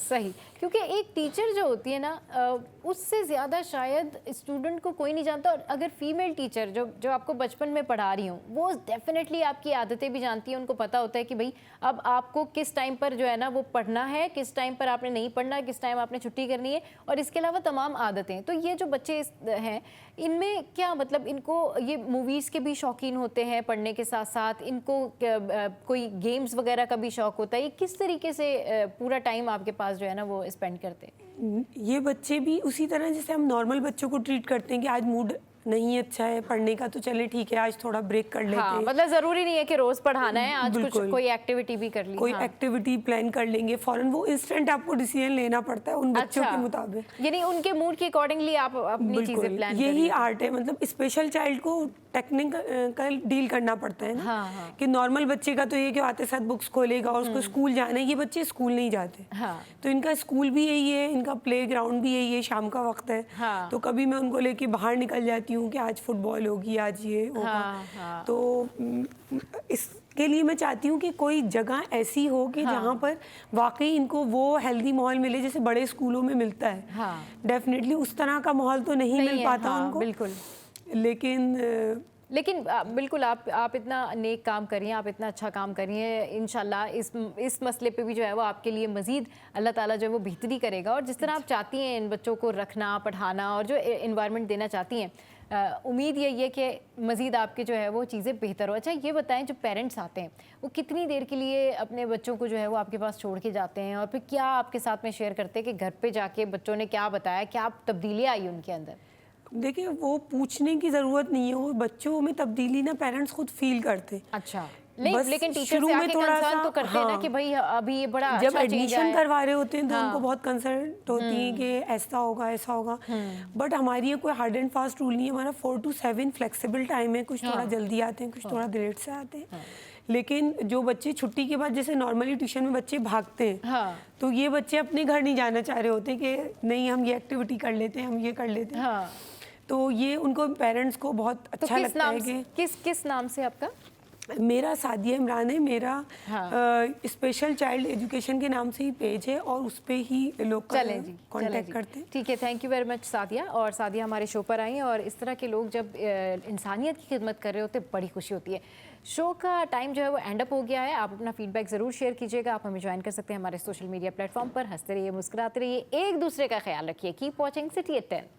सही, क्योंकि एक टीचर जो होती है ना उससे ज़्यादा शायद स्टूडेंट को कोई नहीं जानता। और अगर फीमेल टीचर जो आपको बचपन में पढ़ा रही हूँ वो डेफिनेटली आपकी आदतें भी जानती हैं, उनको पता होता है कि भाई अब आपको किस टाइम पर जो है ना वो पढ़ना है, किस टाइम पर आपने नहीं पढ़ना, किस टाइम आपने छुट्टी करनी है, और इसके अलावा तमाम आदतें। तो ये जो बच्चे हैं इनमें क्या मतलब इनको ये मूवीज़ के भी शौकीन होते हैं पढ़ने के साथ साथ, इनको कोई गेम्स वगैरह का भी शौक़ होता है, ये किस तरीके से पूरा टाइम आपके पास जो है ना वो स्पेंड करते हैं? ये बच्चे भी उसी तरह जैसे हम नॉर्मल बच्चों को ट्रीट करते हैं कि आज मूड नहीं अच्छा है पढ़ने का तो चले ठीक है आज थोड़ा ब्रेक कर लेते हैं। मतलब ज़रूरी नहीं है कि रोज़ पढ़ाना है, आज कुछ कोई एक्टिविटी भी कर ली, कोई एक्टिविटी प्लान कर लेंगे फ़ौरन। वो इंस्टेंट आपको डिसीजन लेना पड़ता है उन बच्चों के मुताबिक, यानी उनके मूड के अकॉर्डिंगली आप अपनी चीज़ें प्लान कर। यही आर्ट है, मतलब स्पेशल चाइल्ड को टेक्निकल डील करना पड़ता है ना। कि नॉर्मल बच्चे का तो ये कि आते साथ बुक्स खोलेगा और उसको स्कूल जाना है, ये बच्चे स्कूल नहीं जाते। तो इनका स्कूल भी यही है, इनका प्ले ग्राउंड भी यही है, शाम का वक्त है। तो कभी मैं उनको लेके बाहर निकल जाती हूँ कि आज फुटबॉल होगी, आज ये होगा। तो इसके लिए मैं चाहती हूँ कि कोई जगह ऐसी हो कि जहाँ पर वाकई इनको वो हेल्दी माहौल मिले जैसे बड़े स्कूलों में मिलता है। डेफिनेटली उस तरह का माहौल तो नहीं मिल पाता उनको, बिल्कुल। लेकिन बिल्कुल आप इतना नेक काम करिए, आप इतना अच्छा काम करिए, इंशाल्लाह इस मसले पे भी जो है वो आपके लिए मज़ीद अल्लाह ताला जो है वो बेहतरी करेगा। और जिस तरह आप चाहती हैं इन बच्चों को रखना, पढ़ाना और जो इन्वायरमेंट देना चाहती हैं, उम्मीद यही है कि मज़ीद आपके जो है वो चीज़ें बेहतर हो। अच्छा ये बताएं, जो पेरेंट्स आते हैं वो कितनी देर के लिए अपने बच्चों को जो है वो आपके पास छोड़ के जाते हैं, और फिर क्या आपके साथ में शेयर करते हैं कि घर पे जाके बच्चों ने क्या बताया, क्या तब्दीलियाँ आई उनके अंदर? देखिए वो पूछने की ज़रूरत नहीं है, वो बच्चों में तब्दीली ना पेरेंट्स खुद फील करते। अच्छा, लेकिन टीचर से आके कंसर्न तो करते हैं ना कि भाई अभी ये बड़ा जब एडमिशन करवा रहे होते हैं तो उनको बहुत कंसर्न होती है कि ऐसा होगा ऐसा होगा। बट हमारी ये कोई हार्ड एंड फास्ट रूल नहीं है, हमारा 4 to 7 फ्लेक्सिबल टाइम है। कुछ थोड़ा जल्दी आते हैं, कुछ थोड़ा लेट से आते हैं। लेकिन जो बच्चे छुट्टी के बाद जैसे नॉर्मली ट्यूशन में बच्चे भागते हैं, तो ये बच्चे अपने घर नहीं जाना चाह रहे होते कि नहीं हम ये एक्टिविटी कर लेते हैं, हम ये कर लेते हैं। तो ये उनको पेरेंट्स को बहुत अच्छा लगता है कि किस नाम से आपका? मेरा सादिया इमरान है, मेरा स्पेशल चाइल्ड एजुकेशन के नाम से ही पेज है और उस पे ही लोग कांटेक्ट करते हैं। ठीक है, thank you very much Sadia. और सादिया हमारे शो पर आई, और इस तरह के लोग जब इंसानियत की खिदमत कर रहे होते बड़ी खुशी होती है। शो का टाइम जो है वो एंड अप हो गया है। आप अपना फीडबैक ज़रूर शेयर कीजिएगा। आप हमें ज्वाइन कर सकते हैं हमारे सोशल मीडिया प्लेटफॉर्म पर। हंसते रहिए, मुस्कुराते रहिए, एक दूसरे का ख्याल रखिए। Keep watching city at 10।